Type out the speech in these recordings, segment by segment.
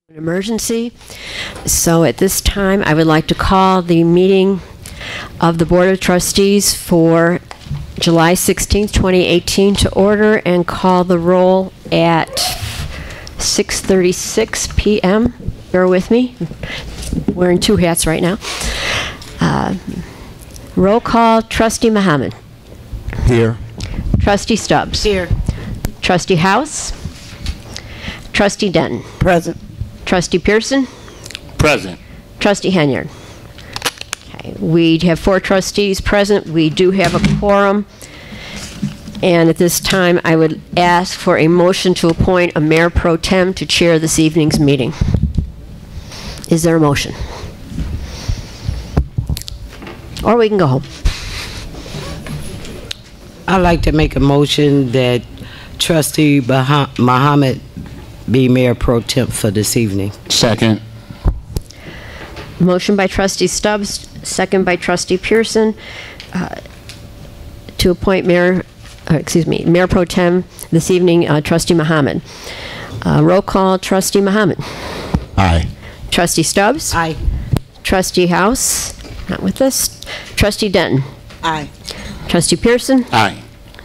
An emergency. So at this time, I would like to call the meeting of the Board of Trustees for July 16th, 2018 to order and call the roll at 6:36 p.m. Bear with me. Wearing two hats right now. Roll call, Trustee Muhammad. Here. Trustee Stubbs. Here. Trustee House. Trustee Denton. Present. Trustee Pearson. Present. Trustee Henyard. Okay, we have 4 trustees present. We do have a quorum. And at this time, I would ask for a motion to appoint a mayor pro tem to chair this evening's meeting. Is there a motion? Or we can go home. I'd like to make a motion that Trustee Muhammad be mayor pro tem for this evening. Second. Motion by Trustee Stubbs, second by Trustee Pearson, to appoint mayor pro tem this evening, Trustee Muhammad. Roll call, Trustee Muhammad. Aye. Trustee Stubbs. Aye. Trustee House, not with us. Trustee Denton. Aye. Trustee Pearson. Aye.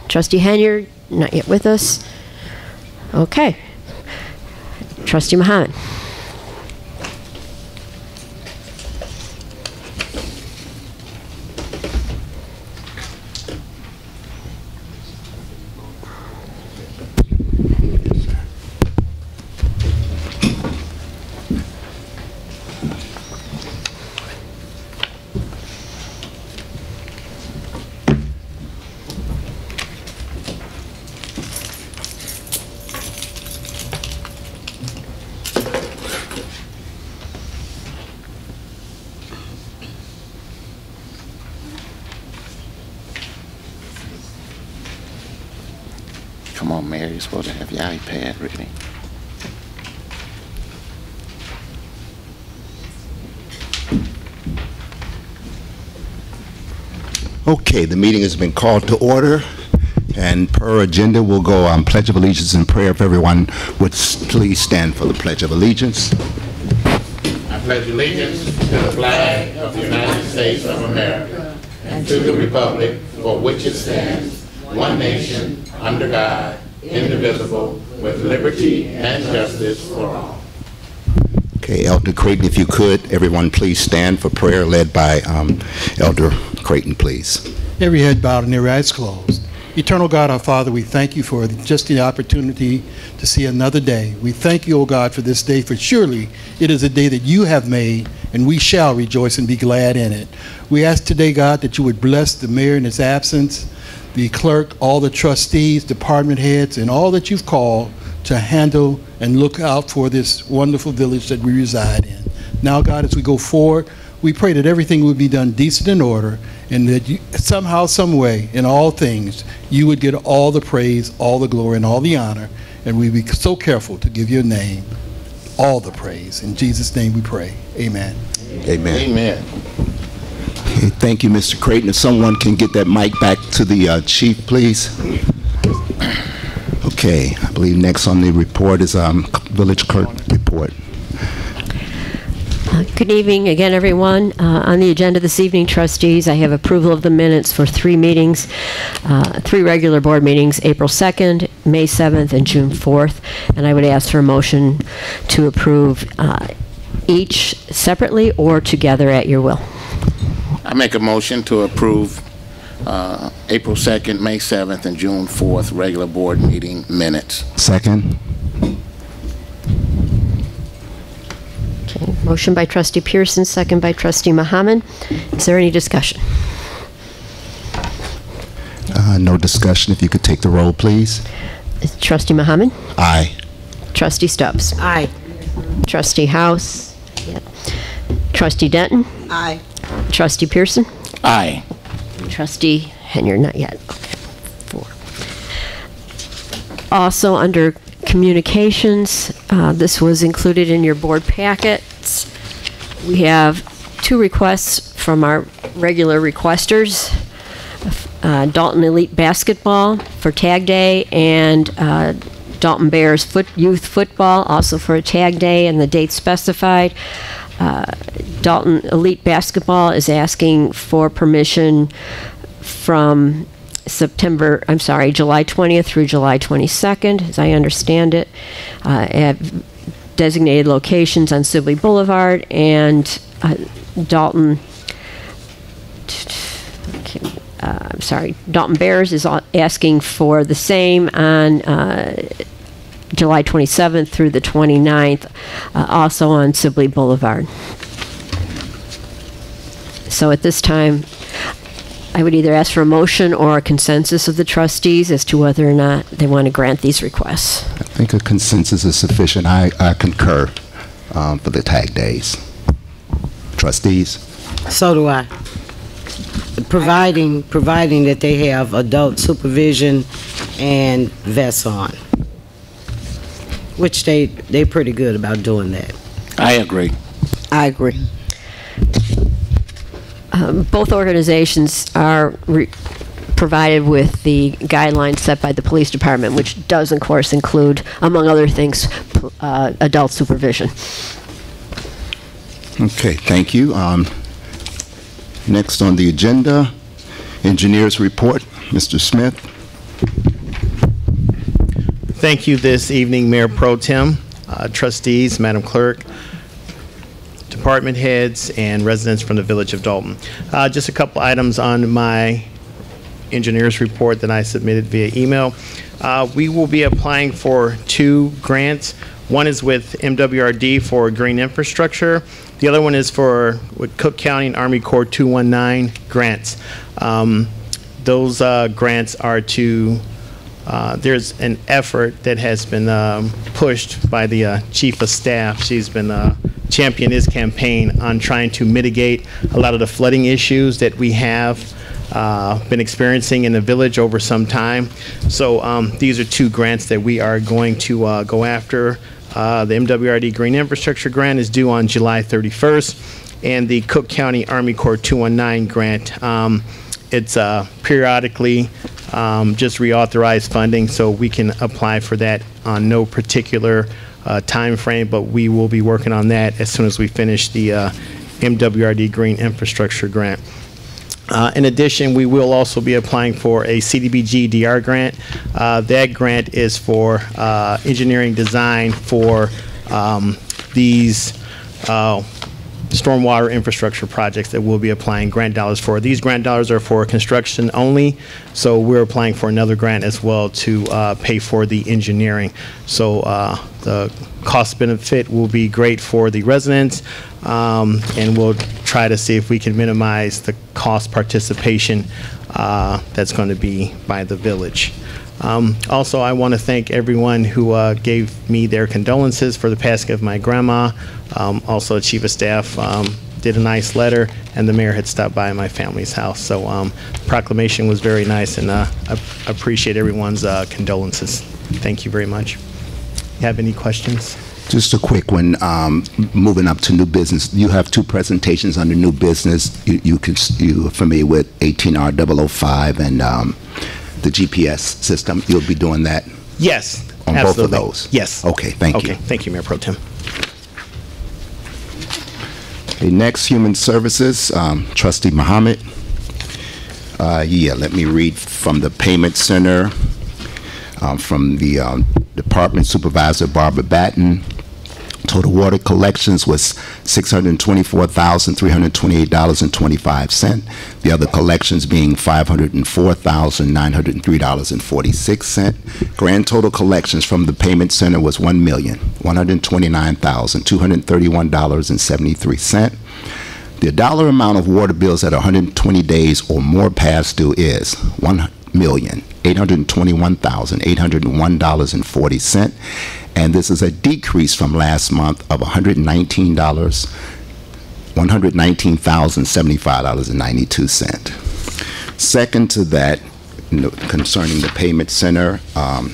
Trustee Henyard, not yet with us. Okay. Trustee Muhammad. Come on, Mayor, you're supposed to have your iPad ready. Okay, the meeting has been called to order, and per agenda, we'll go on Pledge of Allegiance and prayer. If everyone would please stand for the Pledge of Allegiance. I pledge allegiance to the flag of the United States of America and to the republic for which it stands, one nation, under God, indivisible, with liberty and justice for all. Okay, Elder Creighton, if you could, everyone please stand for prayer led by Elder Creighton, please. Every head bowed and every eyes closed. Eternal God, our Father, we thank you for just the opportunity to see another day. We thank you, O God, for this day, for surely it is a day that you have made, and we shall rejoice and be glad in it. We ask today, God, that you would bless the mayor in his absence, the clerk, all the trustees, department heads, and all that you've called to handle and look out for this wonderful village that we reside in. Now, God, as we go forward, we pray that everything would be done decent and order, and that you, somehow, some way, in all things, you would get all the praise, all the glory, and all the honor, and we'd be so careful to give your name all the praise. In Jesus' name we pray. Amen. Amen. Amen. Okay, thank you, Mr. Creighton. If someone can get that mic back to the chief, please. Okay, I believe next on the report is village clerk report. Good evening again, everyone. On the agenda this evening, trustees, I have approval of the minutes for 3 meetings, 3 regular board meetings, April 2nd, May 7th, and June 4th. And I would ask for a motion to approve each separately or together at your will. I make a motion to approve April 2nd, May 7th, and June 4th regular board meeting minutes. Second. Okay. Motion by Trustee Pearson, second by Trustee Muhammad. Is there any discussion? No discussion. If you could take the roll, please. Trustee Muhammad? Aye. Trustee Stubbs? Aye. Trustee House? Yeah. Trustee Denton? Aye. Trustee Pearson? Aye. Trustee Henyard, not yet. Okay. 4. Also, under communications, this was included in your board packets. We have 2 requests from our regular requesters. Dolton Elite Basketball for Tag Day and Dalton Bears youth football, also for a tag day and the date specified. Dalton Elite Basketball is asking for permission from July 20th through July 22nd, as I understand it, at designated locations on Sibley Boulevard, and Dalton Bears is asking for the same on July 27th through the 29th, also on Sibley Boulevard. So at this time, I would either ask for a motion or a consensus of the trustees as to whether or not they want to grant these requests. I think a consensus is sufficient. I concur for the tag days. Trustees? So do I. Providing that they have adult supervision and vests on, which they're pretty good about doing that. I agree. I agree. Both organizations are provided with the guidelines set by the police department, which does, of course, include, among other things, adult supervision. Okay, thank you. Next on the agenda, engineers report. Mr. Smith. Thank you this evening, Mayor Pro Tem, trustees, Madam Clerk, department heads, and residents from the Village of Dolton. Just a couple items on my engineers report that I submitted via email. We will be applying for 2 grants. One is with MWRD for green infrastructure. The other one is with Cook County and Army Corps 219 grants. Those grants are to, there's an effort that has been pushed by the Chief of Staff. She's been championing his campaign on trying to mitigate a lot of the flooding issues that we have been experiencing in the village over some time. So these are 2 grants that we are going to go after. The MWRD Green Infrastructure Grant is due on July 31st, and the Cook County Army Corps 219 grant, it's periodically just reauthorized funding, so we can apply for that on no particular time frame, but we will be working on that as soon as we finish the MWRD Green Infrastructure Grant. In addition, we will also be applying for a CDBG DR grant. That grant is for engineering design for these stormwater infrastructure projects that we'll be applying grant dollars for. These grant dollars are for construction only, so we're applying for another grant as well to pay for the engineering. So the cost benefit will be great for the residents, and we'll try to see if we can minimize the cost participation that's going to be by the village. Also, I want to thank everyone who gave me their condolences for the passing of my grandma. Also, Chief of Staff did a nice letter, and the mayor had stopped by my family's house. So the proclamation was very nice, and I appreciate everyone's condolences. Thank you very much. You have any questions? Just a quick one. Moving up to new business, you have 2 presentations under new business. You're familiar with 18R005 and the GPS system. You'll be doing that? Yes. On absolutely. both of those? Yes. Okay, thank you. Okay, thank you, Mayor Pro Tem. Okay, next, Human Services, Trustee Muhammad. Yeah, let me read from the Payment Center, from the Department Supervisor Barbara Batten. Total water collections was $624,328.25. The other collections being $504,903.46. Grand total collections from the Payment Center was $1,129,231.73. The dollar amount of water bills at 120 days or more past due is $1,821,801.40, and this is a decrease from last month of $119,075.92. Second to that, concerning the Payment Center,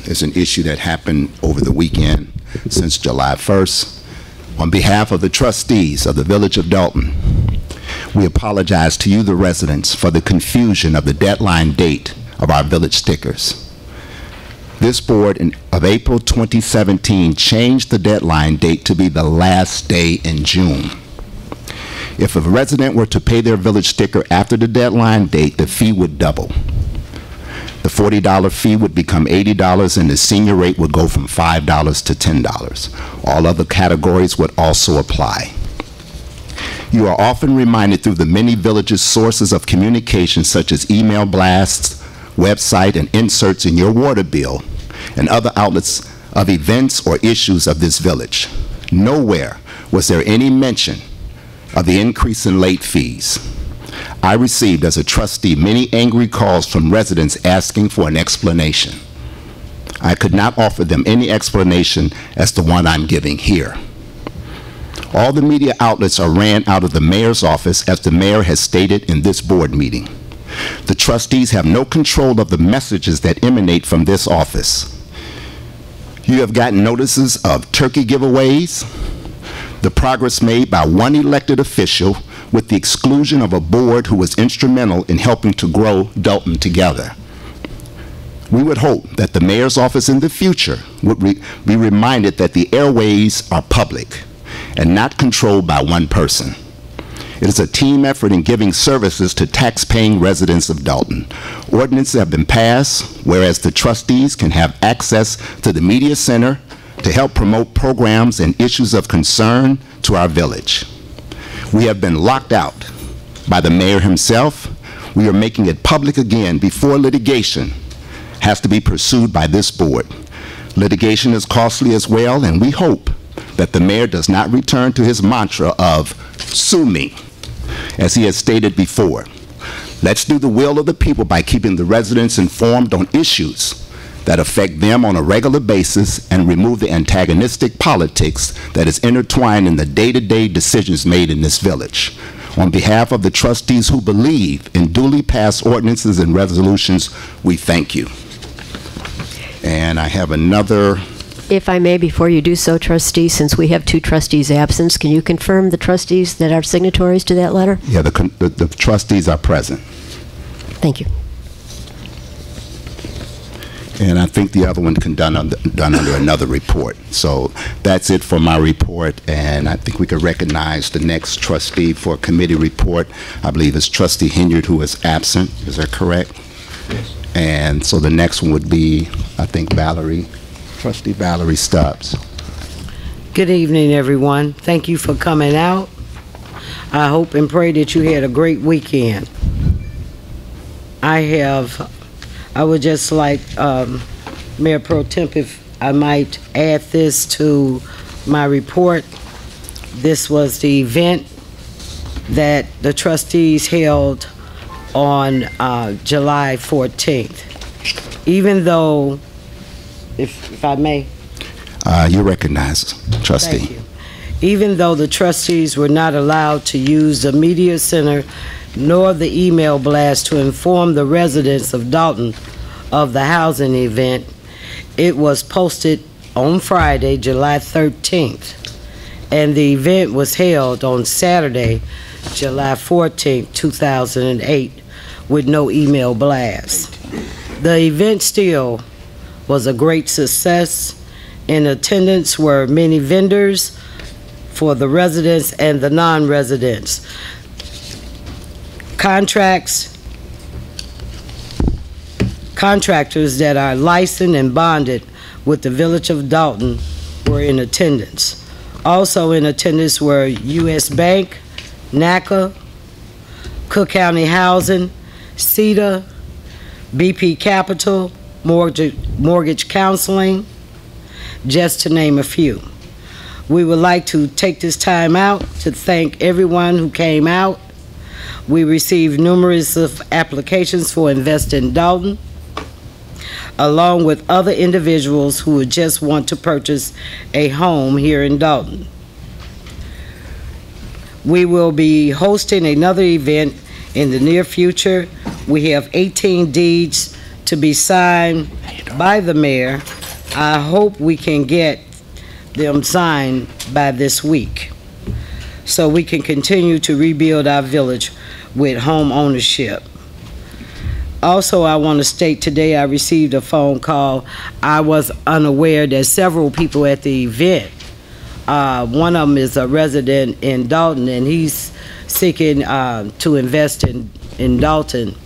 is an issue that happened over the weekend since July 1st. On behalf of the trustees of the Village of Dolton, we apologize to you, the residents, for the confusion of the deadline date of our village stickers. This board of April 2017 changed the deadline date to be the last day in June. If a resident were to pay their village sticker after the deadline date, the fee would double. The $40 fee would become $80 and the senior rate would go from $5 to $10. All other categories would also apply. You are often reminded through the many villages' sources of communication such as email blasts, website, and inserts in your water bill and other outlets of events or issues of this village. Nowhere was there any mention of the increase in late fees. I received as a trustee many angry calls from residents asking for an explanation. I could not offer them any explanation as the one I'm giving here. All the media outlets are ran out of the mayor's office, as the mayor has stated in this board meeting. The trustees have no control of the messages that emanate from this office. You have gotten notices of turkey giveaways, the progress made by one elected official with the exclusion of a board who was instrumental in helping to grow Dolton together. We would hope that the mayor's office in the future would be reminded that the airways are public and not controlled by one person. It is a team effort in giving services to tax-paying residents of Dolton. Ordinances have been passed, whereas the trustees can have access to the media center to help promote programs and issues of concern to our village. We have been locked out by the mayor himself. We are making it public again before litigation has to be pursued by this board. Litigation is costly as well, and we hope that the mayor does not return to his mantra of "sue me," as he has stated before. Let's do the will of the people by keeping the residents informed on issues that affect them on a regular basis and remove the antagonistic politics that is intertwined in the day-to-day decisions made in this village. On behalf of the trustees who believe in duly passed ordinances and resolutions, we thank you. And I have another. If I may, before you do so, trustee, since we have two trustees absent, can you confirm the trustees that are signatories to that letter? Yeah, the trustees are present. Thank you. And I think the other one can done under another report. So that's it for my report, and I think we could recognize the next trustee for a committee report. I believe it's Trustee Hinyard, who is absent. Is that correct? Yes. And so the next one would be, I think, Trustee Valerie Stubbs. Good evening, everyone. Thank you for coming out. I hope and pray that you had a great weekend. I would just like, Mayor Pro Temp, if I might add this to my report. This was the event that the trustees held on July 14th. Even though, if I may. You recognize, trustee. Thank you. Even though the trustees were not allowed to use the media center nor the email blast to inform the residents of Dolton of the housing event, it was posted on Friday, July 13th, and the event was held on Saturday, July 14th, 2008, with no email blast. The event still was a great success. In attendance were many vendors for the residents and the non-residents. Contractors that are licensed and bonded with the Village of Dolton were in attendance. Also in attendance were U.S. Bank, NACA, Cook County Housing, CETA, BP Capital, Mortgage Counseling, just to name a few. We would like to take this time out to thank everyone who came out. We received numerous of applications for Invest in Dolton, along with other individuals who would just want to purchase a home here in Dolton. We will be hosting another event in the near future. We have 18 deeds to be signed by the mayor. I hope we can get them signed by this week so we can continue to rebuild our village with home ownership. Also, I want to state today I received a phone call. I was unaware that several people at the event, one of them is a resident in Dolton, and he's seeking to invest in Dolton.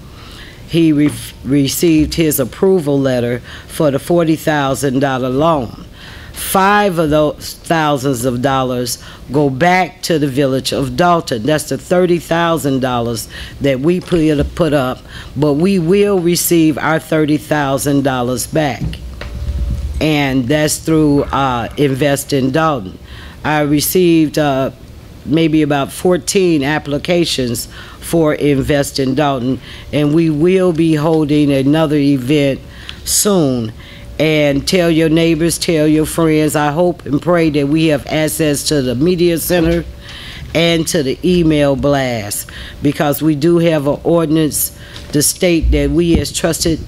He received his approval letter for the $40,000 loan. 5 of those thousands of dollars go back to the village of Dolton. That's the $30,000 that we put up, but we will receive our $30,000 back, and that's through Invest in Dolton. I received maybe about 14 applications for Invest in Dolton, and we will be holding another event soon. And tell your neighbors, tell your friends. I hope and pray that we have access to the media center and to the email blast, because we do have an ordinance to state that we as trusted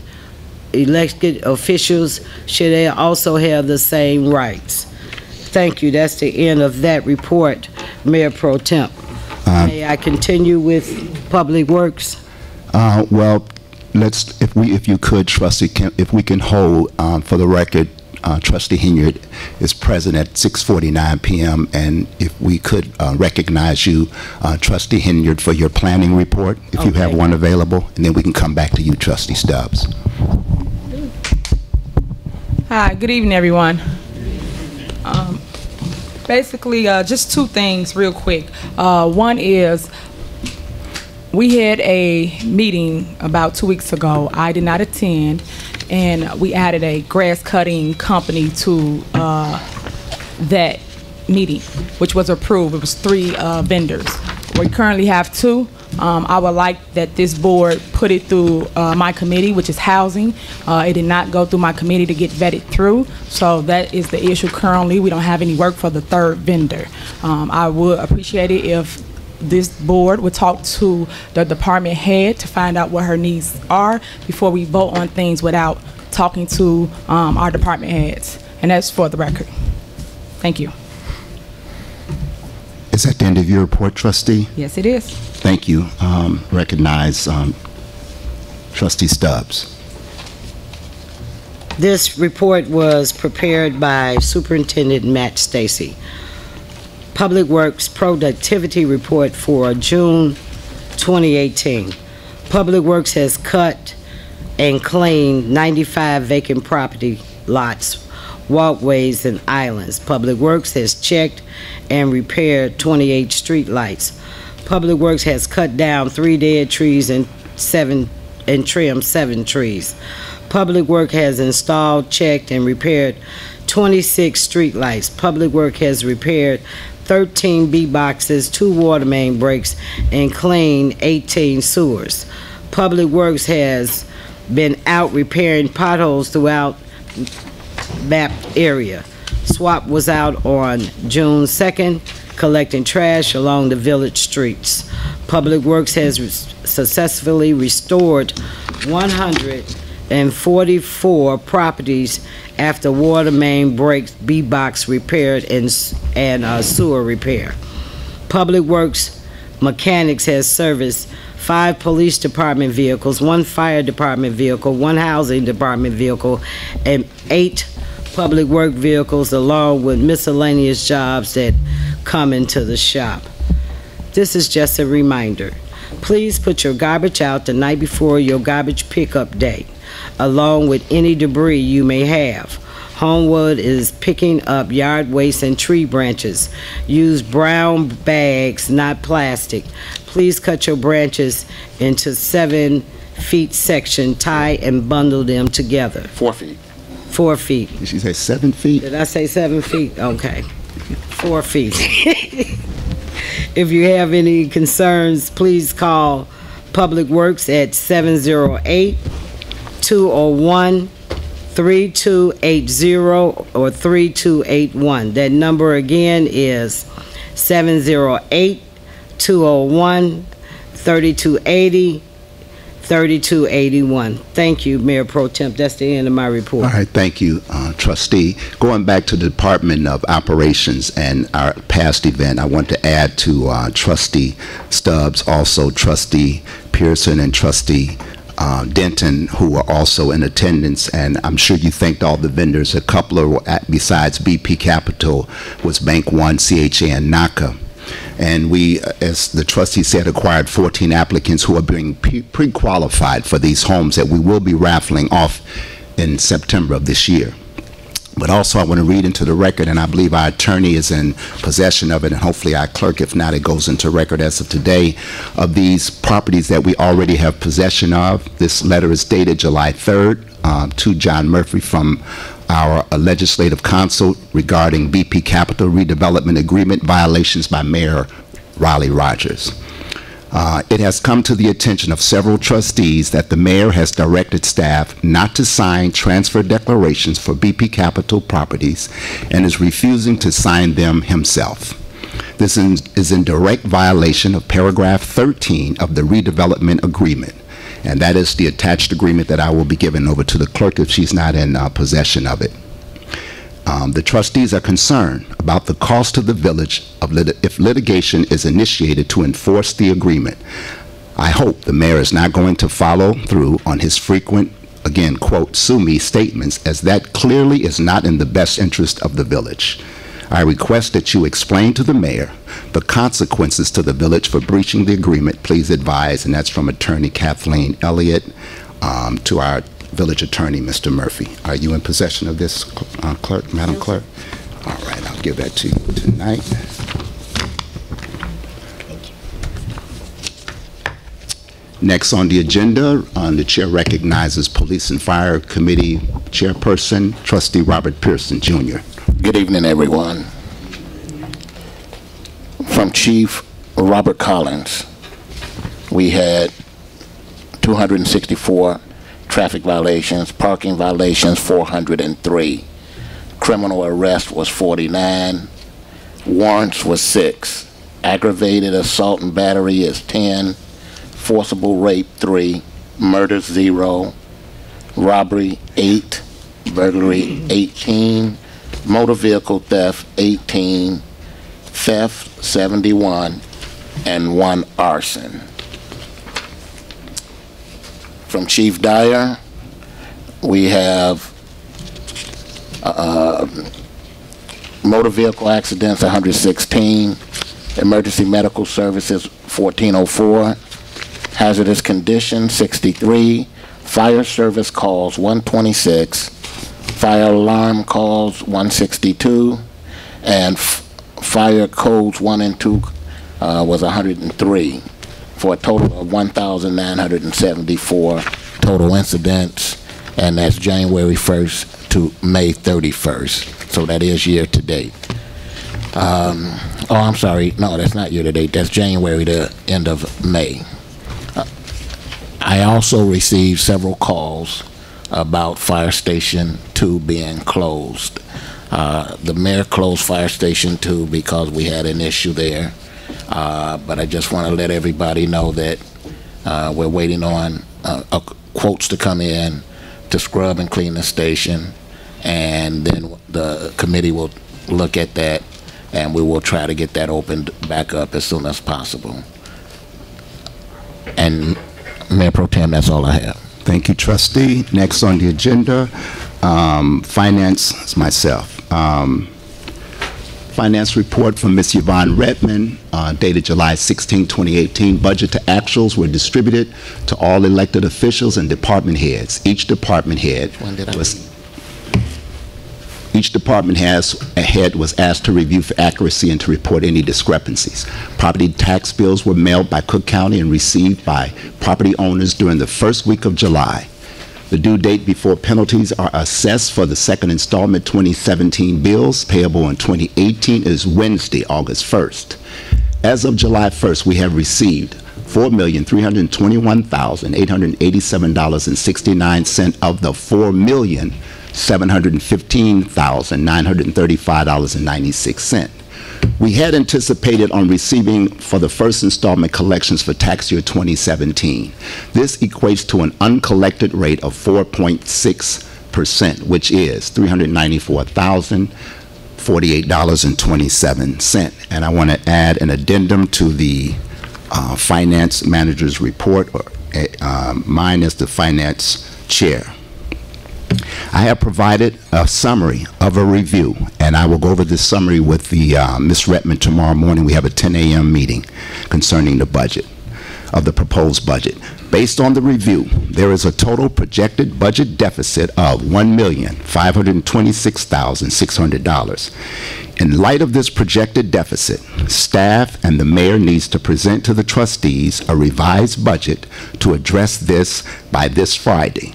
elected officials should also have the same rights. Thank you. That's the end of that report, Mayor Pro Temp. May I continue with Public Works? Well, if you could, Trustee, if we can hold, for the record, Trustee Hinyard is present at 6:49 p.m., and if we could recognize you, Trustee Hinyard, for your planning report, if you have one available, and then we can come back to you, Trustee Stubbs. Hi, good evening, everyone. Basically, just 2 things real quick. One is, we had a meeting about 2 weeks ago. I did not attend, and we added a grass cutting company to that meeting, which was approved. It was 3 vendors. We currently have 2. I would like that this board put it through my committee, which is housing. It did not go through my committee to get vetted through, so that is the issue currently. We don't have any work for the 3rd vendor. I would appreciate it if this board would talk to the department head to find out what her needs are before we vote on things without talking to our department heads. And that's for the record. Thank you. Is that the end of your report, Trustee? Yes, it is. Thank you. Recognize Trustee Stubbs. This report was prepared by Superintendent Matt Stacy. Public Works Productivity Report for June 2018. Public Works has cut and cleaned 95 vacant property lots, walkways, and islands. Public Works has checked and repaired 28 street lights. Public Works has cut down 3 dead trees and trimmed 7 trees. Public Works has installed, checked, and repaired 26 street lights. Public Works has repaired 13 B boxes, 2 water main breaks, and cleaned 18 sewers. Public Works has been out repairing potholes throughout that area. SWAP was out on June 2nd, collecting trash along the village streets. Public Works has successfully restored 144 properties after water main breaks, B-box repaired, and sewer repair. Public Works Mechanics has serviced 5 police department vehicles, 1 fire department vehicle, 1 housing department vehicle, and 8 public work vehicles, along with miscellaneous jobs that come into the shop. This is just a reminder. Please put your garbage out the night before your garbage pickup day, along with any debris you may have. Homewood is picking up yard waste and tree branches. Use brown bags, not plastic. Please cut your branches into 7-feet section, tie and bundle them together. 4 feet. 4 feet. Did she say 7 feet? Did I say 7 feet? Okay. 4 feet. If you have any concerns, please call Public Works at 708-201-3280 or 3281. That number again is 708-201-3280, 3281. Thank you, Mayor Pro Temp. That's the end of my report. All right, thank you, Trustee. Going back to the Department of Operations and our past event, I want to add to Trustee Stubbs, also Trustee Pearson and Trustee Denton, who were also in attendance, and I'm sure you thanked all the vendors. A couple of, besides BP Capital, was Bank One, CHA, and NACA. And we, as the trustee said, acquired 14 applicants who are being pre-qualified for these homes that we will be raffling off in September of this year. But also I want to read into the record, and I believe our attorney is in possession of it, and hopefully our clerk, if not, it goes into record as of today, of these properties that we already have possession of. This letter is dated July 3rd to John Murphy from our legislative counsel regarding BP Capital redevelopment agreement violations by Mayor Riley Rogers. It has come to the attention of several trustees that the mayor has directed staff not to sign transfer declarations for BP Capital properties and is refusing to sign them himself. This is in direct violation of paragraph 13 of the redevelopment agreement, and that is the attached agreement that I will be giving over to the clerk if she's not in possession of it. The trustees are concerned about the cost to the village if litigation is initiated to enforce the agreement. I hope the mayor is not going to follow through on his frequent, again, quote, sue me statements, as that clearly is not in the best interest of the village. I request that you explain to the mayor the consequences to the village for breaching the agreement. Please advise, and that's from Attorney Kathleen Elliott to our village attorney, Mr. Murphy. Are you in possession of this, clerk, Madam Clerk? All right, I'll give that to you tonight. Next on the agenda, the chair recognizes Police and Fire Committee Chairperson, Trustee Robert Pearson, Jr. Good evening, everyone. From Chief Robert Collins, we had 264 traffic violations, parking violations 403, criminal arrest was 49, warrants was 6, aggravated assault and battery is 10, forcible rape 3, murder 0, robbery 8, burglary 18, motor vehicle theft 18, theft 71, and 1 arson. From Chief Dyer, we have motor vehicle accidents 116, emergency medical services 1404, hazardous conditions 63, fire service calls 126, fire alarm calls 162, and fire codes 1 and 2 was 103. For a total of 1,974 total incidents, and that's January 1st to May 31st. So that is year to date. Oh, I'm sorry. No, that's not year to date. That's January to end of May. I also received several calls about Fire Station 2 being closed. The mayor closed Fire Station 2 because we had an issue there. But I just want to let everybody know that we're waiting on quotes to come in to scrub and clean the station, and then the committee will look at that, and we will try to get that opened back up as soon as possible. And Mayor Pro Tem, that's all I have. Thank you, trustee. Next on the agenda, finance is myself. Finance report from Ms. Yvonne Redmond, dated July 16, 2018. Budget to actuals were distributed to all elected officials and department heads. Each department head was asked to review for accuracy and to report any discrepancies. Property tax bills were mailed by Cook County and received by property owners during the first week of July. The due date before penalties are assessed for the second installment 2017 bills payable in 2018 is Wednesday, August 1st. As of July 1st, we have received $4,321,887.69 of the $4,715,935.96. We had anticipated on receiving for the first installment collections for tax year 2017. This equates to an uncollected rate of 4.6%, which is $394,048.27. And I want to add an addendum to the finance manager's report, mine as the finance chair. I have provided a summary of a review, and I will go over this summary with the Ms. Redmond tomorrow morning. We have a 10 a.m. meeting concerning the budget, of the proposed budget. Based on the review, there is a total projected budget deficit of $1,526,600. In light of this projected deficit, staff and the mayor needs to present to the trustees a revised budget to address this by this Friday.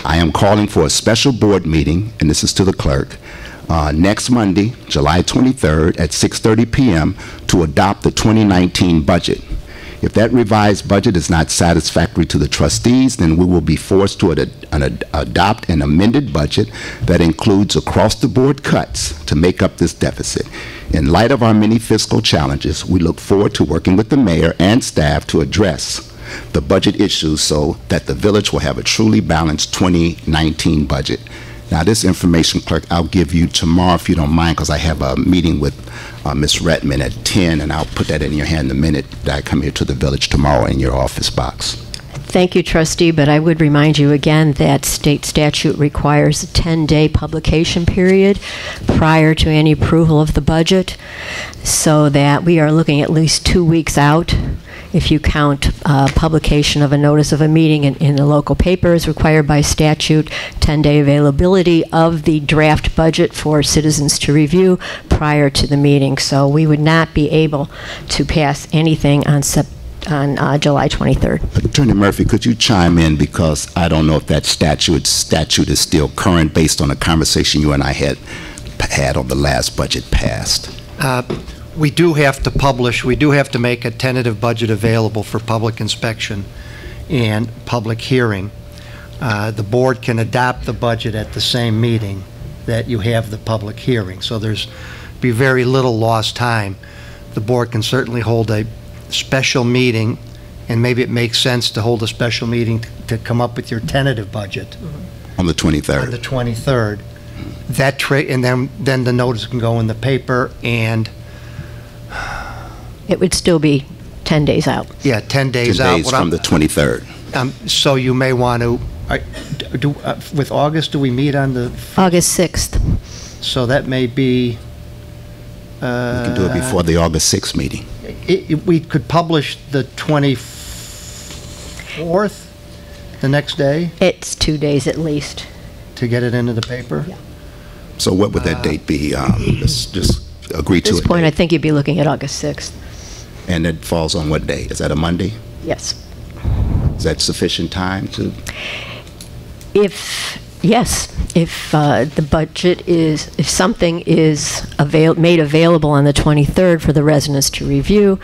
I am calling for a special board meeting, and this is to the clerk, next Monday, July 23rd at 6:30 p.m. to adopt the 2019 budget. If that revised budget is not satisfactory to the trustees, then we will be forced to adopt an amended budget that includes across-the-board cuts to make up this deficit. In light of our many fiscal challenges, we look forward to working with the mayor and staff to address the budget issues so that the village will have a truly balanced 2019 budget. Now, this information, clerk, I'll give you tomorrow if you don't mind, because I have a meeting with Ms. Redmond at 10, and I'll put that in your hand the minute that I come here to the village tomorrow in your office box. Thank you, trustee, but I would remind you again that state statute requires a 10-day publication period prior to any approval of the budget, so that we are looking at least 2 weeks out. If you count publication of a notice of a meeting in the local paper is required by statute, 10-day availability of the draft budget for citizens to review prior to the meeting. So we would not be able to pass anything on July 23rd. Attorney Murphy, could you chime in, because I don't know if that statute is still current based on a conversation you and I had on the last budget passed. We do have to publish, we do have to make a tentative budget available for public inspection and public hearing. The board can adopt the budget at the same meeting that you have the public hearing, so there's be very little lost time. The board can certainly hold a special meeting, and maybe it makes sense to hold a special meeting to come up with your tentative budget. On the 23rd. On the 23rd. And then the notice can go in the paper, and it would still be 10 days out. Yeah, 10 days 10 out. days from the 23rd. So you may want to, with August, do we meet on the? August 6th. So that may be. We can do it before the August 6th meeting. We could publish the 24th, the next day? It's 2 days at least. To get it into the paper? Yeah. So what would that date be? Let's just agree to it. At this point, I think you'd be looking at August 6th. And it falls on what day? Is that a Monday? Yes. Is that sufficient time to? If the budget is, if something is made available on the 23rd for the residents to review,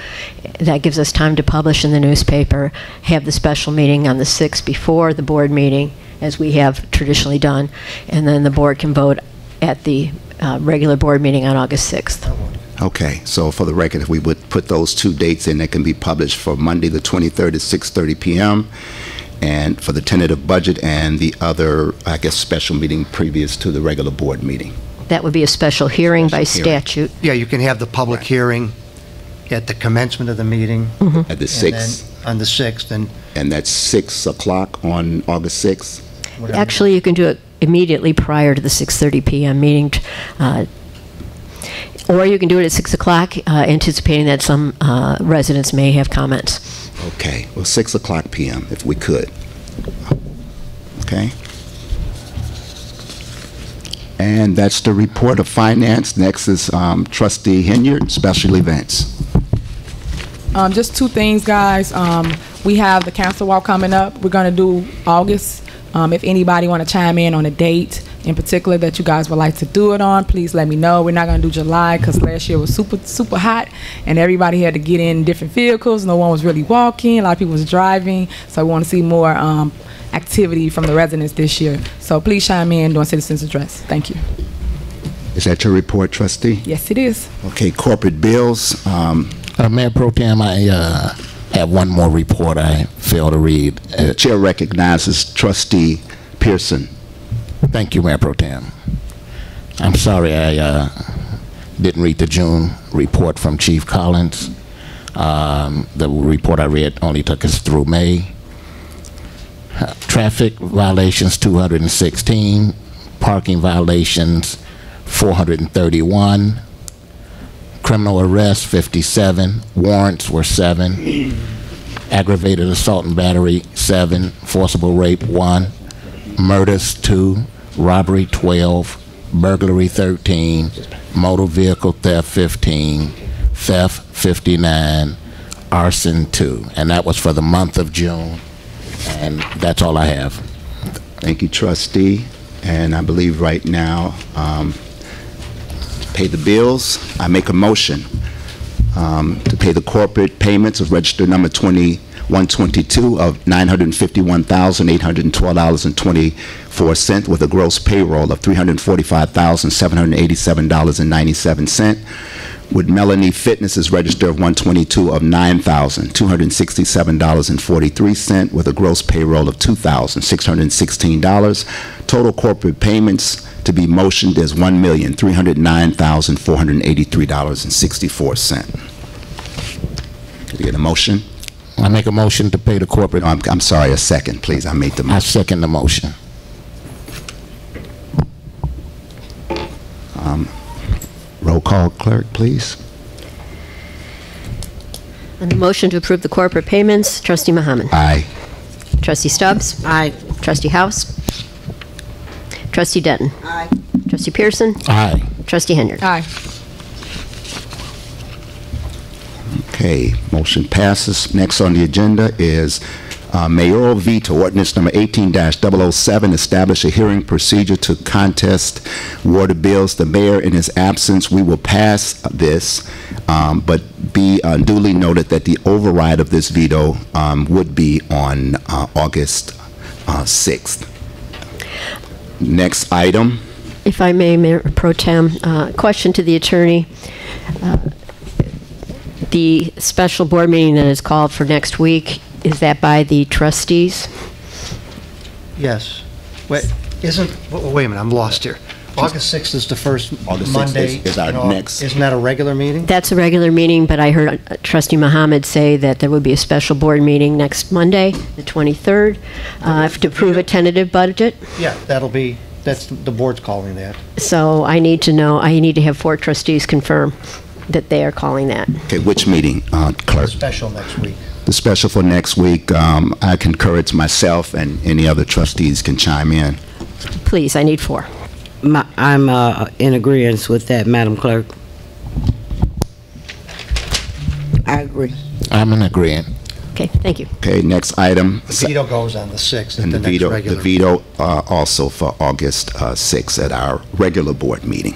that gives us time to publish in the newspaper, have the special meeting on the 6th before the board meeting, as we have traditionally done, and then the board can vote at the regular board meeting on August 6th. Okay, so for the record, if we would put those 2 dates in, that can be published for Monday the 23rd at 6:30 p.m. and for the tentative budget, and the other, I guess, special meeting previous to the regular board meeting. That would be a special hearing by statute. Yeah, you can have the public hearing at the commencement of the meeting. At the 6th. On the 6th. And that's 6 o'clock on August 6th? Actually, you can do it immediately prior to the 6:30 p.m. meeting, or you can do it at 6 o'clock, anticipating that some residents may have comments. Okay, well, 6 o'clock p.m. if we could. Okay. And that's the report of finance. Next is Trustee Henyard, special events. Just 2 things, guys. We have the council walk coming up. We're going to do August. If anybody want to chime in on a date in particular that you guys would like to do it on, please let me know. We're not going to do July because last year was super hot and everybody had to get in different vehicles. No one was really walking. A lot of people was driving. So I want to see more activity from the residents this year. So please chime in during citizens address. Thank you. Is that your report, Trustee? Yes, it is. Okay, corporate bills. Mayor Pro Tem, I have one more report I failed to read. The chair recognizes Trustee Pearson. Thank you, Mayor Pro Tem. I'm sorry I didn't read the June report from Chief Collins. The report I read only took us through May. Traffic violations, 216. Parking violations, 431. Criminal arrests, 57. Warrants were 7. Aggravated assault and battery, 7. Forcible rape, 1. Murders, 2. Robbery, 12. Burglary, 13. Motor vehicle theft, 15. Theft, 59. Arson, 2. And that was for the month of June. And that's all I have. Thank you, trustee. And I believe right now, pay the bills. I make a motion to pay the corporate payments of register number 2122 of $951,812.24 with a gross payroll of $345,787.97. With Melanie Fitness's register of 122 of $9,267.43 with a gross payroll of $2,616. Total corporate payments to be motioned is $1,309,483.64. Did you get a motion? I make a motion to pay the corporate. No, I'm sorry, a second, please. I made the motion. I second the motion. Roll call, clerk, please. On the motion to approve the corporate payments, Trustee Muhammad. Aye. Trustee Stubbs. Aye. Trustee House. Trustee Denton. Aye. Trustee Pearson. Aye. Trustee Henry. Aye. Okay, motion passes. Next on the agenda is mayoral veto, ordinance number 18-007, establish a hearing procedure to contest water bills. The mayor, in his absence, we will pass this, but be duly noted that the override of this veto would be on August 6th. Next item. If I may, Mayor Pro Tem, question to the attorney. The special board meeting that is called for next week, is that by the trustees? Yes. Wait, wait a minute, I'm lost here. August 6th is the first August 6th Monday. is our next. Isn't that a regular meeting? That's a regular meeting, but I heard Trustee Muhammad say that there would be a special board meeting next Monday, the 23rd, to approve a tentative budget. Yeah, that's the board's calling that. So I need to know, I need to have 4 trustees confirm that they are calling that. Okay, which meeting, clerk? Special next week. The special for next week, I can encourage myself and any other trustees can chime in. Please, I need 4. I'm in agreement with that, Madam Clerk. I agree. I'm in agreement. Okay, thank you. Okay, next item. The veto goes on the 6th at And the the next regular. veto, also for August 6th at our regular board meeting.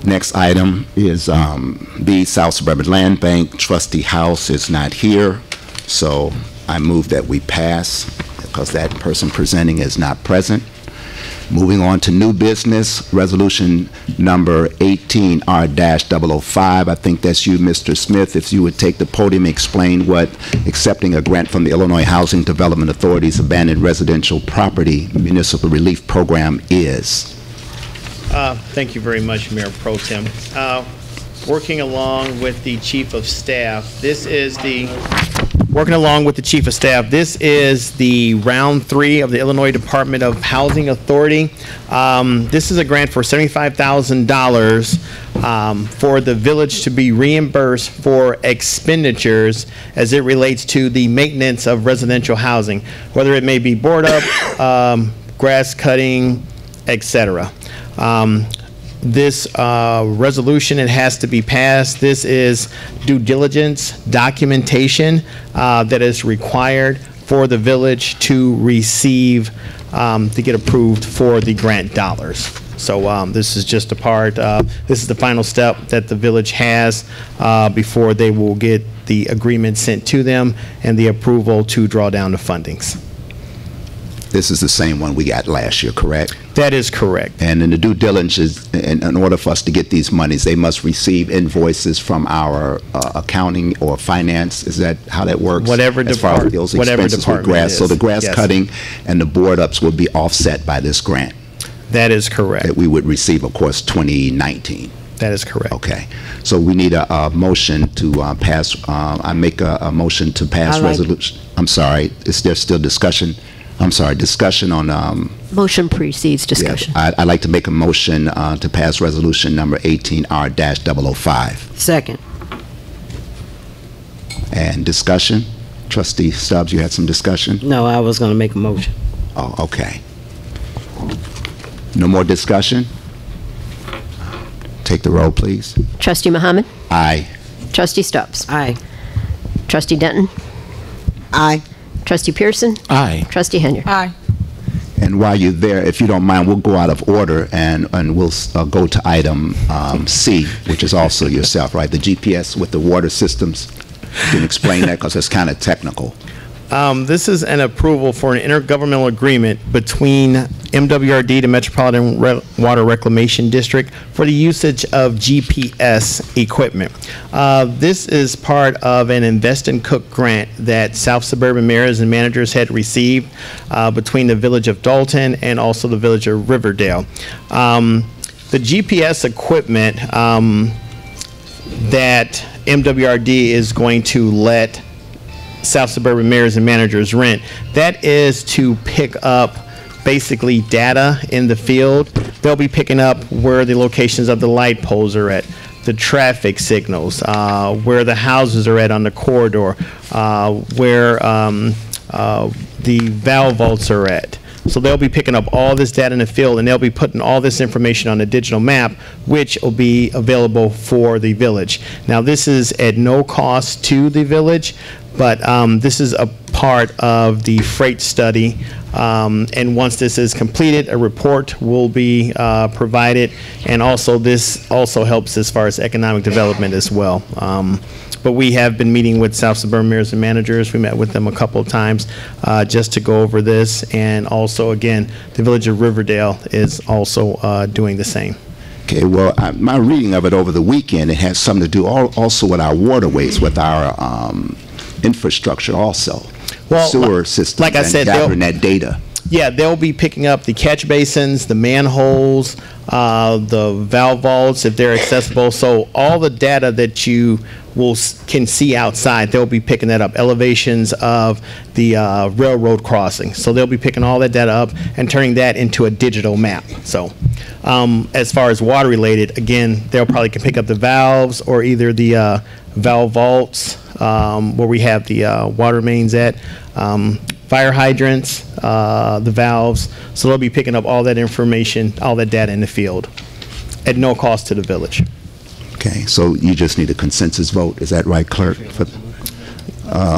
Next item is the South Suburban Land Bank. Trustee House is not here, so I move that we pass because that person presenting is not present. Moving on to new business, resolution number 18R-005. I think that's you, Mr. Smith. If you would take the podium and explain what accepting a grant from the Illinois Housing Development Authority's Abandoned Residential Property Municipal Relief Program is. Thank you very much, Mayor Pro Tem. Working along with the Chief of Staff, this is the round 3 of the Illinois Department of Housing Authority. This is a grant for $75,000 for the village to be reimbursed for expenditures as it relates to the maintenance of residential housing, whether it may be board up, grass cutting, etc. This resolution, it has to be passed. This is due diligence documentation that is required for the village to receive, to get approved for the grant dollars. So this is just a part, this is the final step that the village has before they will get the agreement sent to them and the approval to draw down the fundings. This is the same one we got last year, correct? That is correct. And in the due diligence, in order for us to get these monies, they must receive invoices from our accounting or finance. Is that how that works? Whatever as far as those expenses with grass. So the grass cutting and the board ups will be offset by this grant. That is correct. That we would receive, of course, 2019. That is correct. Okay. So we need a motion to pass. I make a motion to pass resolution. I'm sorry. Is there still discussion? I'm sorry, discussion on, Motion precedes discussion. yeah, I'd like to make a motion to pass resolution number 18R-005. Second. And discussion? Trustee Stubbs, you had some discussion? No, I was going to make a motion. Oh, okay. No more discussion? Take the roll, please. Trustee Muhammad? Aye. Trustee Stubbs? Aye. Trustee Denton? Aye. Trustee Pearson? Aye. Trustee Henyard? Aye. And while you're there, if you don't mind, we'll go out of order and we'll go to item C, which is also yourself, right? The GPS with the water systems. You can explain that because it's kind of technical. This is an approval for an intergovernmental agreement between MWRD, the Metropolitan Water Reclamation District, for the usage of GPS equipment. This is part of an Invest and Cook grant that South Suburban mayors and managers had received between the Village of Dolton and also the Village of Riverdale. The GPS equipment that MWRD is going to let South Suburban mayors and managers rent, that is to pick up basically data in the field. They'll be picking up where the locations of the light poles are at, the traffic signals, where the houses are at on the corridor, where the valve vaults are at. So they'll be picking up all this data in the field, and they'll be putting all this information on a digital map, which will be available for the village. Now, this is at no cost to the village, but this is a part of the freight study. And once this is completed, a report will be provided, and also this also helps as far as economic development as well. But we have been meeting with South Suburban mayors and managers. We met with them a couple of times just to go over this. And also, again, the Village of Riverdale is also doing the same. Okay, well, my reading of it over the weekend, it has something to do also with our waterways, with our infrastructure also. Well, sewer systems, like I said, gathering that data. Yeah, they'll be picking up the catch basins, the manholes, the valve vaults if they're accessible. So all the data that you can see outside, they'll be picking that up. Elevations of the railroad crossing. So they'll be picking all that data up and turning that into a digital map. So as far as water related, again, they'll probably can pick up the valves or either the valve vaults where we have the water mains at, fire hydrants, the valves. So they'll be picking up all that information, all that data in the field at no cost to the village. Okay, so you just need a consensus vote, is that right, clerk?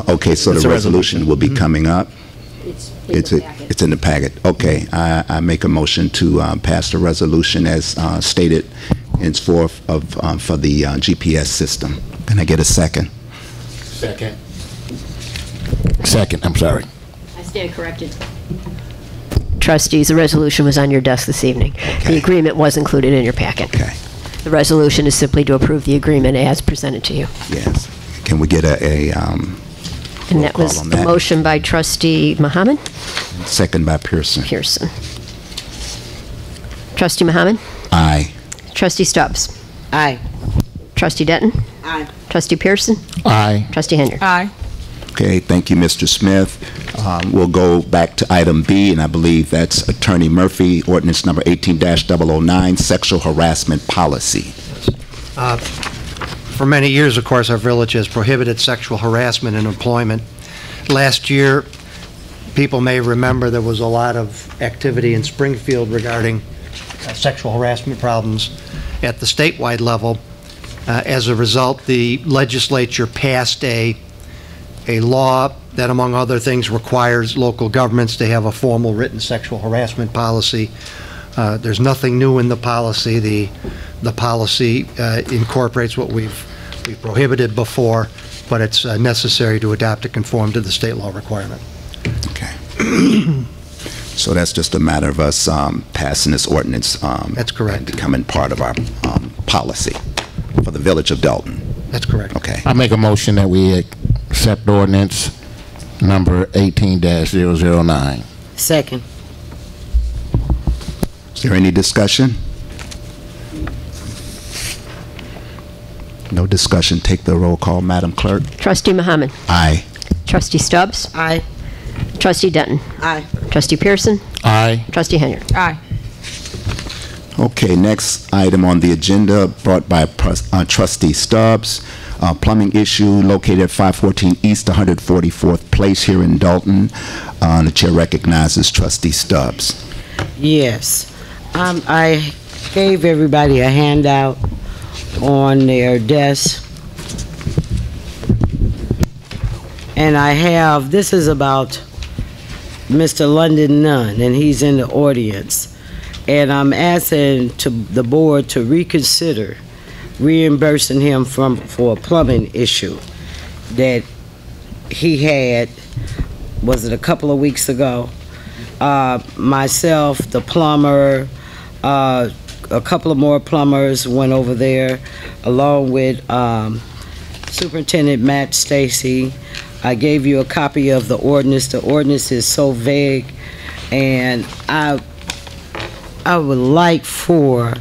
Okay, so It's the a resolution will be coming up. It's in the packet. Okay, I make a motion to pass the resolution as stated henceforth for the GPS system. Can I get a second? Second. Second, I'm sorry. I stand corrected. Trustees, the resolution was on your desk this evening. Okay. The agreement was included in your packet. Okay, The resolution is simply to approve the agreement as presented to you. yes. Can we get a And that call was on the that. motion by Trustee Muhammad second by Pearson? Pearson. Trustee Muhammad? Aye. Trustee Stubbs? Aye. Trustee Denton? Aye. Trustee Pearson? Aye. Trustee Henyard? Aye. Okay, thank you, Mr. Smith. We'll go back to item B, and I believe that's Attorney Murphy, ordinance number 18-009, sexual harassment policy. For many years, of course, our village has prohibited sexual harassment in employment. Last year, people may remember there was a lot of activity in Springfield regarding sexual harassment problems at the statewide level. As a result, the legislature passed a law that, among other things, requires local governments to have a formal written sexual harassment policy. There's nothing new in the policy. The policy incorporates what we've prohibited before, but it's necessary to adopt to conform to the state law requirement. Okay. So that's just a matter of us passing this ordinance. That's correct. And becoming part of our policy for the Village of Dolton. That's correct. Okay. I make a motion that we accept ordinance number 18-009. Second. Is there any discussion? No discussion. Take the roll call, Madam Clerk. Trustee Muhammad? Aye. Trustee Stubbs? Aye. Trustee Denton? Aye. Trustee Pearson? Aye. Trustee Henyard? Aye. Okay, next item on the agenda brought by Trustee Stubbs. Plumbing issue located at 514 East 144th Place here in Dolton. The chair recognizes Trustee Stubbs. Yes. I gave everybody a handout on their desk. And I have, this is about Mr. London Nunn, and he's in the audience. And I'm asking the board to reconsider reimbursing him for a plumbing issue that he had, was it a couple of weeks ago? Myself, the plumber, a couple of more plumbers went over there, along with Superintendent Matt Stacy. I gave you a copy of the ordinance. The ordinance is so vague, and I would like for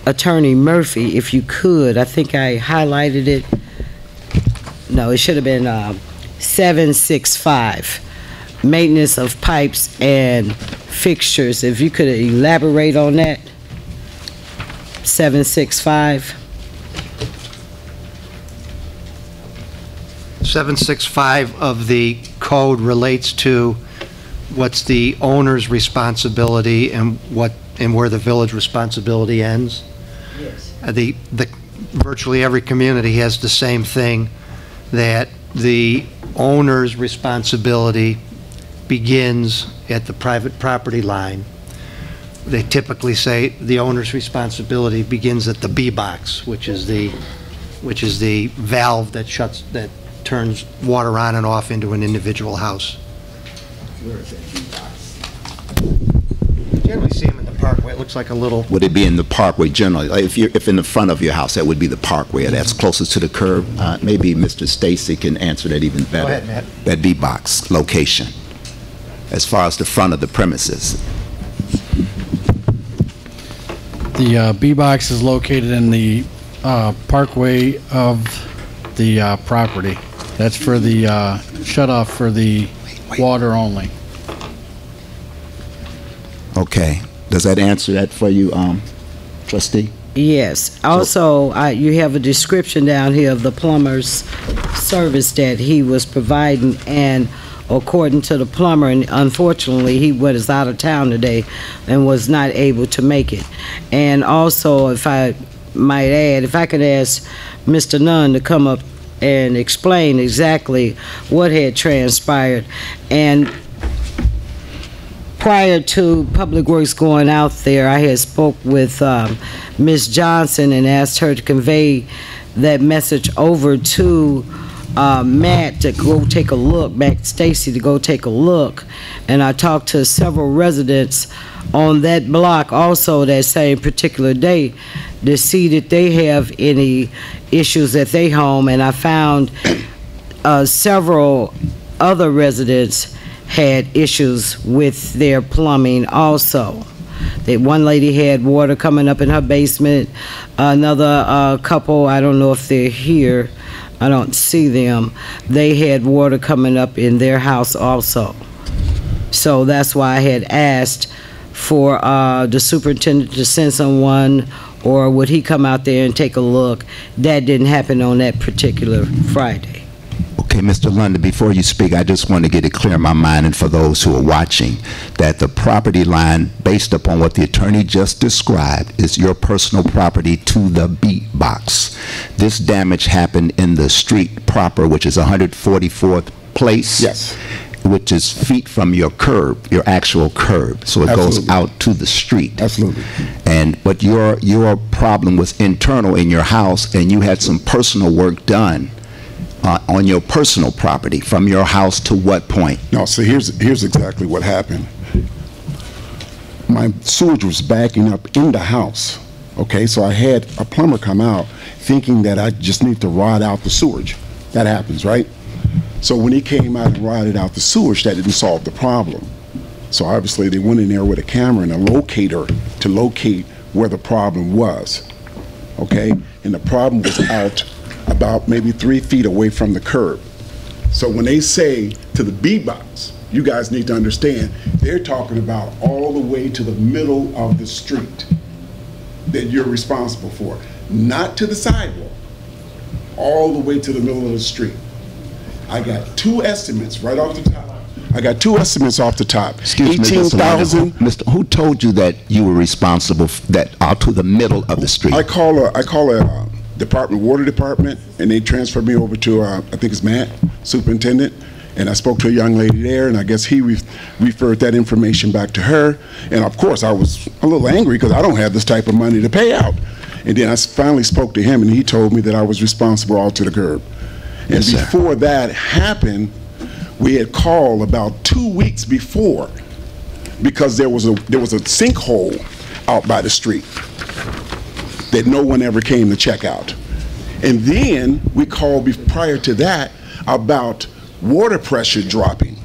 Attorney Murphy, if you could, I think I highlighted it. No, it should have been 765, maintenance of pipes and fixtures. If you could elaborate on that. 765. 765 of the code relates to what's the owner's responsibility and where the village responsibility ends. Yes. Virtually every community has the same thing, that the owner's responsibility begins at the private property line. They typically say the owner's responsibility begins at the B box, which is the valve that turns water on and off into an individual house. Where is that B box? You generally see them in the parkway. It looks like a little. Would it be in the parkway generally? Like if in the front of your house, that would be the parkway. That's closest to the curb. Maybe Mr. Stacy can answer that even better. Go ahead, Matt. That B box location, as far as the front of the premises. The B box is located in the parkway of the property. That's for the shut-off for the water only. Okay. Does that answer that for you, trustee? Yes. Also, you have a description down here of the plumber's service that he was providing, and according to the plumber, and unfortunately he was out of town today and was not able to make it. And also, if I might add, if I could ask Mr. Nunn to come up and explain exactly what had transpired. And prior to Public Works going out there, I had spoke with Ms. Johnson and asked her to convey that message over to Matt to go take a look, Matt Stacy to go take a look. And I talked to several residents on that block also that same particular day to see that they have any issues at their home. And I found several other residents had issues with their plumbing also. That one lady had water coming up in her basement. Another couple, I don't know if they're here, I don't see them, they had water coming up in their house also. So that's why I had asked for the superintendent to send someone, or would he come out there and take a look. That didn't happen on that particular Friday. Okay, Mr. London, before you speak, I just want to get it clear in my mind, and for those who are watching, that the property line, based upon what the attorney just described, is your personal property to the B box. This damage happened in the street proper, which is 144th Place. Yes. Which is feet from your curb, your actual curb. So it Absolutely. goes out to the street. Absolutely. But your problem was internal in your house, and you had some personal work done on your personal property from your house to what point? No, so here's exactly what happened. My sewage was backing up in the house. Okay, so I had a plumber come out thinking that I just need to rod out the sewage. That happens, right? So when he came out and rotted out the sewage, that didn't solve the problem. So obviously they went in there with a camera and a locator to locate where the problem was. Okay, and the problem was out about maybe 3 feet away from the curb. So when they say to the B box, you guys need to understand, they're talking about all the way to the middle of the street that you're responsible for. Not to the sidewalk, all the way to the middle of the street. I got two estimates right off the top. Excuse me, Mr. Leonard. Mr. Who told you that you were responsible that out to the middle of the street? I call a water department, and they transferred me over to I think it's Matt, superintendent, and I spoke to a young lady there, and I guess he referred that information back to her, and of course I was a little angry because I don't have this type of money to pay out. And then I finally spoke to him, and he told me that I was responsible all to the curb. And Yes, before that happened, we had called about 2 weeks before because there was a sinkhole out by the street that no one ever came to check out. And then we called prior to that about water pressure dropping.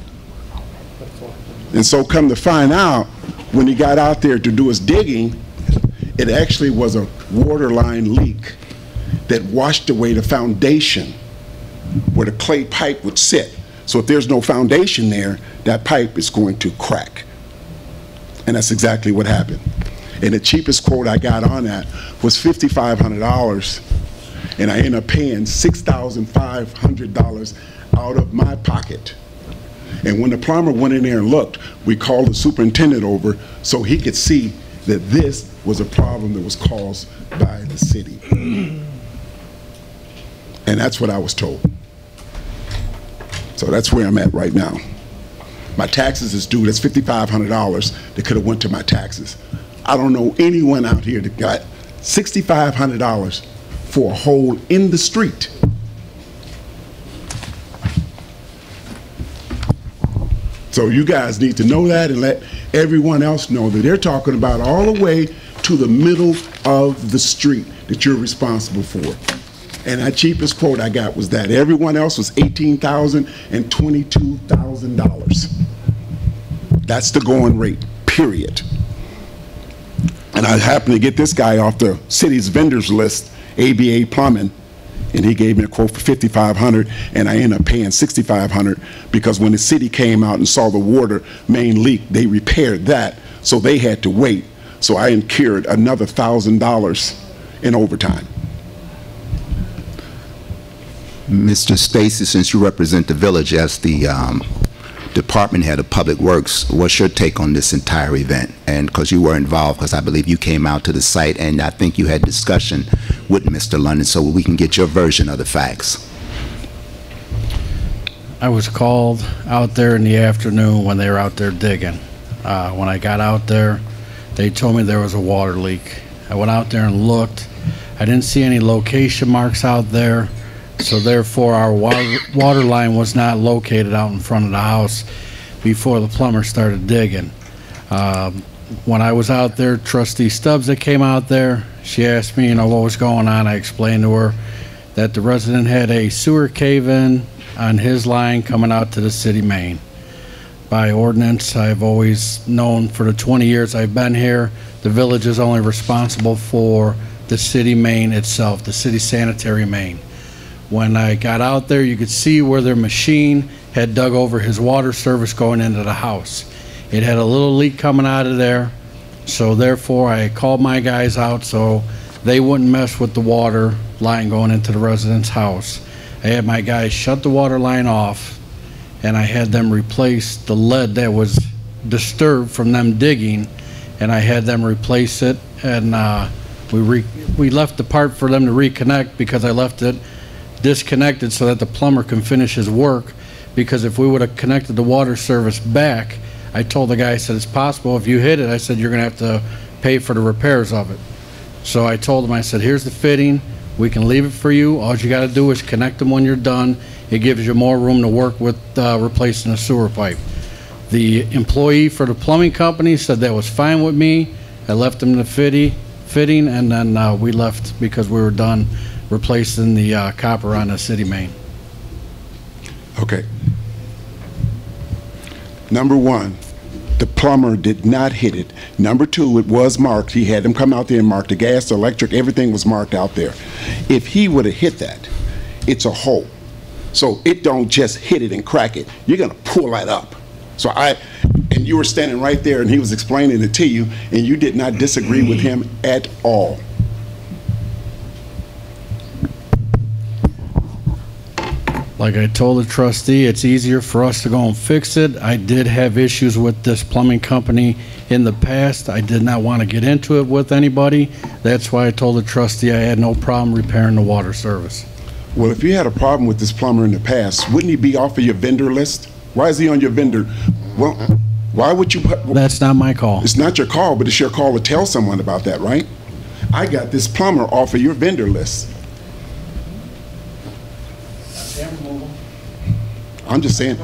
And so come to find out, when he got out there to do his digging, it actually was a water line leak that washed away the foundation where the clay pipe would sit. So if there's no foundation there, that pipe is going to crack. And that's exactly what happened. And the cheapest quote I got on that was $5,500, and I ended up paying $6,500 out of my pocket. And when the plumber went in there and looked, we called the superintendent over so he could see that this was a problem that was caused by the city. And that's what I was told. So that's where I'm at right now. My taxes is due. That's $5,500 that could have went to my taxes. I don't know anyone out here that got $6,500 for a hole in the street. So you guys need to know that and let everyone else know that they're talking about all the way to the middle of the street that you're responsible for. And that cheapest quote I got was that. Everyone else was $18,000 and $22,000. That's the going rate, period. And I happened to get this guy off the city's vendors list, ABA Plumbing, and he gave me a quote for $5,500, and I ended up paying $6,500 because when the city came out and saw the water main leak, they repaired that, so they had to wait. So I incurred another $1,000 in overtime. Mr. Stacy, since you represent the village as the department head of Public Works, what's your take on this entire event? And because you were involved, because I believe you came out to the site, and I think you had discussion with Mr. London, so we can get your version of the facts. I was called out there in the afternoon when they were out there digging. When I got out there, they told me there was a water leak. I went out there and looked. I didn't see any location marks out there. So therefore, our water line was not located out in front of the house before the plumber started digging. When I was out there, Trustee Stubbs that came out there, she asked me, what was going on. I explained to her that the resident had a sewer cave-in on his line coming out to the city main. By ordinance, I've always known for the 20 years I've been here, the village is only responsible for the city main itself, the city sanitary main. When I got out there, you could see where their machine had dug over his water service going into the house. It had a little leak coming out of there, so therefore I called my guys out so they wouldn't mess with the water line going into the resident's house. I had my guys shut the water line off, and I had them replace the lead that was disturbed from them digging, and I had them replace it, and we left the part for them to reconnect because I left it disconnected so that the plumber can finish his work, because if we would have connected the water service back, I told the guy, I said, it's possible if you hit it, I said, you're gonna have to pay for the repairs of it. So I told him, I said, here's the fitting, we can leave it for you, all you gotta do is connect them when you're done. It gives you more room to work with replacing the sewer pipe. The employee for the plumbing company said that was fine with me. I left them the fitting, and then we left because we were done replacing the copper on the city main. Okay. Number one, the plumber did not hit it. Number two, it was marked. He had them come out there and mark the gas, the electric, everything was marked out there. If he would have hit that, it's a hole. So it don't just hit it and crack it. You're gonna pull that up. So and you were standing right there and he was explaining it to you and you did not disagree with him at all. Like I told the trustee, it's easier for us to go and fix it. I did have issues with this plumbing company in the past. I did not want to get into it with anybody. That's why I told the trustee I had no problem repairing the water service. Well, if you had a problem with this plumber in the past, wouldn't he be off of your vendor list? Why is he on your vendor? Well, why would you? That's not my call. It's not your call, but it's your call to tell someone about that, right? I got this plumber off of your vendor list. I'm just saying.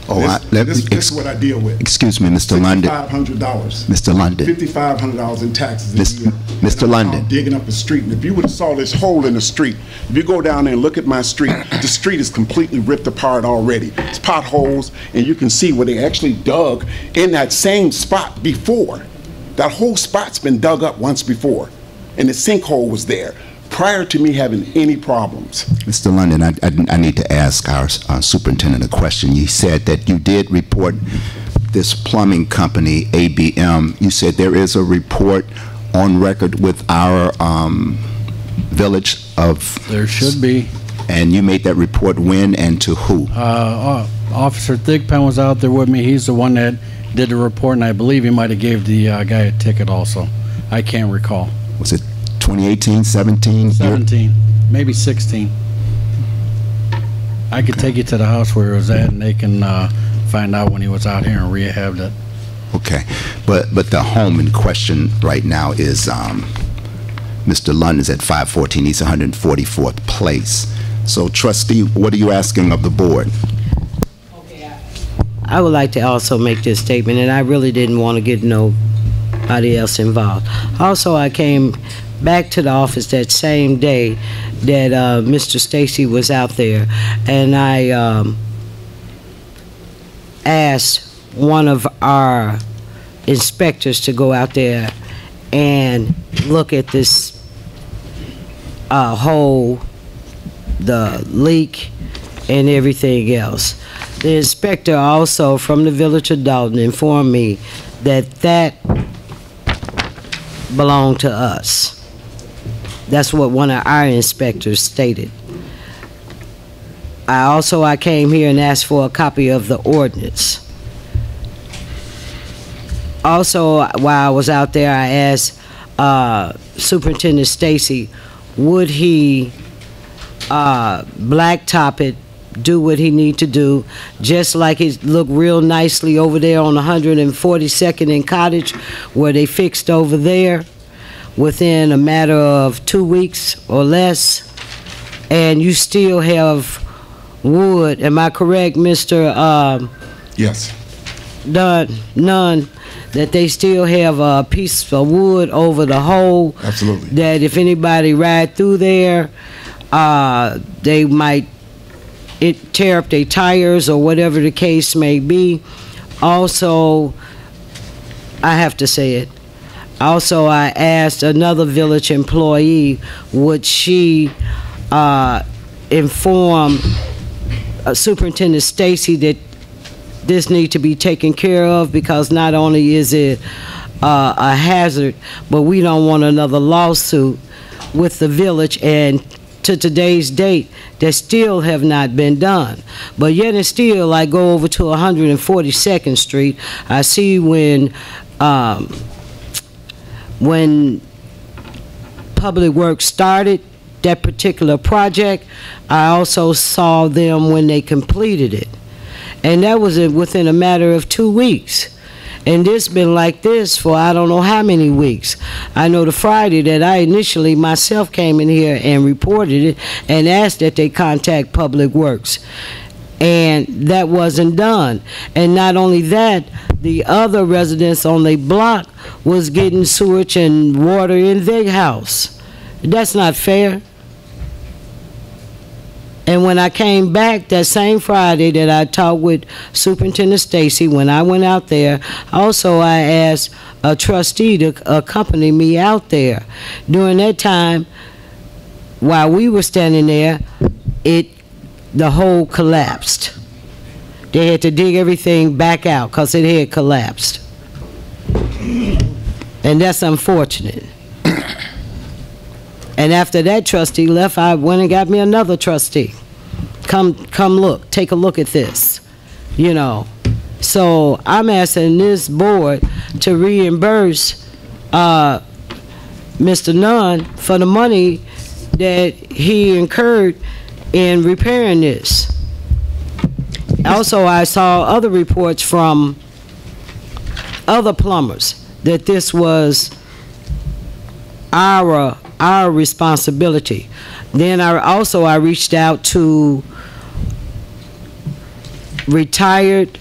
Oh, this is what I deal with. Excuse me, Mr. London. $5,500. Mr. London. $5,500 in taxes a year. Mr. London. Digging up a street, and if you would have saw this hole in the street, if you go down there and look at my street, the street is completely ripped apart already. It's potholes, and you can see where they actually dug in that same spot before. That whole spot's been dug up once before, and the sinkhole was there prior to me having any problems. Mr. London, I need to ask our superintendent a question. You said that you did report this plumbing company, ABM. You said there is a report on record with our village of... There should be. And you made that report when and to who? Officer Thigpen was out there with me. He's the one that did the report, and I believe he might have gave the guy a ticket also. I can't recall. Was it 2018, 17? 17, maybe 16. I could take you to the house where he was at, and they can find out when he was out here and rehabbed it. Okay, but the home in question right now is Mr. London's at 514 East 144th Place. So, trustee, what are you asking of the board? I would like to also make this statement, and I really didn't want to get nobody else involved. Also, I came back to the office that same day that Mr. Stacy was out there, and I asked one of our inspectors to go out there and look at this hole, the leak, and everything else. The inspector also from the village of Dolton informed me that that belonged to us. That's what one of our inspectors stated. I came here and asked for a copy of the ordinance. Also, while I was out there, I asked Superintendent Stacy, would he blacktop it, do what he need to do, just like it looked real nicely over there on 142nd and Cottage, where they fixed over there within a matter of 2 weeks or less, and you still have wood. Am I correct, Mr. Yes. None, that they still have a piece of wood over the hole? Absolutely. That if anybody ride through there, they might tear up their tires or whatever the case may be. Also, I have to say it. Also, I asked another village employee, would she inform Superintendent Stacy that this needs to be taken care of, because not only is it a hazard, but we don't want another lawsuit with the village, and to today's date, that still have not been done. But yet and still, I go over to 142nd Street, I see when Public Works started that particular project, I also saw them when they completed it. And that was within a matter of 2 weeks. And this been like this for I don't know how many weeks. I know the Friday that I initially myself came in here and reported it and asked that they contact Public Works. And that wasn't done. And not only that, the other residents on the block was getting sewage and water in their house. That's not fair. And when I came back that same Friday that I talked with Superintendent Stacy, when I went out there, also I asked a trustee to accompany me out there. During that time, while we were standing there, the hole collapsed. They had to dig everything back out because it had collapsed. And that's unfortunate. And after that trustee left, I went and got me another trustee. Come look, take a look at this, you know. So I'm asking this board to reimburse Mr. Nunn for the money that he incurred in repairing this. Also, I saw other reports from other plumbers that this was our responsibility. Then I reached out to retired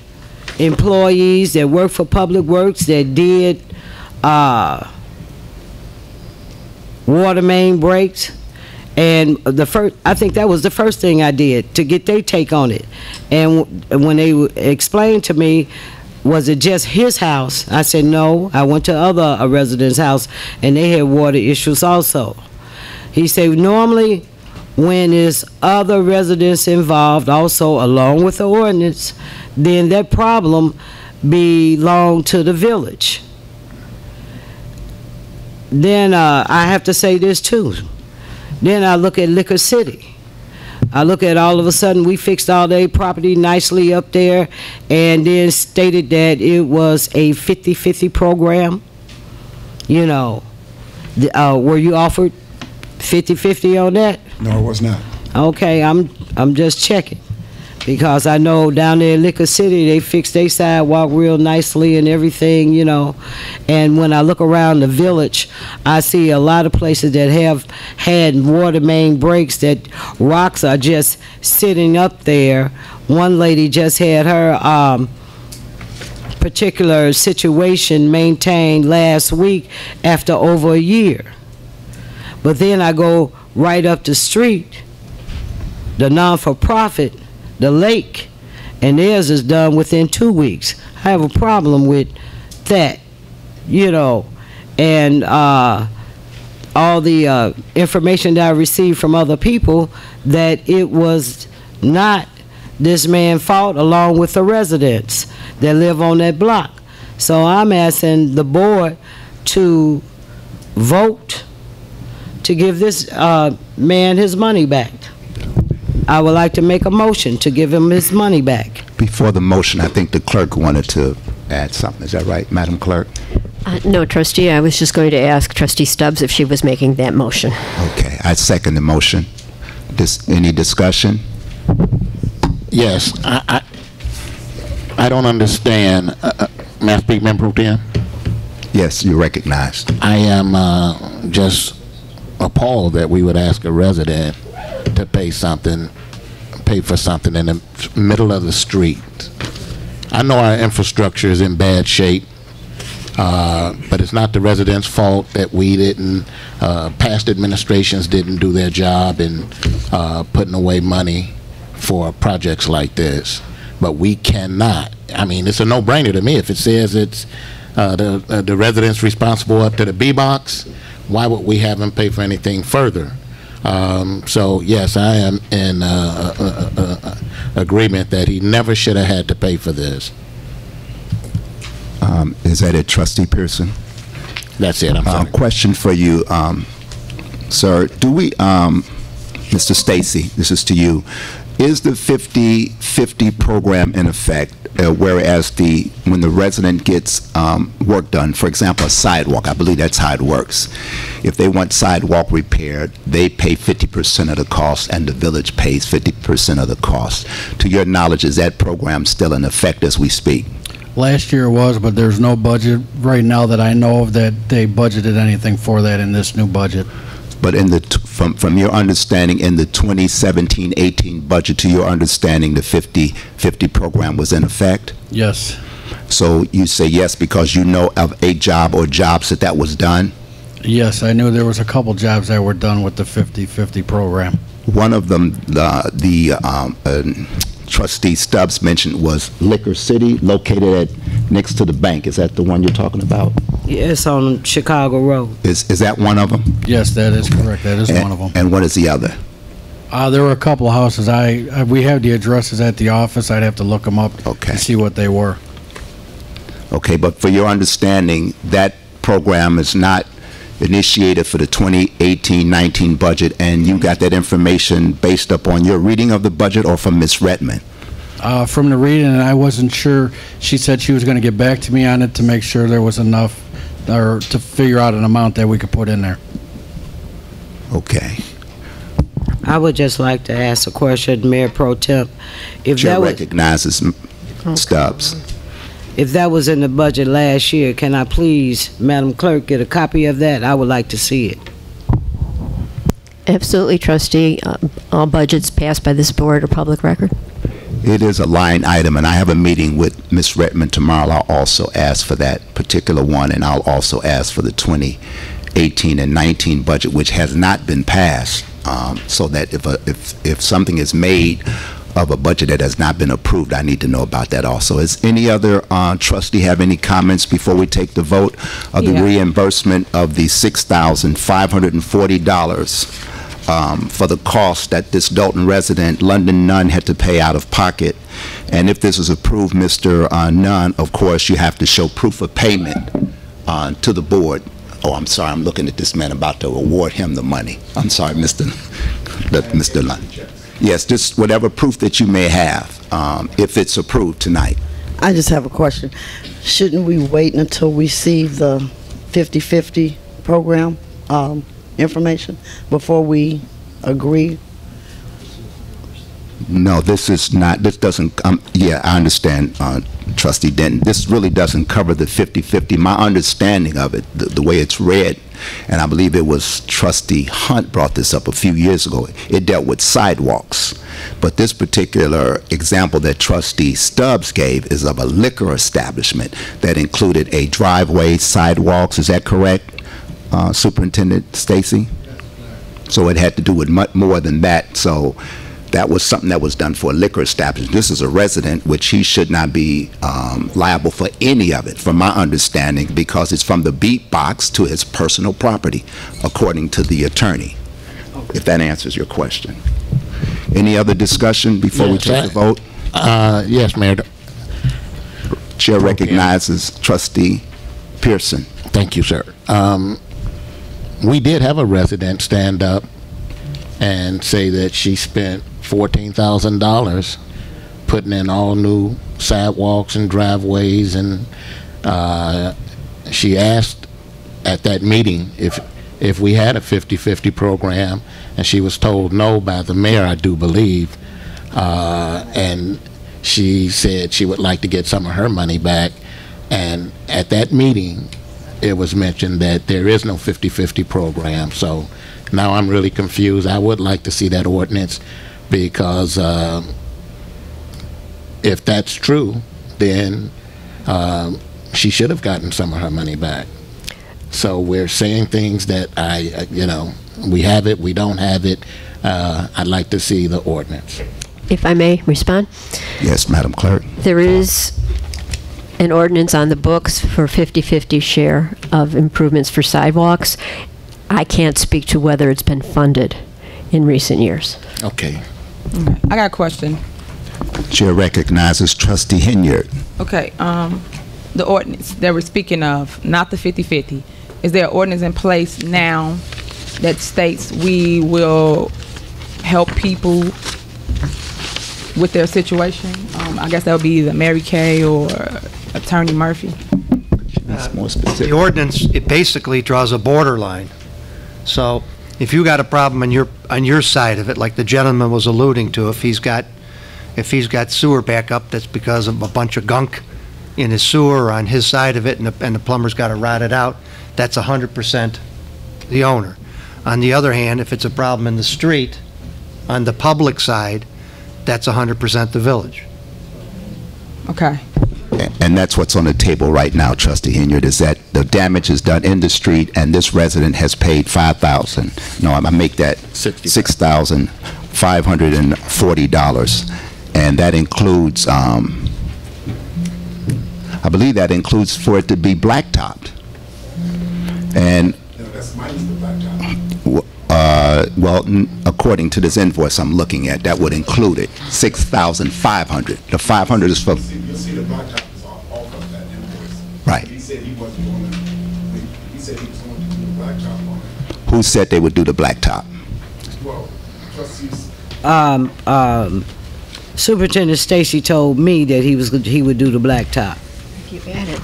employees that work for Public Works that did water main breaks. And I think that was the first thing I did to get their take on it. And when they explained to me, was it just his house? I said, no, I went to other residents' house and they had water issues also. He said, normally when there's other residents involved also along with the ordinance, then that problem belong to the village. Then I have to say this too. Then I look at Liquor City. I look at all of a sudden we fixed all their property nicely up there and then stated that it was a 50-50 program. You know, were you offered 50-50 on that? No, it was not. Okay, I'm just checking. Because I know down there in Liquor City, they fixed their sidewalk real nicely and everything, you know. And when I look around the village, I see a lot of places that have had water main breaks that rocks are just sitting up there. One lady just had her particular situation maintained last week after over a year. But then I go right up the street, the non-for-profit, the lake, and theirs is done within 2 weeks. I have a problem with that, you know, and all the information that I received from other people that it was not this man's fault along with the residents that live on that block. So I'm asking the board to vote to give this man his money back. I would like to make a motion to give him his money back. Before the motion, I think the clerk wanted to add something. Is that right, Madam Clerk? No, trustee, I was just going to ask Trustee Stubbs if she was making that motion. Okay, I second the motion. Any discussion? Yes, I don't understand. May I speak, Member Pro Tem? Yes, you're recognized. I am just appalled that we would ask a resident to pay for something in the middle of the street. I know our infrastructure is in bad shape, but it's not the residents' fault that we didn't, past administrations didn't do their job in putting away money for projects like this. But we cannot, I mean, it's a no-brainer to me. If it says it's the residents responsible up to the B-box, why would we have them pay for anything further? So yes, I am in agreement that he never should have had to pay for this. Is that it, Trustee Pearson? That's it. I'm sorry. Question for you, sir. Do we, Mr. Stacy, this is to you. Is the 50-50 program in effect, whereas when the resident gets work done, for example, a sidewalk, I believe that's how it works. If they want sidewalk repaired, they pay 50% of the cost and the village pays 50% of the cost. To your knowledge, is that program still in effect as we speak? Last year was, but there's no budget right now that I know of that they budgeted anything for that in this new budget. But in from your understanding, in the 2017-18 budget, to your understanding, the 50-50 program was in effect? Yes. So you say yes because you know of a job or jobs that was done? Yes, I knew there was a couple jobs that were done with the 50-50 program. One of them, Trustee Stubbs mentioned, was Liquor City, located next to the bank. Is that the one you're talking about? Yes, on Chicago Road. Is that one of them? Yes, that is correct. That is one of them. And what is the other? There were a couple of houses. We have the addresses at the office. I'd have to look them up Okay. and see what they were. Okay, but for your understanding, that program is not initiated for the 2018-19 budget, and you got that information based upon your reading of the budget or from Ms. Redmond? From the reading, and I wasn't sure. She said she was going to get back to me on it to make sure there was enough, or to figure out an amount that we could put in there. Okay. I would just like to ask a question, Mayor Pro Tem. If Chair that was, recognizes Stubbs. if that was in the budget last year, can I please, Madam Clerk, get a copy of that? I would like to see it. Absolutely, trustee. All budgets passed by this board are public record. It is a line item, and I have a meeting with Ms. Redmond tomorrow. I'll also ask for that particular one, and I'll also ask for the 2018 and 19 budget, which has not been passed, so that if something is made of a budget that has not been approved, I need to know about that also. Is any other trustee have any comments before we take the vote of the reimbursement of the $6,540 for the cost that this Dolton resident, London Nunn, had to pay out of pocket? And if this is approved, Mr. Nunn, of course, you have to show proof of payment to the board. Oh, I'm sorry, I'm looking at this man about to award him the money. I'm sorry, Mr. Nunn. Yes, just whatever proof that you may have, if it's approved tonight. I just have a question. Shouldn't we wait until we see the 50/50 program information before we agree? No, this is not, this doesn't, yeah, I understand, Trustee Denton. This really doesn't cover the 50/50. My understanding of it, the way it's read, and I believe it was Trustee Hunt brought this up a few years ago, it dealt with sidewalks. But this particular example that Trustee Stubbs gave is of a liquor establishment that included a driveway, sidewalks. Is that correct, Superintendent Stacy? So it had to do with much more than that. So that was something that was done for a liquor establishment. This is a resident, which he should not be liable for any of it, from my understanding, because it's from the beat box to his personal property, according to the attorney, if that answers your question. Any other discussion before we take the vote? Yes, Mayor. Chair recognizes Trustee Pearson. Thank you, sir. We did have a resident stand up and say that she spent $14,000 putting in all new sidewalks and driveways, and she asked at that meeting if we had a 50/50 program, and she was told no by the mayor, I do believe, and she said she would like to get some of her money back. And at that meeting, it was mentioned that there is no 50/50 program. So now I'm really confused. I would like to see that ordinance, because if that's true, then she should have gotten some of her money back. So we're saying things that we have it, we don't have it. I'd like to see the ordinance. If I may respond? Yes, Madam Clerk. There is an ordinance on the books for 50/50 share of improvements for sidewalks. I can't speak to whether it's been funded in recent years. Okay. I got a question. Chair recognizes Trustee Hinyard. Okay, the ordinance that we're speaking of, not the 50/50. Is there an ordinance in place now that states we will help people with their situation? I guess that would be either Mary Kay or Attorney Murphy. That's more specific. The ordinance, it basically draws a borderline. So if you got a problem on your side of it, like the gentleman was alluding to, if he's got sewer backup that's because of a bunch of gunk in his sewer on his side of it, and the plumber's got to rot it out, that's 100% the owner. On the other hand, if it's a problem in the street, on the public side, that's 100% the village. Okay. And that's what's on the table right now, Trustee Hinyard, is that the damage is done in the street, and this resident has paid $5,000. No, I make that $6,540, and that includes, I believe that includes for it to be blacktopped. And Well, according to this invoice I'm looking at, that would include it, 6,500. The 500 is for... You'll see the blacktop is off of that invoice. Right. He said he wasn't going to, he said he was going to do the blacktop on it. Who said they would do the blacktop? Well, trustees. Superintendent Stacy told me that he would do the blacktop. You got it.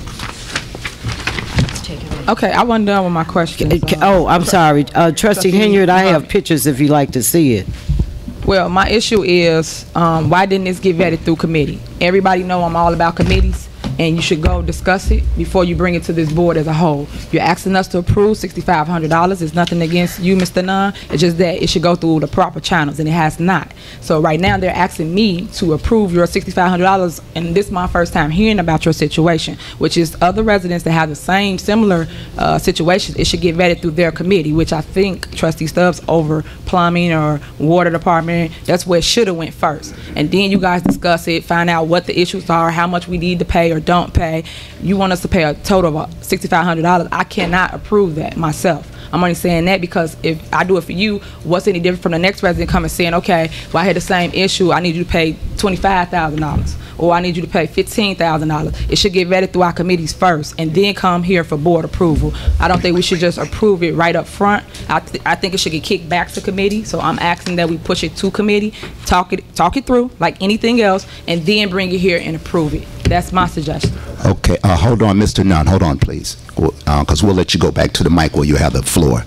Okay, I wasn't done with my question. Oh, I'm sorry. Trustee Henyard, I have pictures if you'd like to see it. Well, my issue is, why didn't this get vetted through committee? Everybody know I'm all about committees, and you should go discuss it before you bring it to this board as a whole. You're asking us to approve $6,500. It's nothing against you, Mr. Nunn. It's just that it should go through the proper channels, and it has not. So right now, they're asking me to approve your $6,500, and this is my first time hearing about your situation, which is other residents that have the same similar situations. It should get vetted through their committee, which I think Trustee Stubbs over plumbing or water department. That's where it should have went first. And then you guys discuss it, find out what the issues are, how much we need to pay or don't pay. You want us to pay a total of $6,500. I cannot approve that myself. I'm only saying that because if I do it for you, what's any different from the next resident coming saying, okay, well, I had the same issue, I need you to pay $25,000, or I need you to pay $15,000. It should get vetted through our committees first and then come here for board approval. I don't think we should just approve it right up front. I think it should get kicked back to committee, so I'm asking that we push it to committee, talk it through like anything else, and then bring it here and approve it. That's my suggestion. Okay, hold on, Mr. Nunn, hold on, please, because we'll let you go back to the mic where you have the floor.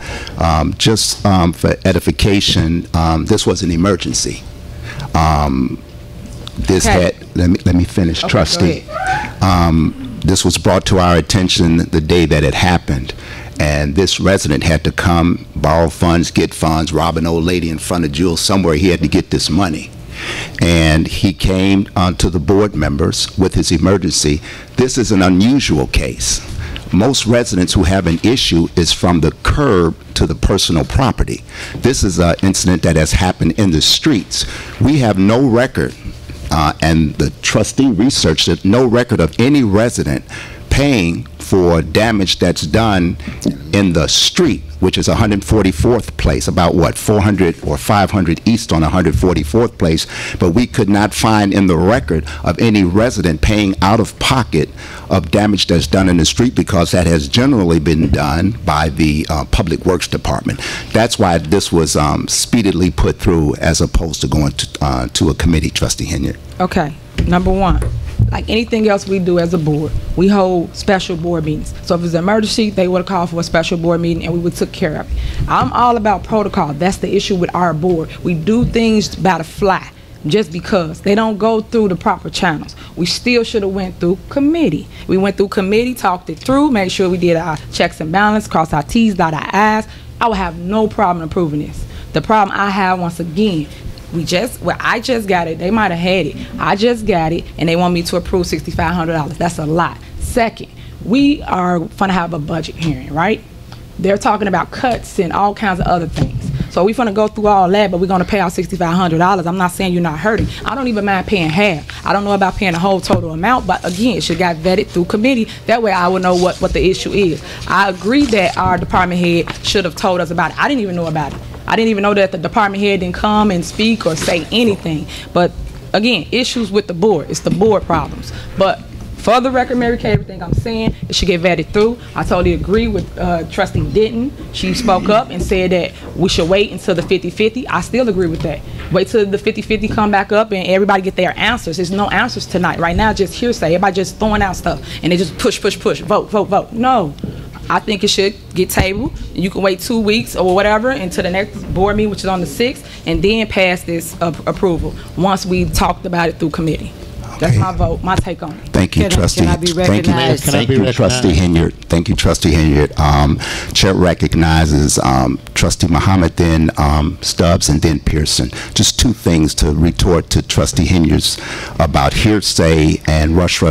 Just for edification, this was an emergency. This Okay. let me finish, Okay, trustee. This was brought to our attention the day that it happened, and this resident had to come, borrow funds, get funds, rob an old lady in front of Jules somewhere. He had to get this money. And he came to the board members with his emergency. This is an unusual case. Most residents who have an issue is from the curb to the personal property. This is an incident that has happened in the streets. We have no record, and the trustee researched it, no record of any resident paying for damage that's done in the street, which is 144th place, about what, 400 or 500 east on 144th place, but we could not find in the record of any resident paying out of pocket of damage that's done in the street, because that has generally been done by the Public Works Department. That's why this was speedily put through as opposed to going to a committee, Trustee Henyard. Okay, number one, like anything else we do as a board, we hold special board meetings. So if it's an emergency, they would have called for a special board meeting and we would took care of it. I'm all about protocol. That's the issue with our board. We do things by the fly just because they don't go through the proper channels. We still should have went through committee. We went through committee, talked it through, made sure we did our checks and balance, cross our T's, dot our I's. I would have no problem approving this. The problem I have, once again, I just got it. They might have had it. I just got it, and they want me to approve $6,500. That's a lot. Second, we are going to have a budget hearing, right? They're talking about cuts and all kinds of other things. So we're going to go through all that, but we're going to pay out $6,500. I'm not saying you're not hurting. I don't even mind paying half. I don't know about paying the whole total amount, but again, it should got vetted through committee. That way I would know what the issue is. I agree that our department head should have told us about it. I didn't even know about it. I didn't even know that the department head didn't come and speak or say anything. But again, issues with the board. It's the board problems. But for the record, Mary Kay, everything I'm saying, it should get vetted through. I totally agree with Trustee Denton. She spoke up and said that we should wait until the 50-50. I still agree with that. Wait till the 50-50 come back up and everybody get their answers. There's no answers tonight. Right now, just hearsay. Everybody just throwing out stuff. And they just push, vote. No. I think it should get tabled. You can wait 2 weeks or whatever until the next board meeting, which is on the 6th, and then pass this approval once we talked about it through committee. That's my vote, my take on it. Thank you, Trustee. Can I be recognized? Thank you, Trustee Henyard. Thank you, Trustee Henyard. Chair recognizes Trustee Muhammad, then Stubbs, and then Pearson. Just two things to retort to Trustee Henyard's about hearsay and rush,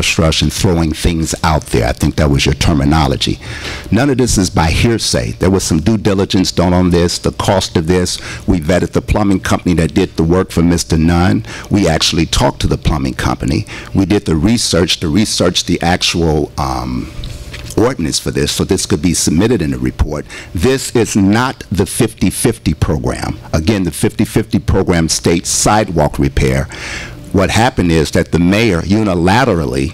and throwing things out there. I think that was your terminology. None of this is by hearsay. There was some due diligence done on this, the cost of this. We vetted the plumbing company that did the work for Mr. Nunn. We actually talked to the plumbing company. We did the research to research the actual ordinance for this, so this could be submitted in a report. This is not the 50/50 program. Again, the 50/50 program states sidewalk repair. What happened is that the mayor unilaterally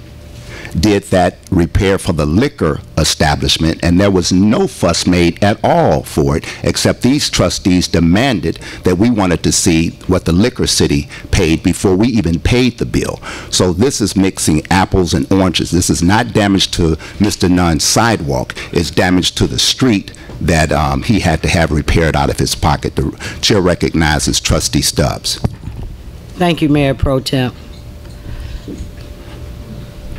did that repair for the liquor establishment, and there was no fuss made at all for it, except these trustees demanded that we wanted to see what the liquor city paid before we even paid the bill. So this is mixing apples and oranges. This is not damage to Mr. Nunn's sidewalk. It's damage to the street that he had to have repaired out of his pocket. The chair recognizes Trustee Stubbs. Thank you, Mayor Pro Tem.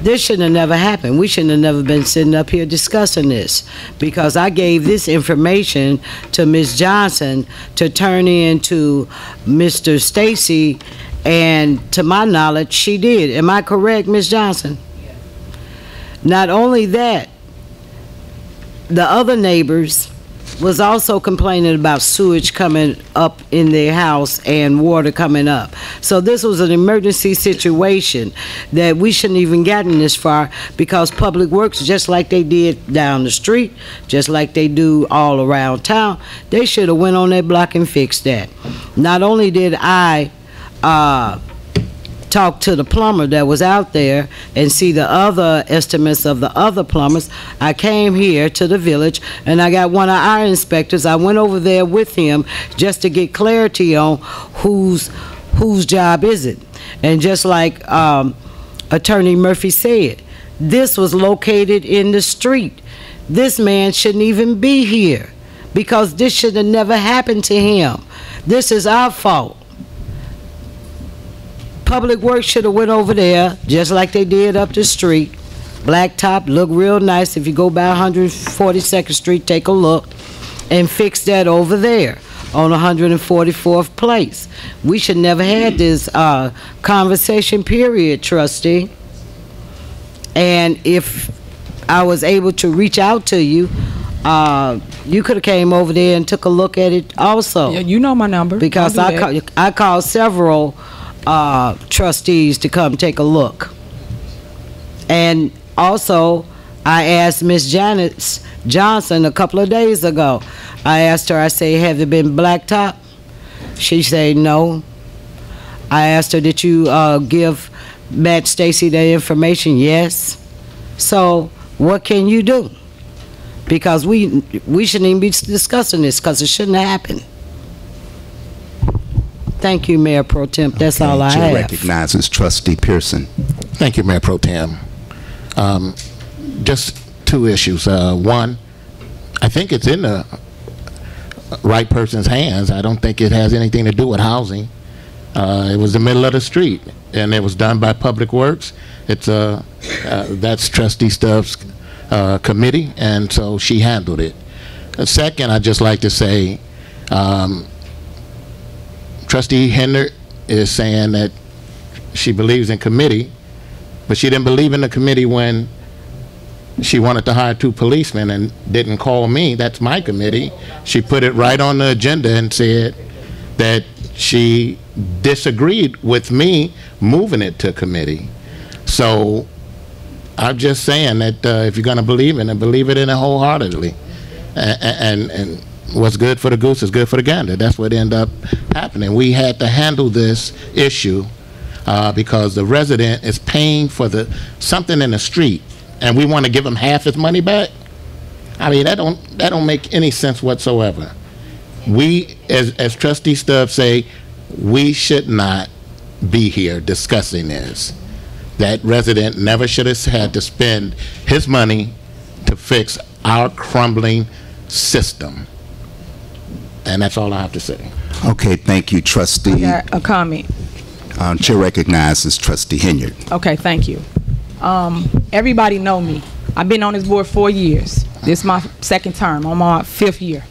This shouldn't have never happened. We shouldn't have never been sitting up here discussing this, because I gave this information to Ms. Johnson to turn in to Mr. Stacy, and to my knowledge, she did. Am I correct, Ms. Johnson? Yes. Not only that, the other neighbors was also complaining about sewage coming up in their house and water coming up. So this was an emergency situation that we shouldn't even gotten this far, because Public Works, just like they did down the street, just like they do all around town, they should have went on that block and fixed that. Not only did I talk to the plumber that was out there and see the other estimates of the other plumbers, I came here to the village and I got one of our inspectors. I went over there with him just to get clarity on whose job is it. And just like Attorney Murphy said, this was located in the street. This man shouldn't even be here, because this should have never happened to him. This is our fault. Public Works should have went over there just like they did up the street. Blacktop, look real nice. If you go by 142nd Street, take a look, and fix that over there on 144th Place. We should never had this conversation, period, trustee. And if I was able to reach out to you, you could have came over there and took a look at it also. Yeah, you know my number. Because I called several trustees to come take a look. And also, I asked Ms. Janet Johnson a couple of days ago. I asked her, I said, have it been blacktop? She said no. I asked her, did you give Matt Stacy that information? Yes. So what can you do? Because we shouldn't even be discussing this, because it shouldn't have happened. Thank you, Mayor Pro Tem. That's all I have. Chair recognizes Trustee Pearson. Thank you, Mayor Pro Tem. Just two issues. One, I think it's in the right person's hands. I don't think it has anything to do with housing. It was the middle of the street, and it was done by Public Works. It's that's Trustee Stubbs' committee, and so she handled it. Second, I'd just like to say, Trustee Hendrick is saying that she believes in committee, but she didn't believe in the committee when she wanted to hire 2 policemen and didn't call me. That's my committee. She put it right on the agenda and said that she disagreed with me moving it to committee. So I'm just saying that if you're going to believe in it, believe it in it wholeheartedly. And what's good for the goose is good for the gander. That's what ended up happening. We had to handle this issue because the resident is paying for something in the street, and we want to give him half his money back. I mean, that don't make any sense whatsoever. We, as Trustee Stubbs say, we should not be here discussing this. That resident never should have had to spend his money to fix our crumbling system. And that's all I have to say. Okay, thank you, Trustee. I got a comment. Chair recognizes Trustee Hendrick. Okay, thank you. Everybody know me. I've been on this board 4 years. This is my 2nd term. I'm on my 5th year.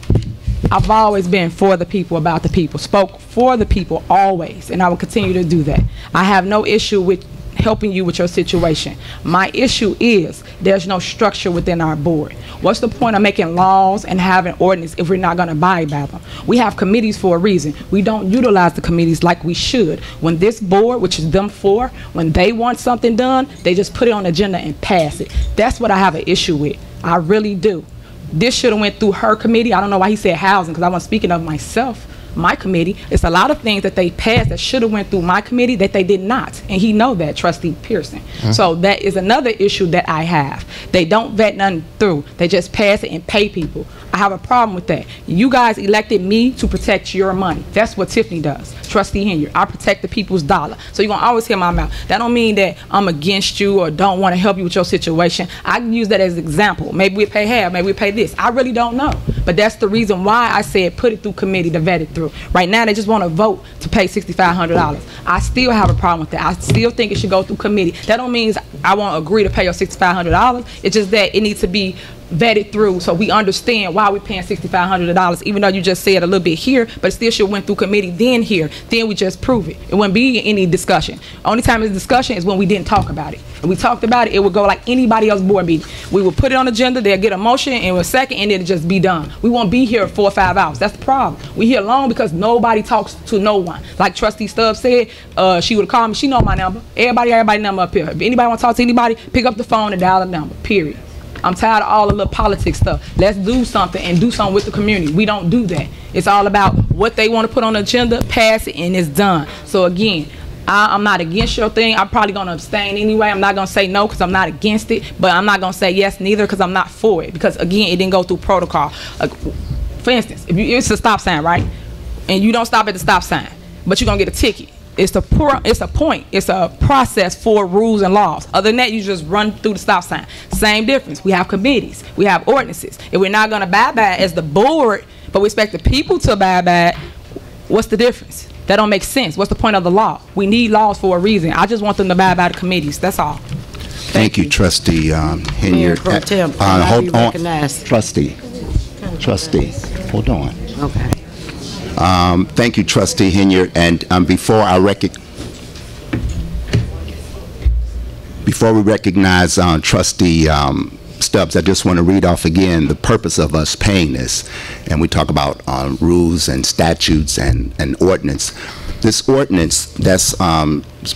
I've always been for the people, about the people, spoke for the people always, and I will continue to do that. I have no issue with helping you with your situation. My issue is there's no structure within our board. What's the point of making laws and having ordinance if we're not going to abide by them? We have committees for a reason. We don't utilize the committees like we should. When this board, which is them 4, when they want something done, they just put it on the agenda and pass it. That's what I have an issue with. I really do. This should have went through her committee. I don't know why he said housing, because I wasn't speaking of myself, my committee. It's a lot of things that they passed that should have went through my committee that they did not, and he know that, Trustee Pearson. So that is another issue that I have. They don't vet nothing through. They just pass it and pay people. I have a problem with that. You guys elected me to protect your money. That's what Tiffany does. Trustee Henry, I protect the people's dollar. So you're gonna always hear my mouth. That don't mean that I'm against you or don't want to help you with your situation. I can use that as an example. Maybe we pay half, maybe we pay this. I really don't know. But that's the reason why I said put it through committee to vet it through. Right now they just want to vote to pay $6,500. I still have a problem with that. I still think it should go through committee. That don't mean I won't agree to pay your $6,500. It's just that it needs to be vetted through so we understand why we're paying $6,500, even though you just said a little bit here, but it still should went through committee, then here, then we just prove it. It wouldn't be any discussion. Only time it's discussion is when we didn't talk about it. When we talked about it, it would go like anybody else's board meeting. We would put it on the agenda, they'll get a motion and a second, and then it just be done. We won't be here 4 or 5 hours. That's the problem. We here long because nobody talks to no one. Like Trustee Stubbs said, she would have called me. She know my number. Everybody number up here. If anybody want to talk to anybody, pick up the phone and dial the number, period. I'm tired of all the little politics stuff. Let's do something and do something with the community. We don't do that. It's all about what they want to put on the agenda, pass it, and it's done. So again, I'm not against your thing. I'm probably going to abstain anyway. I'm not going to say no because I'm not against it, but I'm not going to say yes neither because I'm not for it. Because again, it didn't go through protocol. For instance, if it's a stop sign, right? And you don't stop at the stop sign, but you're going to get a ticket. It's a point. It's a process for rules and laws. Other than that, you just run through the stop sign. Same difference. We have committees. We have ordinances. If we're not going to abide by it as the board, but we expect the people to abide by it, what's the difference? That don't make sense. What's the point of the law? We need laws for a reason. I just want them to abide by the committees. That's all. Thank you, Trustee Henry. Mayor Pro Tem, Hold on. recognized. Trustee, hold on. Okay. Thank you, Trustee Henry. And before we recognize Trustee Stubbs, I just want to read off again the purpose of us paying this. And we talk about rules and statutes and ordinance. This ordinance that's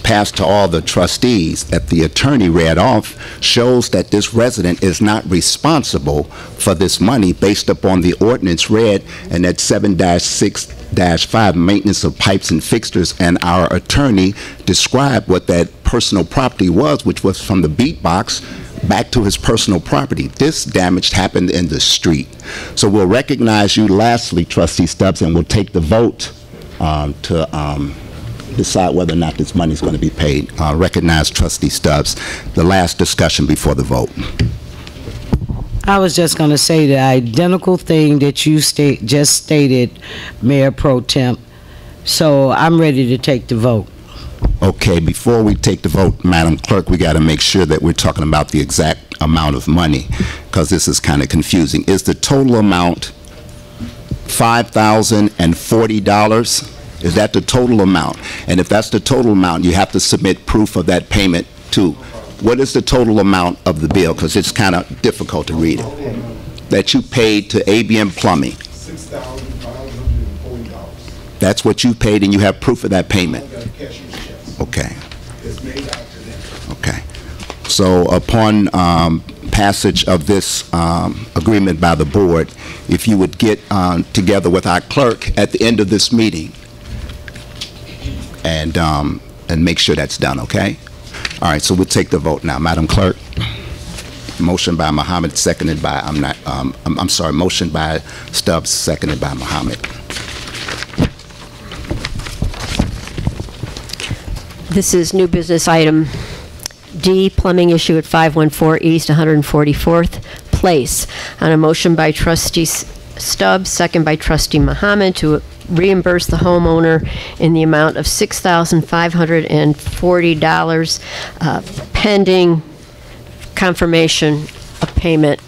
passed to all the trustees that the attorney read off shows that this resident is not responsible for this money based upon the ordinance read, and that 7-6-5 maintenance of pipes and fixtures, and our attorney described what that personal property was, which was from the beat box back to his personal property. This damage happened in the street. So we'll recognize you lastly, Trustee Stubbs, and we'll take the vote to decide whether or not this money is going to be paid. Recognize Trustee Stubbs. The last discussion before the vote. I was just going to say the identical thing that you just stated, Mayor Pro Tem. So I'm ready to take the vote. Okay, before we take the vote, Madam Clerk, we got to make sure that we're talking about the exact amount of money, because this is kind of confusing. Is the total amount $5,040? Is that the total amount? And if that's the total amount, you have to submit proof of that payment too. What is the total amount of the bill? Because it's kind of difficult to read it. That you paid to ABM Plumbing. $6,540. That's what you paid, and you have proof of that payment. Okay. Okay. So upon passage of this agreement by the board, if you would get together with our clerk at the end of this meeting and make sure that's done, okay? All right, so we'll take the vote now. Madam Clerk. Motion by Muhammad, seconded by, motion by Stubbs, seconded by Muhammad. This is new business item D, plumbing issue at 514 East 144th Place. On a motion by Trustee Stubbs, second by Trustee Muhammad, to reimburse the homeowner in the amount of $6,540 pending confirmation of payment.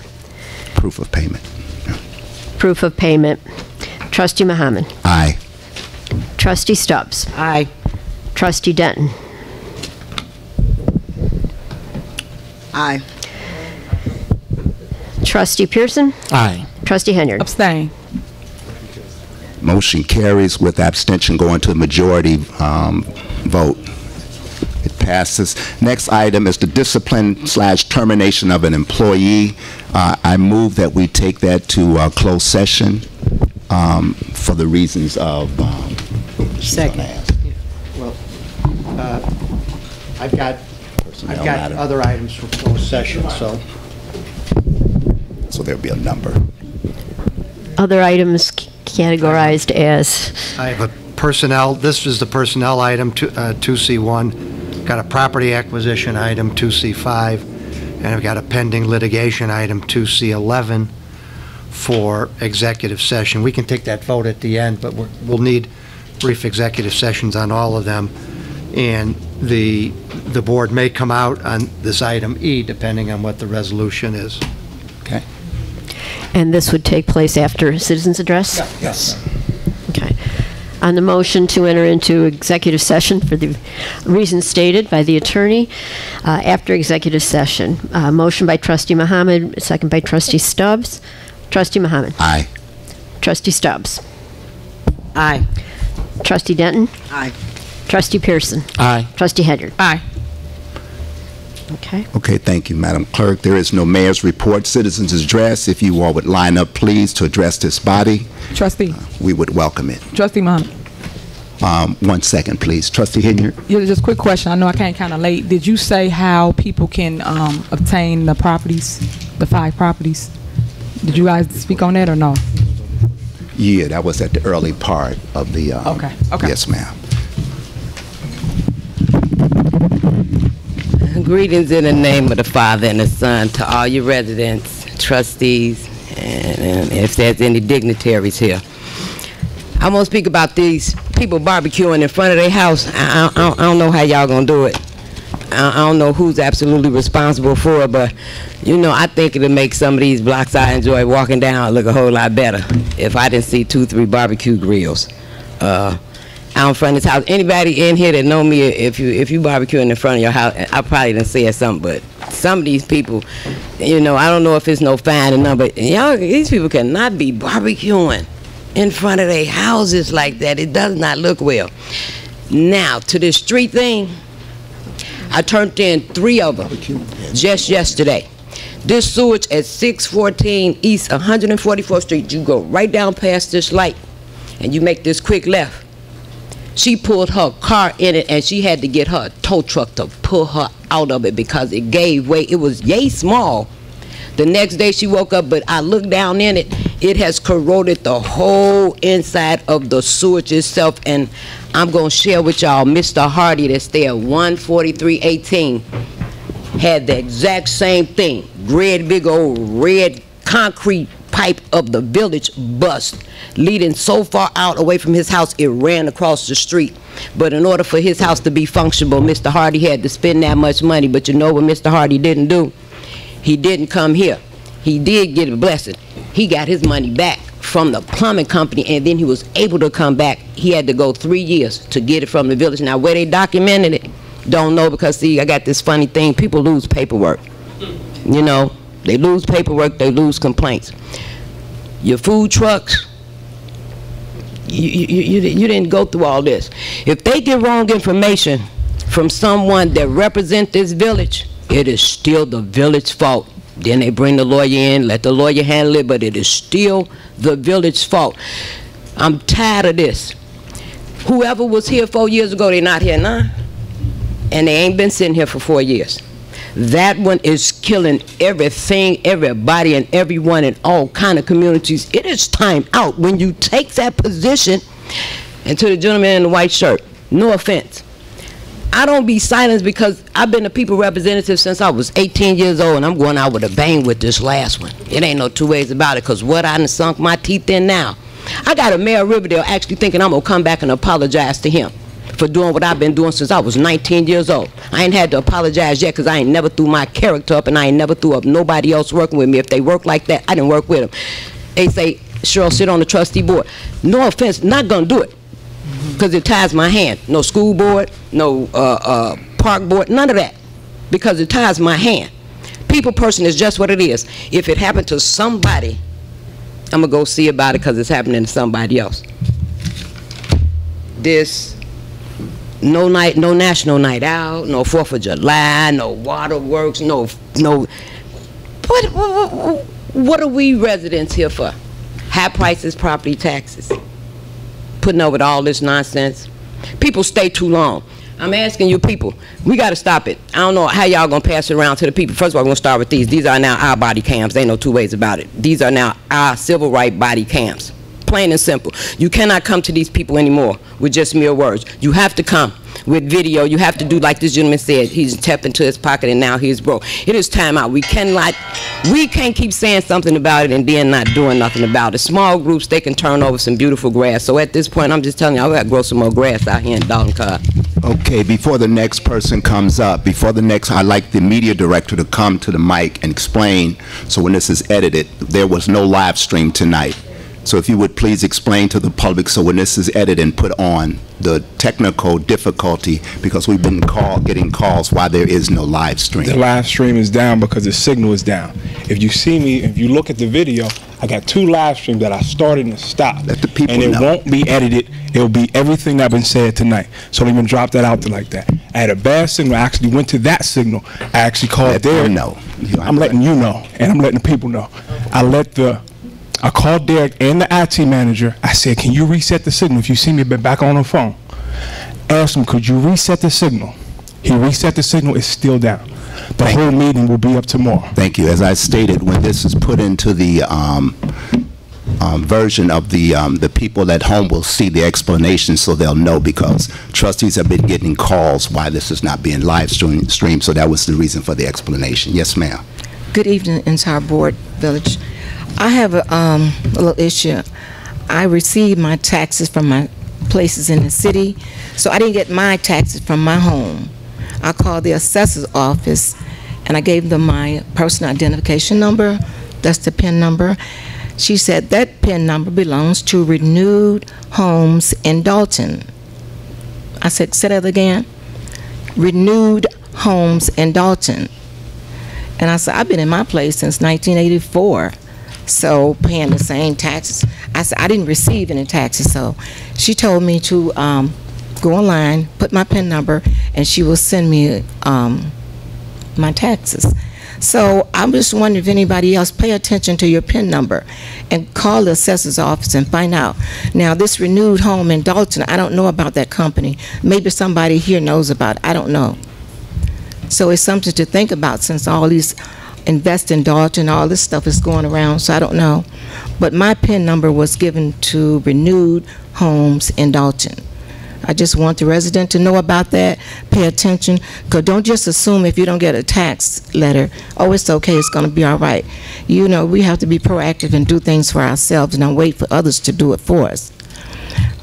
Proof of payment. Yeah. Proof of payment. Trustee Muhammad. Aye. Trustee Stubbs. Aye. Trustee Denton. Aye. Trustee Pearson. Aye. Trustee Henyard. Abstain. Motion carries with abstention going to a majority vote. It passes. passes. Next item is the discipline/termination of an employee. I move that we take that to closed session for the reasons of. Second. Well, I've got other items for closed session, so. So there'll be a number. Other items categorized as? I have a personnel, this is the personnel item, 2C1. Got a property acquisition item, 2C5. And I've got a pending litigation item, 2C11, for executive session. We can take that vote at the end, but we'll need brief executive sessions on all of them. And the board may come out on this item E, depending on what the resolution is. Okay. And this would take place after citizens' address? Yes. Okay. On the motion to enter into executive session for the reasons stated by the attorney, after executive session, motion by Trustee Muhammad, second by Trustee Stubbs. Trustee Muhammad. Aye. Trustee Stubbs. Aye. Trustee Denton. Aye. Trustee Pearson. Aye. Trustee Henyard. Aye. Okay. Okay, thank you, Madam Clerk. There is no mayor's report. Citizens' address. If you all would line up, please, to address this body, Trustee. we would welcome it. Trustee Muhammad. 1 second, please. Trustee Henyard. Yeah, just a quick question. I know I came kind of late. Did you say how people can obtain the properties, the 5 properties? Did you guys speak on that or no? Yeah, that was at the early part of the. Okay. Yes, ma'am. Greetings in the name of the Father and the Son to all your residents, trustees, and if there's any dignitaries here. I want to speak about these people barbecuing in front of their house. I don't know how y'all gonna do it. I don't know who's absolutely responsible for it, but you know, I think it'll make some of these blocks I enjoy walking down look a whole lot better if I didn't see 2-3 barbecue grills out in front of this house. Anybody in here that know me, if you barbecuing in front of your house, I probably done said something, but some of these people, you know, I don't know if it's no fine enough, but y'all, these people cannot be barbecuing in front of their houses like that. It does not look well. Now, to this street thing, I turned in 3 of them just yesterday. This sewage at 614 East 144th Street, you go right down past this light, and you make this quick left. She pulled her car in it, and she had to get her tow truck to pull her out of it because it gave way. It was yay small. The next day she woke up, but I looked down in it. It has corroded the whole inside of the sewage itself, and I'm going to share with y'all, Mr. Hardy that's there, 14318, had the exact same thing. Red, big old red concrete pipe of the village bust, leading so far out away from his house, it ran across the street. But in order for his house to be functional, Mr. Hardy had to spend that much money. But you know what Mr. Hardy didn't do? He didn't come here. He did get a blessing. He got his money back from the plumbing company, and then he was able to come back. He had to go 3 years to get it from the village. Now, where they documented it, don't know, because, see, I got this funny thing. People lose paperwork. You know, they lose paperwork, they lose complaints. Your food trucks, you didn't go through all this. If they get wrong information from someone that represents this village, it is still the village's fault. Then they bring the lawyer in, let the lawyer handle it, but it is still the village's fault. I'm tired of this. Whoever was here 4 years ago, they're not here now. And they ain't been sitting here for 4 years. That one is killing everything, everybody, and everyone in all kind of communities. It is time out when you take that position. And to the gentleman in the white shirt, no offense, I don't be silenced because I've been a people representative since I was 18 years old, and I'm going out with a bang with this last one. It ain't no 2 ways about it, because what I done sunk my teeth in now. I got a mayor of Riverdale actually thinking I'm going to come back and apologize to him for doing what I've been doing since I was 19 years old. I ain't had to apologize yet because I ain't never threw my character up, and I ain't never threw up nobody else working with me. If they work like that, I didn't work with them. They say, Cheryl, sit on the trustee board. No offense, not going to do it because it ties my hand. No school board, no park board, none of that, because it ties my hand. People person is just what it is. If it happened to somebody, I'm going to go see about it because it's happening to somebody else. This no national night out, no 4th of July, no waterworks, no. What are we residents here for? High prices, property taxes. Putting up with all this nonsense. People stay too long. I'm asking you people, we got to stop it. I don't know how y'all going to pass it around to the people. First of all, we're going to start with these. These are now our body cams. There ain't no two ways about it. These are now our civil right body cams. Plain and simple. You cannot come to these people anymore with just mere words. You have to come with video. You have to do like this gentleman said. He's tapped into his pocket and now he's broke. It is time out. We can't keep saying something about it and then not doing nothing about it. Small groups, they can turn over some beautiful grass. So at this point, I'm just telling you, I got to grow some more grass out here in Dolton, Cobb. Okay, before the next person comes up, I'd like the media director to come to the mic and explain, so when this is edited, there was no live stream tonight. So if you would please explain to the public, so when this is edited and put on, the technical difficulty, because we've been getting calls why there is no live stream. The live stream is down because the signal is down. If you see me, if you look at the video, I got 2 live streams that I started and stopped. Let the people know. And it know. won't be edited. It'll be everything that's been said tonight. So don't even drop that out there like that. I had a bad signal. I actually went to that signal. I actually called Derek. I'm letting you know, and I'm letting the people know. I called Derek and the IT manager. I said, can you reset the signal? If you see me back on the phone, asked him, could you reset the signal? He reset the signal. It's still down. The whole meeting will be up tomorrow. Thank you. As I stated, when this is put into the version of the people at home will see the explanation, so they'll know, because trustees have been getting calls why this is not being live streamed. So that was the reason for the explanation. Yes, ma'am. Good evening, entire board, village. I have a little issue. I received my taxes from my places in the city, so I didn't get my taxes from my home. I called the assessor's office and I gave them my personal identification number. That's the PIN number. She said that PIN number belongs to Renewed Homes in Dolton. I said, say that again. Renewed Homes in Dolton. And I said, I've been in my place since 1984. So paying the same taxes. I said, I didn't receive any taxes. So she told me to go online, put my PIN number, and she will send me my taxes. So I'm just wondering if anybody else pay attention to your PIN number and call the assessor's office and find out. Now, this Renewed Home in Dolton, I don't know about that company. Maybe somebody here knows about it. I don't know. So it's something to think about, since all these Invest in Dolton, all this stuff is going around, so I don't know. But my PIN number was given to Renewed Homes in Dolton. I just want the resident to know about that, pay attention, because don't just assume if you don't get a tax letter, oh, it's okay, it's going to be all right. You know, we have to be proactive and do things for ourselves and not wait for others to do it for us.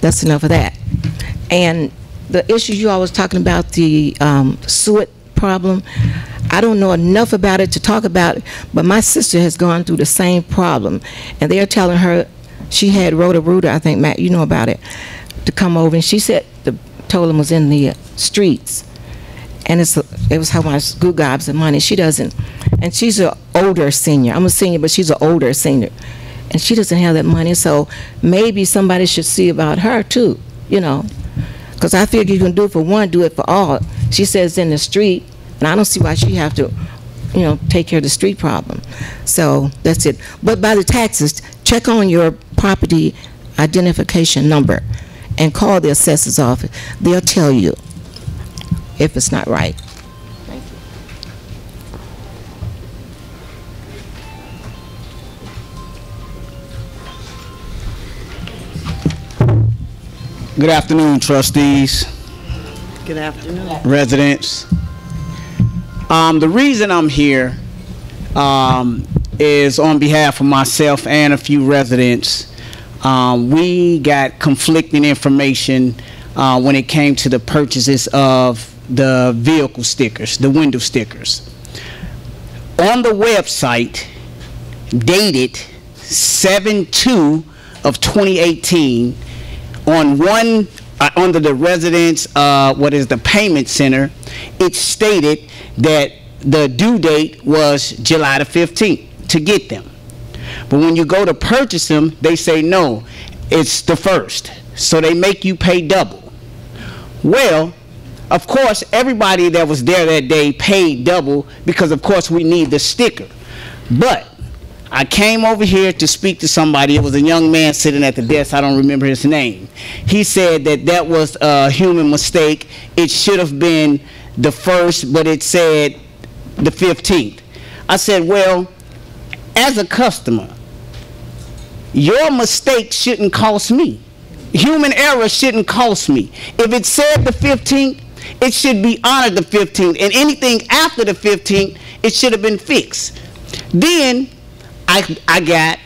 That's enough of that. And the issue you all was talking about, the suet problem, I don't know enough about it to talk about it, but my sister has gone through the same problem, and they're telling her she had Roto-Rooter, I think, Matt, you know about it, to come over, and she said told him was in the streets, and it was how much good gobs of money. She doesn't, and she's an older senior. I'm a senior, but she's an older senior, and she doesn't have that money, so maybe somebody should see about her too, you know, because I figure you can do it for one, do it for all. She says in the street, and I don't see why she have to, you know, take care of the street problem. So that's it. But by the taxes, check on your property identification number and call the assessor's office. They'll tell you if it's not right. Thank you. Good afternoon, trustees. Good afternoon. Residents. The reason I'm here is on behalf of myself and a few residents. We got conflicting information when it came to the purchases of the vehicle stickers, the window stickers. On the website, dated 7/2 of 2018, on one under the residents, what is the payment center, it stated that the due date was July the 15th to get them. But when you go to purchase them, they say no, it's the 1st. So they make you pay double. Well, Of course, everybody that was there that day paid double because, of course, we need the sticker. But I came over here to speak to somebody. It was a young man sitting at the desk. I don't remember his name. He said that that was a human mistake. It should have been the 1st, but it said the 15th. I said, well, as a customer, your mistake shouldn't cost me. Human error shouldn't cost me. If it said the 15th, it should be honored the 15th, and anything after the 15th, it should have been fixed. Then I got,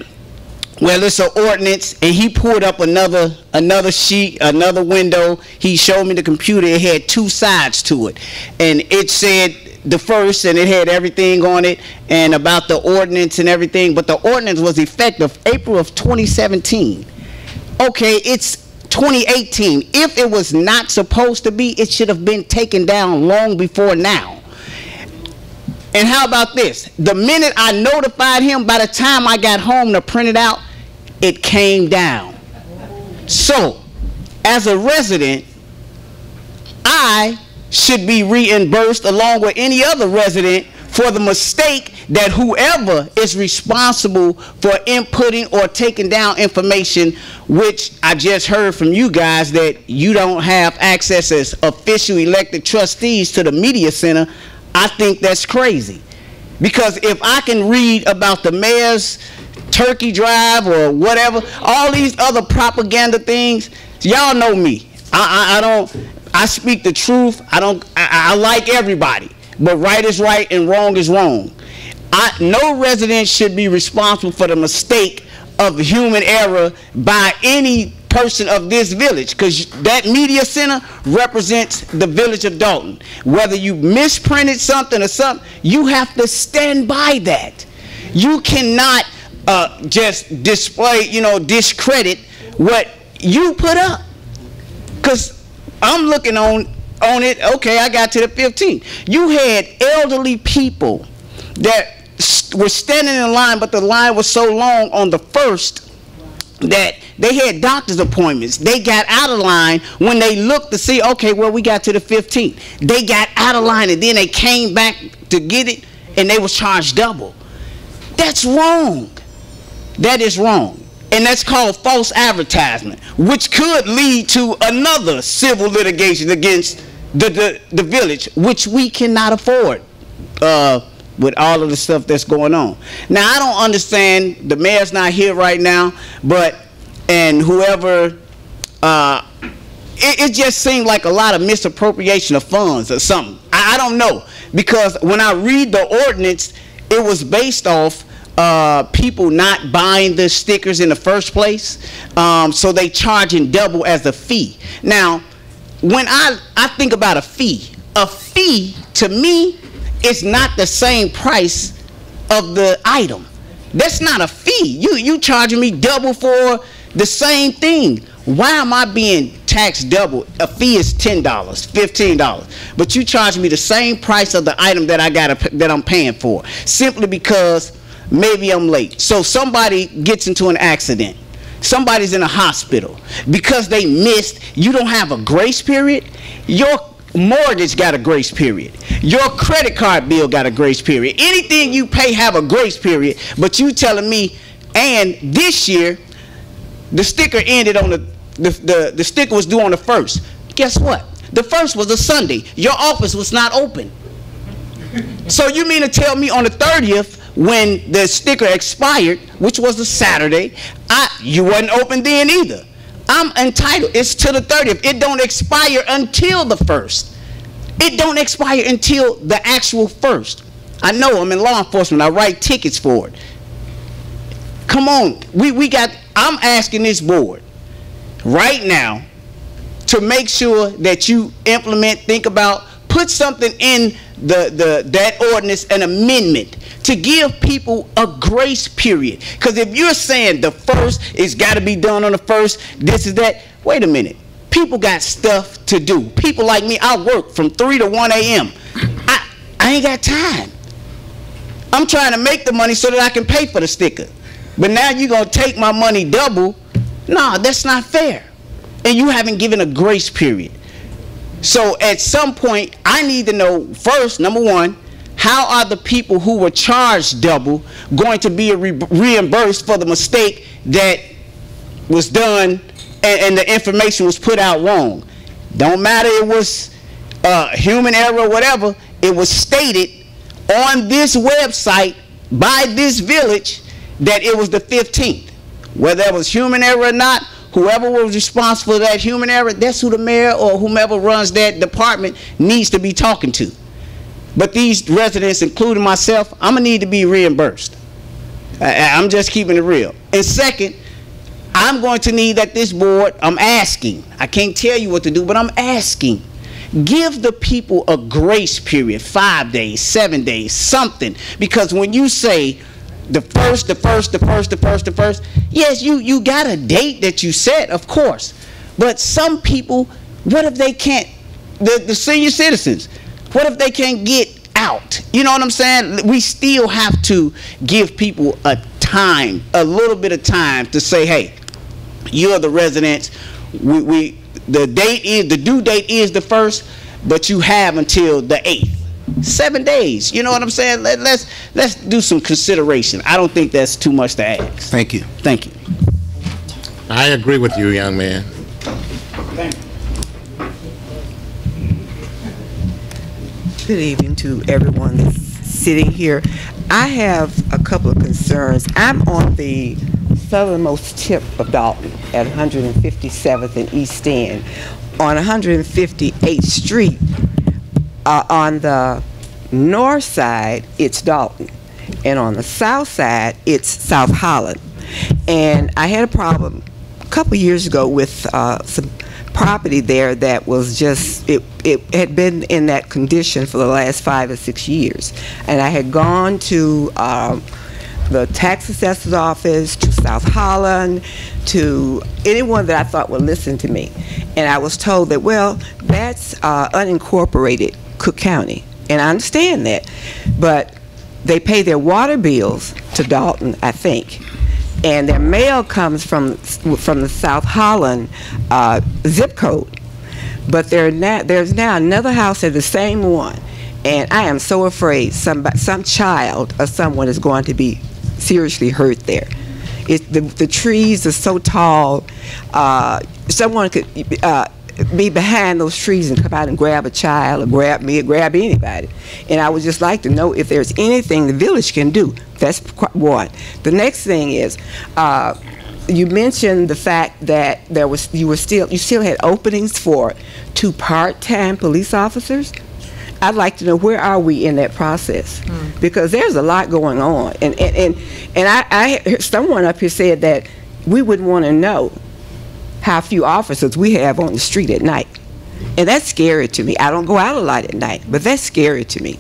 well, it's an ordinance, and he pulled up another sheet, another window. He showed me the computer. It had 2 sides to it, and it said the 1st, and it had everything on it and about the ordinance and everything, but the ordinance was effective April of 2017. Okay, it's 2018. If it was not supposed to be, it should have been taken down long before now. And how about this? The minute I notified him, by the time I got home to print it out, it came down. So, as a resident, I should be reimbursed along with any other resident for the mistake that whoever is responsible for inputting or taking down information, which I just heard from you guys that you don't have access as official elected trustees to the media center. I think that's crazy. Because if I can read about the mayor's turkey drive or whatever, all these other propaganda things, y'all know me. I speak the truth. I like everybody. But right is right and wrong is wrong. No resident should be responsible for the mistake of human error by any person of this village, because that media center represents the village of Dolton. Whether you misprinted something or something, you have to stand by that. You cannot just display, discredit what you put up. Because I'm looking on it, okay, I got to the 15th. You had elderly people that were standing in line, but the line was so long on the 1st that they had doctor's appointments. They got out of line when they looked to see, okay, well, we got to the 15th. They got out of line, and then they came back to get it, and they was charged double. That's wrong. That is wrong. And that's called false advertisement, which could lead to another civil litigation against the village, which we cannot afford with all of the stuff that's going on. Now, I don't understand, the mayor's not here right now, and whoever, it just seemed like a lot of misappropriation of funds or something. I don't know, because when I read the ordinance, it was based off people not buying the stickers in the first place, so they charging double as a fee. Now, when I think about a fee to me is not the same price of the item. That's not a fee. You charging me double for the same thing. Why am I being taxed double? A fee is $10, $15, but you charge me the same price of the item that that I'm paying for, simply because maybe I'm late. So somebody gets into an accident. Somebody's in a hospital. Because they missed, you don't have a grace period. Your mortgage got a grace period. Your credit card bill got a grace period. Anything you pay have a grace period, but you telling me, and this year, the sticker ended on the sticker was due on the 1st. Guess what? The 1st was a Sunday. Your office was not open. So you mean to tell me on the 30th, when the sticker expired, which was a Saturday, you wasn't open then either? I'm entitled. It's to the 30th. It don't expire until the 1st. It don't expire until the actual 1st. I know, I'm in law enforcement. I write tickets for it. Come on. I'm asking this board right now to make sure that you implement, think about, put something in that ordinance, an amendment, to give people a grace period. Because if you're saying the 1st, it's got to be done on the 1st, this is that, wait a minute. People got stuff to do. People like me, I work from 3 to 1 a.m. I ain't got time. I'm trying to make the money so that I can pay for the sticker. But now you're going to take my money double. No, that's not fair. And you haven't given a grace period. So at some point, I need to know first, number one, how are the people who were charged double going to be reimbursed for the mistake that was done and the information was put out wrong? Don't matter, it was human error or whatever, it was stated on this website by this village that it was the 15th. Whether it was human error or not, whoever was responsible for that human error, that's who the mayor or whomever runs that department needs to be talking to. But these residents, including myself, I'm gonna need to be reimbursed. I'm just keeping it real. And second, I'm going to need that this board, I'm asking, I can't tell you what to do, but I'm asking, give the people a grace period, 5 days, 7 days, something. Because when you say the first, yes, you got a date that you set, of course. But some people, what if they can't, the senior citizens, what if they can't get out? You know what I'm saying? We still have to give people a time, a little bit of time to say, hey, you're the residents. The due date is the 1st, but you have until the 8th. 7 days. You know what I'm saying? Let's do some consideration. I don't think that's too much to ask. Thank you. Thank you. I agree with you, young man. Thank you. Good evening to everyone that's sitting here. I have a couple of concerns. I'm on the southernmost tip of Dolton at 157th and East End. On 158th Street, on the north side, it's Dolton. And on the south side, it's South Holland. And I had a problem a couple years ago with some property there that was just, it had been in that condition for the last 5 or 6 years. And I had gone to the tax assessor's office, to South Holland, to anyone that I thought would listen to me. And I was told that, well, that's unincorporated Cook County. And I understand that. But they pay their water bills to Dolton, I think. And their mail comes from the South Holland zip code. But there's now another house at the same one. And I am so afraid some child or someone is going to be seriously hurt there. The trees are so tall, someone could be behind those trees and come out and grab a child or grab me or grab anybody. And I would just like to know if there's anything the village can do. That's one. The next thing is, you mentioned the fact that you still had openings for 2 part-time police officers. I'd like to know, where are we in that process? Because there's a lot going on. And I heard someone up here said that we wouldn't want to know how few officers we have on the street at night. And that's scary to me. I don't go out a lot at night, but that's scary to me.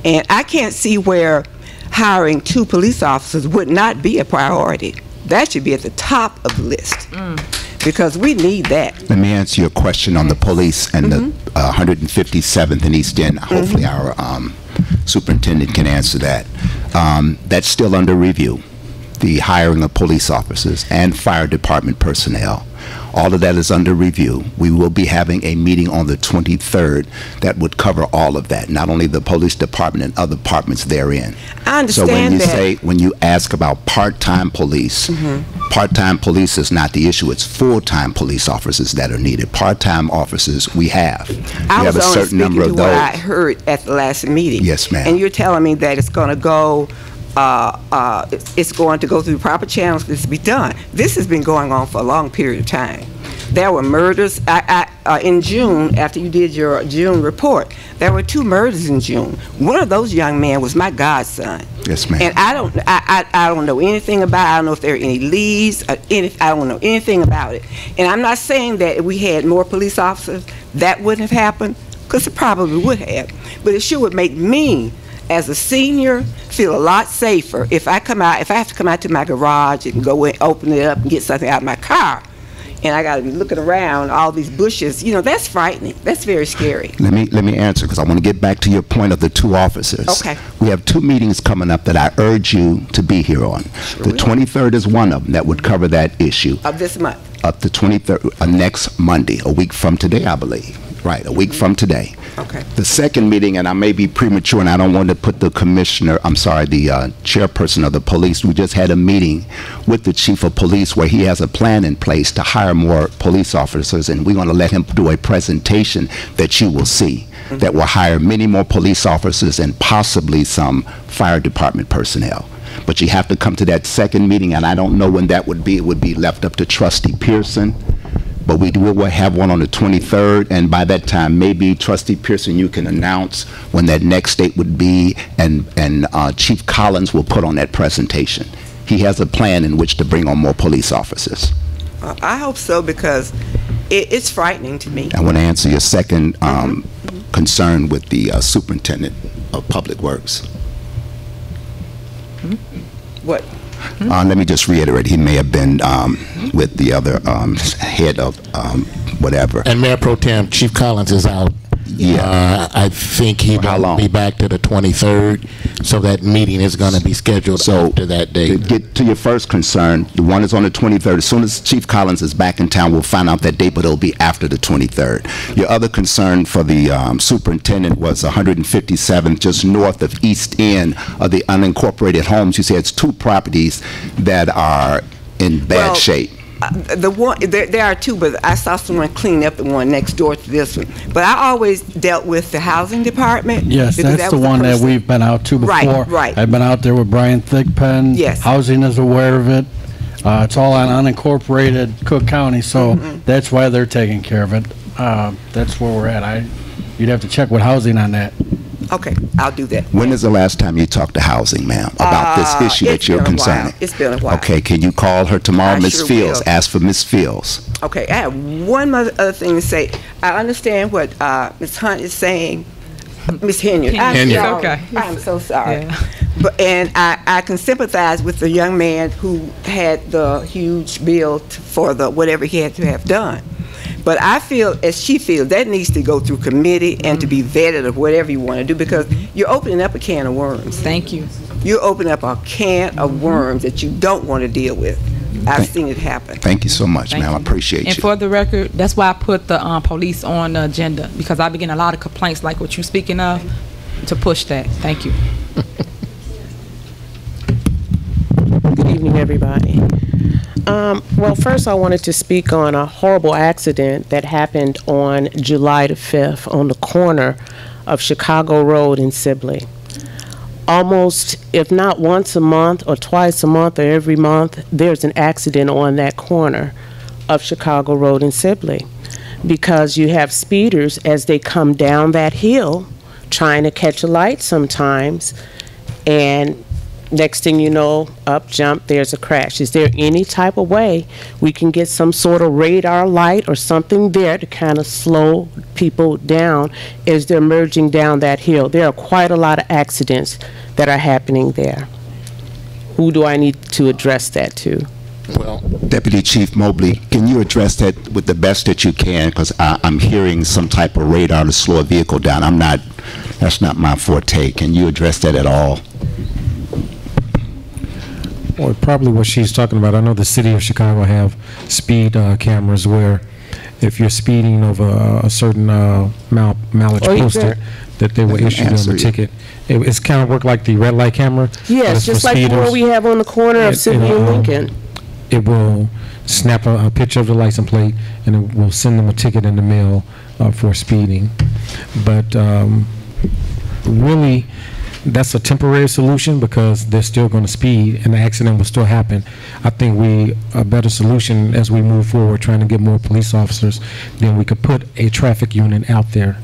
And I can't see where hiring 2 police officers would not be a priority. That should be at the top of the list. Because we need that. Let me answer your question on the police and the 157th and East End. Hopefully our superintendent can answer that. That's still under review. The hiring of police officers and fire department personnel. All of that is under review. We will be having a meeting on the 23rd that would cover all of that, not only the police department and other departments therein. I understand so when you that. when you ask about part-time police, part-time police is not the issue. It's full-time police officers that are needed. Part-time officers we have. I we have was a only certain number speaking of to what those. I heard at the last meeting. Yes, ma'am. And you're telling me that it's going to go through proper channels for this to be done. This has been going on for a long period of time. There were murders in June, after you did your June report. There were 2 murders in June. One of those young men was my godson. Yes, ma'am. And I don't know anything about it. I don't know if there are any leads. I don't know anything about it. And I'm not saying that if we had more police officers, that wouldn't have happened, because it probably would have. But it sure would make me, as a senior, feel a lot safer if I have to come out to my garage and go and open it up and get something out of my car, and I got to be looking around all these bushes. You know, that's frightening. That's very scary. Let me answer, because I want to get back to your point of the 2 officers. Okay. We have 2 meetings coming up that I urge you to be here on. Sure The will. 23rd is one of them that would cover that issue. Of this month. Up to 23rd, next Monday, a week from today, I believe. Right, a week from today. Okay. The second meeting, and I may be premature, and I don't want to put the chairperson of the police, we just had a meeting with the chief of police where he has a plan in place to hire more police officers, and we're going to let him do a presentation that you will see that will hire many more police officers and possibly some fire department personnel. But you have to come to that second meeting, and I don't know when that would be. It would be left up to Trustee Pearson. But we will have one on the 23rd, and by that time, maybe Trustee Pearson, you can announce when that next date would be, and Chief Collins will put on that presentation. He has a plan in which to bring on more police officers. I hope so, because it's frightening to me. I want to answer your second concern with the Superintendent of Public Works. What? Let me just reiterate, he may have been with the other head of whatever. And Mayor Pro Tem, Chief Collins is out. Yeah. I think he won't be back to the 23rd, so that meeting is going to be scheduled after that date. To get to your first concern, the one is on the 23rd. As soon as Chief Collins is back in town, we'll find out that date, but it'll be after the 23rd. Your other concern for the superintendent was 157th, just north of East End of the unincorporated homes. You said it's two properties that are in bad shape. The one there are two, but I saw someone clean up the one next door to this one. But I always dealt with the housing department. Yes, that's the one that we've been out to before. Right, right. I've been out there with Brian Thigpen. Yes. Housing is aware of it. It's all on unincorporated Cook County, so that's why they're taking care of it. That's where we're at. You'd have to check with housing on that. Okay, I'll do that. When is the last time you talked to housing, ma'am, about this issue that you're concerning? It's been a while. Okay, can you call her tomorrow, Ms. sure Fields? will. Ask for Ms. Fields. Okay, I have one other thing to say. I understand what Ms. Hunt is saying. Ms. Henyard. I'm so sorry. Yeah. And I can sympathize with the young man who had the huge bill for the whatever he had to have done. But I feel, as she feels, that needs to go through committee and to be vetted or whatever you want to do, because you're opening up a can of worms. Thank you. You're opening up a can of worms that you don't want to deal with. I've seen it happen. Thank you so much, ma'am. I appreciate And you. for the record, that's why I put the police on the agenda, because I've been getting a lot of complaints like what you're speaking of, to push that. Thank you. Good evening, everybody. Well, first I wanted to speak on a horrible accident that happened on July the 5th on the corner of Chicago Road in Sibley. Almost, if not once a month or twice a month or every month, there's an accident on that corner of Chicago Road in Sibley, because you have speeders as they come down that hill trying to catch a light sometimes, and next thing you know, up jump, there's a crash. Is there any type of way we can get some sort of radar light or something there to kind of slow people down as they're merging down that hill? There are quite a lot of accidents that are happening there. Who do I need to address that to? Well, Deputy Chief Mobley, can you address that with the best that you can? Because I'm hearing some type of radar to slow a vehicle down. That's not my forte. Can you address that at all? Well, probably what she's talking about. I know the city of Chicago have speed cameras where if you're speeding over a certain mileage posted, that they will issue them a ticket. It's kind of work like the red light camera. Yes, just like the one we have on the corner of Sibley and Lincoln. It will snap a picture of the license plate, and it will send them a ticket in the mail for speeding. But really, that's a temporary solution because they're still going to speed and the accident will still happen. I think a better solution as we move forward, trying to get more police officers, then we could put a traffic unit out there,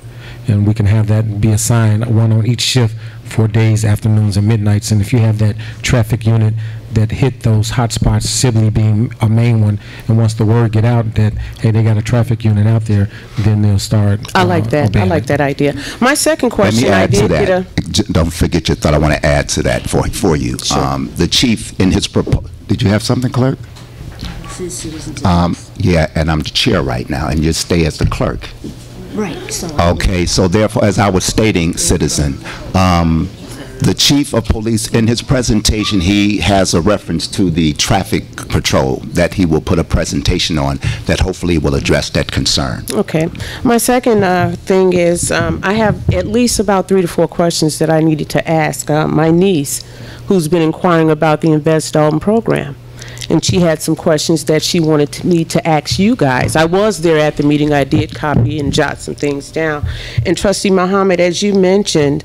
and we can have that be assigned, one on each shift for days, afternoons, and midnights. And if you have that traffic unit that hit those hot spots, Sibley being a main one, and once the word get out that, hey, they got a traffic unit out there, then they'll start I like that. I like that idea. My second question, Let me add to that. Don't forget your thought. I want to add to that for you. Sure. The chief in his proposal, did you have something, clerk? Yeah, and I'm the chair right now, and you stay as the clerk. Right. So Okay, so therefore, as I was stating, citizen, The chief of police, in his presentation, he has a reference to the traffic patrol that he will put a presentation on that hopefully will address that concern. Okay. My second thing is I have at least about 3 to 4 questions that I needed to ask my niece, who's been inquiring about the Invest Dolton program. And she had some questions that she wanted me to ask you guys. I was there at the meeting. I did copy and jot some things down. And Trustee Muhammad, as you mentioned,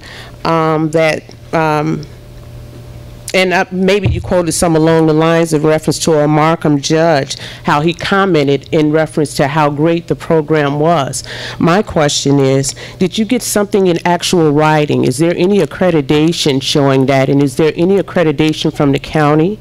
maybe you quoted some along the lines of reference to a Markham judge, how he commented in reference to how great the program was. My question is, did you get something in actual writing? Is there any accreditation showing that? And is there any accreditation from the county,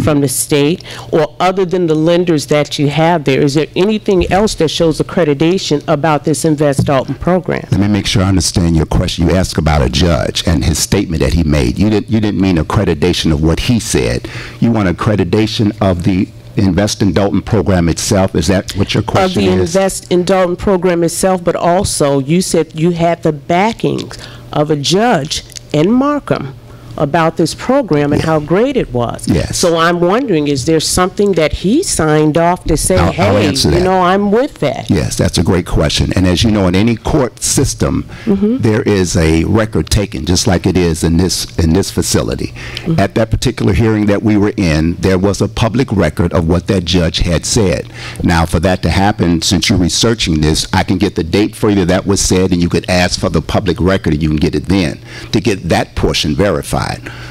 from the state, or other than the lenders that you have there? Is there anything else that shows accreditation about this Invest Dolton program? Let me make sure I understand your question. You asked about a judge and his statement that he made. You didn't mean accreditation of what he said. You want accreditation of the Invest in Dolton program itself? Is that what your question is? Of the Invest in Dolton program itself, but also you said you had the backings of a judge in Markham about this program and how great it was. Yes. So I'm wondering, is there something that he signed off to say, hey, you know, I'm with that? Yes, that's a great question. And as you know, in any court system, there is a record taken, just like it is in this facility. At that particular hearing that we were in, there was a public record of what that judge had said. Now, for that to happen, since you're researching this, I can get the date for you that was said, and you could ask for the public record, and you can get it then to get that portion verified.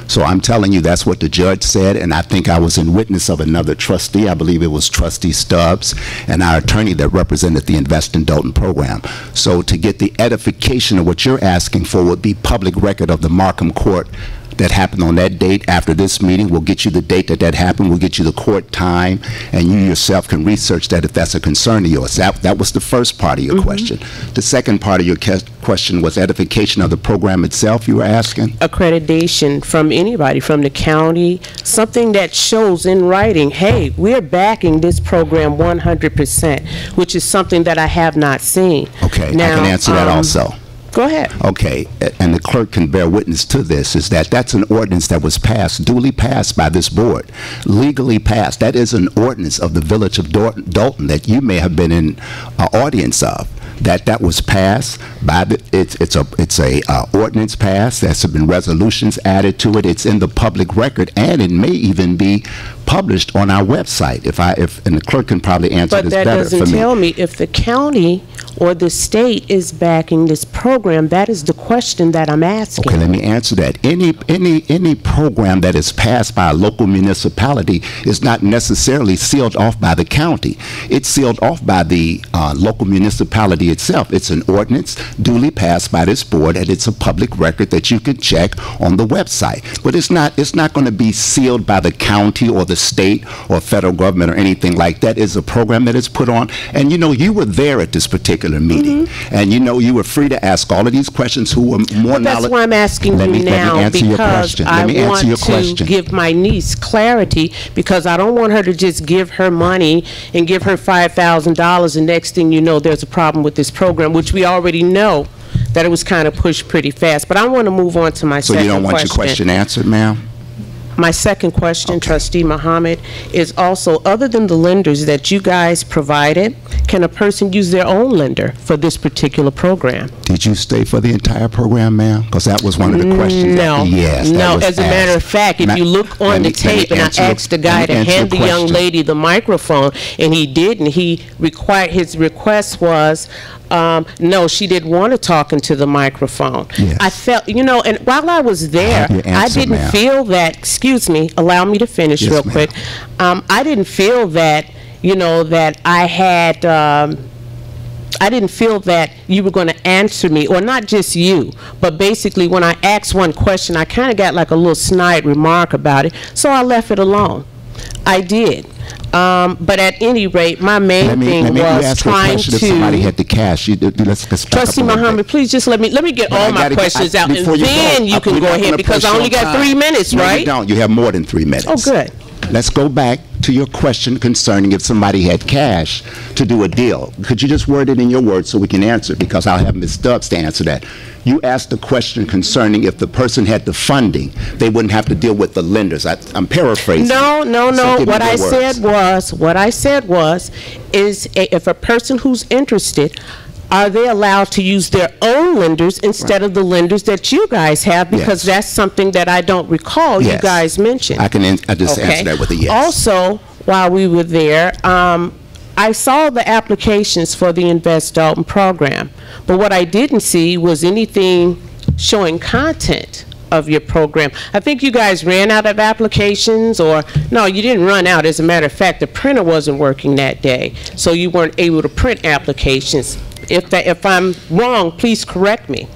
So I'm telling you, that's what the judge said, and I think I was in witness of another trustee. I believe it was Trustee Stubbs and our attorney that represented the Invest in Dolton program. So to get the edification of what you're asking for would be public record of the Markham court that happened on that date. After this meeting, we'll get you the date that happened. We'll get you the court time, and you yourself can research that if that's a concern of yours. That was the first part of your question. The second part of your question was edification of the program itself, you were asking? Accreditation from anybody, from the county, something that shows in writing, hey, we're backing this program 100%, which is something that I have not seen. Okay, now, I can answer that also. Go ahead. Okay, and the clerk can bear witness to this, is that's an ordinance that was passed, duly passed by this board, legally passed. That is an ordinance of the Village of Dolton that you may have been in an audience of. That was passed by it's a ordinance passed. There's been resolutions added to it. It's in the public record, and it may even be published on our website. And the clerk can probably answer this better for me. But that doesn't tell me if the county or the state is backing this program. That is the question that I'm asking. Okay, let me answer that. Any program that is passed by a local municipality is not necessarily sealed off by the county. It's sealed off by the local municipality itself. It's an ordinance duly passed by this board, and it's a public record that you can check on the website. But it's not going to be sealed by the county or the state or federal government or anything like that. It's a program that is put on, and you know, you were there at this particular meeting, and you know, you were free to ask all of these questions who were more knowledgeable. That's why I'm asking you now, because I want to give my niece clarity, because I don't want her to just give her money and give her $5,000, and next thing you know, there's a problem with this program, which we already know that it was kind of pushed pretty fast. But I want to move on to my second question. So you don't want your question answered, ma'am? My second question, Trustee Muhammad, is also, other than the lenders that you guys provided, can a person use their own lender for this particular program? Did you stay for the entire program, ma'am? Because that was one of the questions. No. Yes. No, as a matter of fact, if you look on the tape, and I asked the guy to hand the young lady the microphone, and he didn't. His request was, no, she didn't want to talk into the microphone. Yes. I felt, you know, and while I was there, I didn't feel that, excuse me, allow me to finish real quick. I didn't feel that, you know, that I had, I didn't feel that you were going to answer me, or not just you, but basically when I asked one question, I kind of got like a little snide remark about it, so I left it alone. I did. But at any rate, my main thing was trying to. If somebody had the cash, Trustee Muhammad, please just let me get all my questions out, and then you can go ahead, because I only got 3 minutes, right? No, you don't. You have more than 3 minutes. Oh, good. Let's go back to your question concerning if somebody had cash to do a deal. Could you just word it in your words so we can answer it? Because I'll have Ms. Stubbs to answer that. You asked the question concerning if the person had the funding, they wouldn't have to deal with the lenders. I'm paraphrasing. No. So give me What your I words. said was, if a person who's interested, are they allowed to use their own lenders instead of the lenders that you guys have? Because that's something that I don't recall you guys mentioned. I just answer that with a yes. Also, while we were there, I saw the applications for the Invest Dolton program, but what I didn't see was anything showing content of your program. I think you guys ran out of applications, or no, you didn't run out. As a matter of fact, the printer wasn't working that day, so you weren't able to print applications. If I'm wrong, please correct me.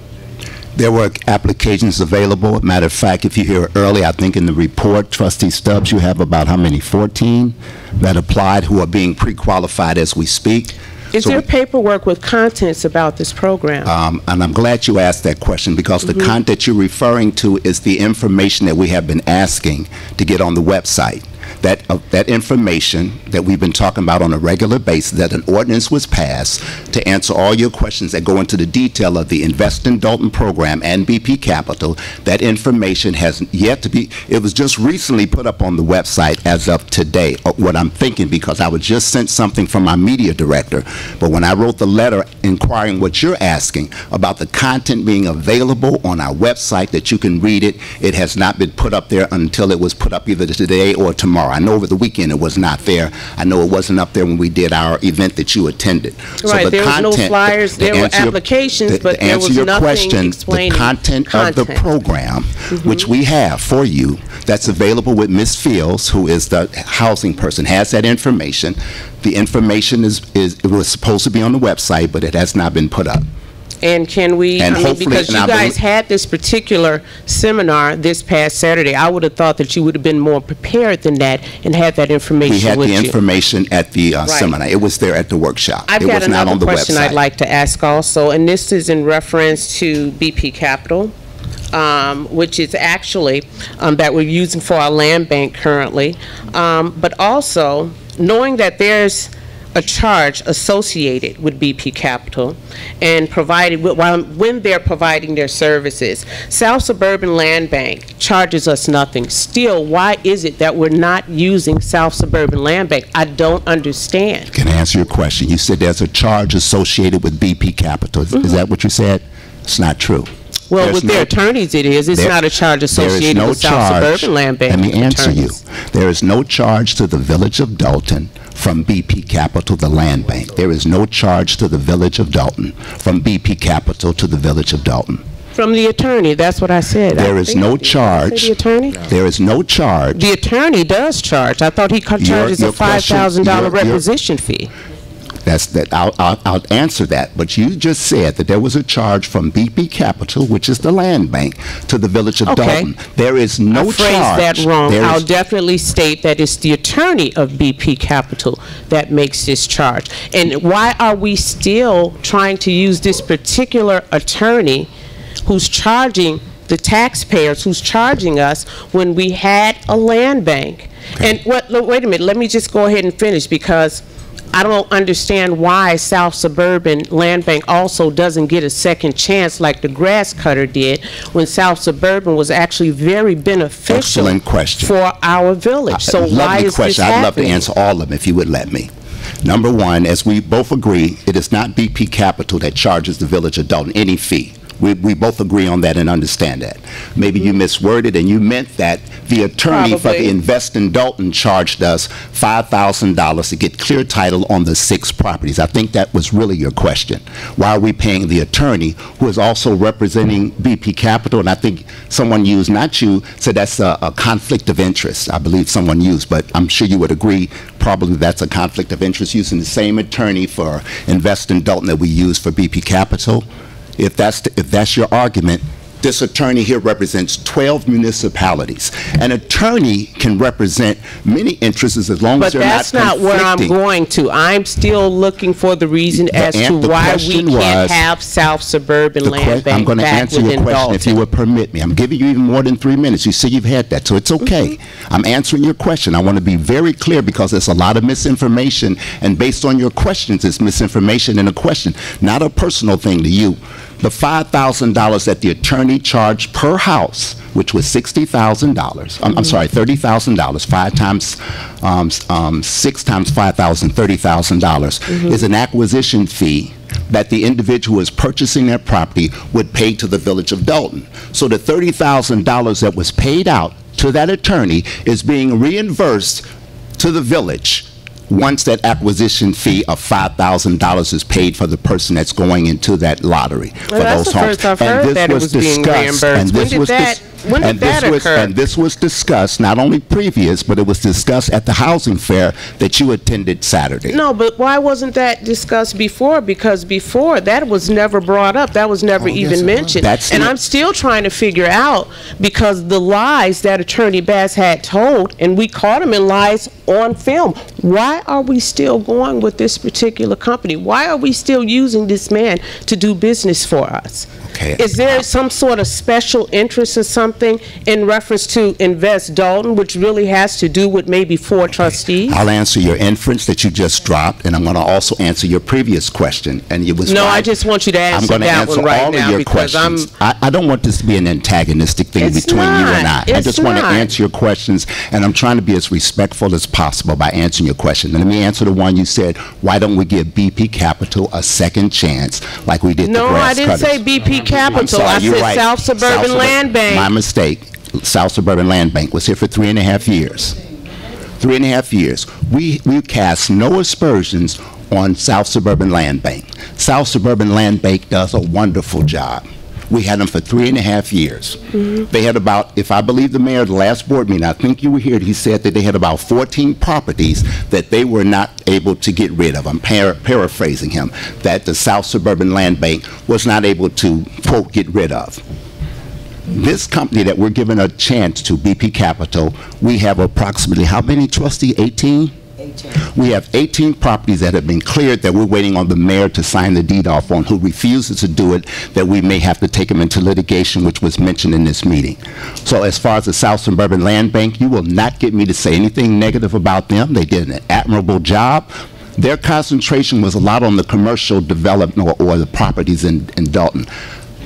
There were applications available. Matter of fact, if you hear early, I think in the report, Trustee Stubbs, you have about how many? 14 that applied who are being pre-qualified as we speak. Is there paperwork with contents about this program? And I'm glad you asked that question, because the content you're referring to is the information that we have been asking to get on the website. That information that we've been talking about on a regular basis, that an ordinance was passed to answer all your questions that go into the detail of the Invest in Dolton program and BP Capital. That information has yet to be, it was just recently put up on the website as of today, what I'm thinking, because I was just sent something from my media director. But when I wrote the letter inquiring what you're asking about the content being available on our website that you can read it, it has not been put up there until it was put up either today or tomorrow. I know over the weekend it was not there. I know it wasn't up there when we did our event that you attended. Right, so there was no flyers, there were applications, but there was nothing explaining the content of the program, which we have for you, that's available with Ms. Fields, who is the housing person, has that information. The information it was supposed to be on the website, but it has not been put up. And can we, because you guys had this particular seminar this past Saturday, I would have thought that you would have been more prepared than that and had that information with you. We had the information at the seminar. It was there at the workshop. I've got another question I'd like to ask also, and this is in reference to BP Capital, which is actually that we're using for our land bank currently, but also knowing that there's a charge associated with BP Capital and provided when they're providing their services. South Suburban Land Bank charges us nothing. Still, why is it that we're not using South Suburban Land Bank? I don't understand. Can I answer your question? You said there's a charge associated with BP Capital. Is that what you said? It's not true. Well, with their attorneys it is. It's not a charge associated with South Suburban Land Bank. Let me answer you. There is no charge to the Village of Dolton from BP Capital, the land bank. There is no charge to the Village of Dolton from BP Capital to the Village of Dolton. From the attorney, that's what I said. There is no charge. The attorney? There is no charge. The attorney does charge. I thought he charges a $5,000 requisition fee. I'll answer that, but you just said that there was a charge from BP Capital, which is the land bank, to the Village of Dolton. There is no charge. I phrased that wrong. I'll definitely state that it's the attorney of BP Capital that makes this charge. And why are we still trying to use this particular attorney who's charging the taxpayers, who's charging us when we had a land bank? And wait a minute, let me just go ahead and finish, because I don't understand why South Suburban Land Bank also doesn't get a second chance like the grass cutter did when South Suburban was actually very beneficial for our village. So why is this happening? I'd love to answer all of them if you would let me. Number one, as we both agree, it is not BP Capital that charges the Village of Dolton any fee. We both agree on that and understand that. Maybe you misworded and you meant that the attorney for the Invest in Dolton charged us $5,000 to get clear title on the 6 properties. I think that was really your question. Why are we paying the attorney who is also representing BP Capital? And I think someone used, not you, said that's a conflict of interest. I believe someone used, but I'm sure you would agree probably that's a conflict of interest, using the same attorney for Invest in Dolton that we use for BP Capital. If that's your argument, This attorney here represents 12 municipalities. An attorney can represent many interests as long as they're not conflicting. But that's not where I'm going to. I'm still looking for the reason as to why we can't have South Suburban Land Bank I'm going to answer your question if you would permit me. I'm giving you even more than 3 minutes. You see you've had that, so it's okay. I'm answering your question. I want to be very clear because there's a lot of misinformation, and based on your questions, it's misinformation in a question, not a personal thing to you. The $5,000 that the attorney charged per house, which was $60,000, I'm sorry, $30,000, 5 times, 6 times 5,000, $30,000, is an acquisition fee that the individual who is purchasing their property would pay to the Village of Dolton. So the $30,000 that was paid out to that attorney is being reimbursed to the village once that acquisition fee of $5,000 is paid for the person that's going into that lottery for those homes. And this was discussed. When did that occur? And this was discussed, not only previous, but it was discussed at the housing fair that you attended Saturday. No, but why wasn't that discussed before? Because before, that was never brought up. That was never even mentioned. And I'm still trying to figure out, because the lies that Attorney Bass had told, and we caught him in lies on film, why are we still going with this particular company? Why are we still using this man to do business for us? Okay. Is there some sort of special interest or something in reference to Invest Dolton, which really has to do with maybe 4 trustees? I'll answer your inference that you just dropped, and I'm going to also answer your previous question. And it was no, I just want you to answer that one right now. I'm going to answer all of your questions. I don't want this to be an antagonistic thing between you and I. I just want to answer your questions, and I'm trying to be as respectful as possible by answering your question. And let me answer the one you said, why don't we give BP Capital a second chance like we did the grass cutters? No, I didn't say BP Capital. I said South Suburban Land Bank. My mistake. South Suburban Land Bank was here for 3.5 years. 3.5 years. We cast no aspersions on South Suburban Land Bank. South Suburban Land Bank does a wonderful job. We had them for 3.5 years. They had about, if I believe the mayor at the last board meeting, I think you were here, he said that they had about 14 properties that they were not able to get rid of. I'm paraphrasing him, that the South Suburban Land Bank was not able to, quote, get rid of. This company that we're giving a chance to, BP Capital, we have approximately, how many trustees, 18? 18. We have 18 properties that have been cleared that we're waiting on the mayor to sign the deed off on, who refuses to do it, that we may have to take him into litigation, which was mentioned in this meeting. So as far as the South Suburban Land Bank, you will not get me to say anything negative about them. They did an admirable job. Their concentration was a lot on the commercial development or the properties in Dolton.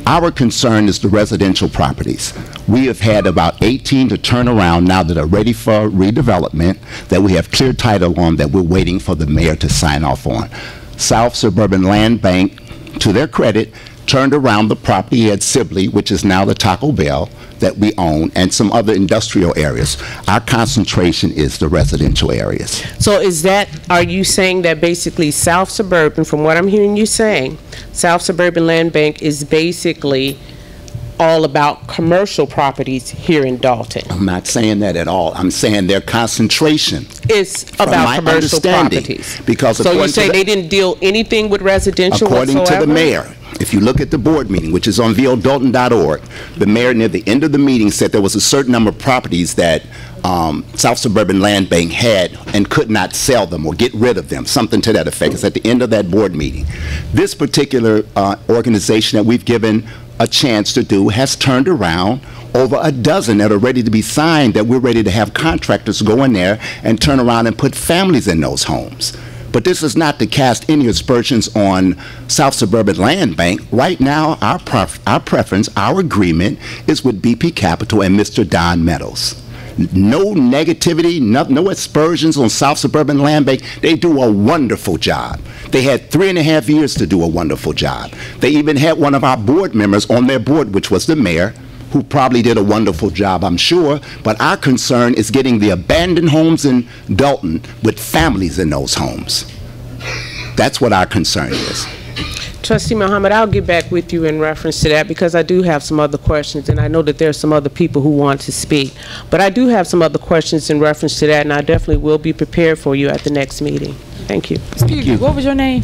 Our concern is the residential properties. We have had about 18 to turn around now that are ready for redevelopment, that we have clear title on, that we're waiting for the mayor to sign off on. South Suburban Land Bank, to their credit, turned around the property at Sibley, which is now the Taco Bell, that we own, and some other industrial areas. Our concentration is the residential areas. So is that, are you saying that basically South Suburban, from what I'm hearing you saying, South Suburban Land Bank is basically all about commercial properties here in Dolton? I'm not saying that at all. I'm saying their concentration is about commercial properties. Because so you say they didn't deal anything with residential according whatsoever? To the mayor. If you look at the board meeting, which is on vildolton.org, the mayor near the end of the meeting said there was a certain number of properties that South Suburban Land Bank had and could not sell them or get rid of them, something to that effect. It's at the end of that board meeting. This particular organization that we've given a chance to do has turned around over a dozen that are ready to be signed, that we're ready to have contractors go in there and turn around and put families in those homes. But this is not to cast any aspersions on South Suburban Land Bank. Right now, our preference, our agreement is with BP Capital and Mr. Don Meadows. No negativity, no aspersions on South Suburban Land Bank. They do a wonderful job. They had 3.5 years to do a wonderful job. They even had one of our board members on their board, which was the mayor, who probably did a wonderful job, I'm sure, but our concern is getting the abandoned homes in Dolton with families in those homes. That's what our concern is. Trustee Muhammad, I'll get back with you in reference to that, because I do have some other questions, and I know that there are some other people who want to speak. But I do have some other questions in reference to that, and I definitely will be prepared for you at the next meeting. Thank you. Excuse me, what was your name?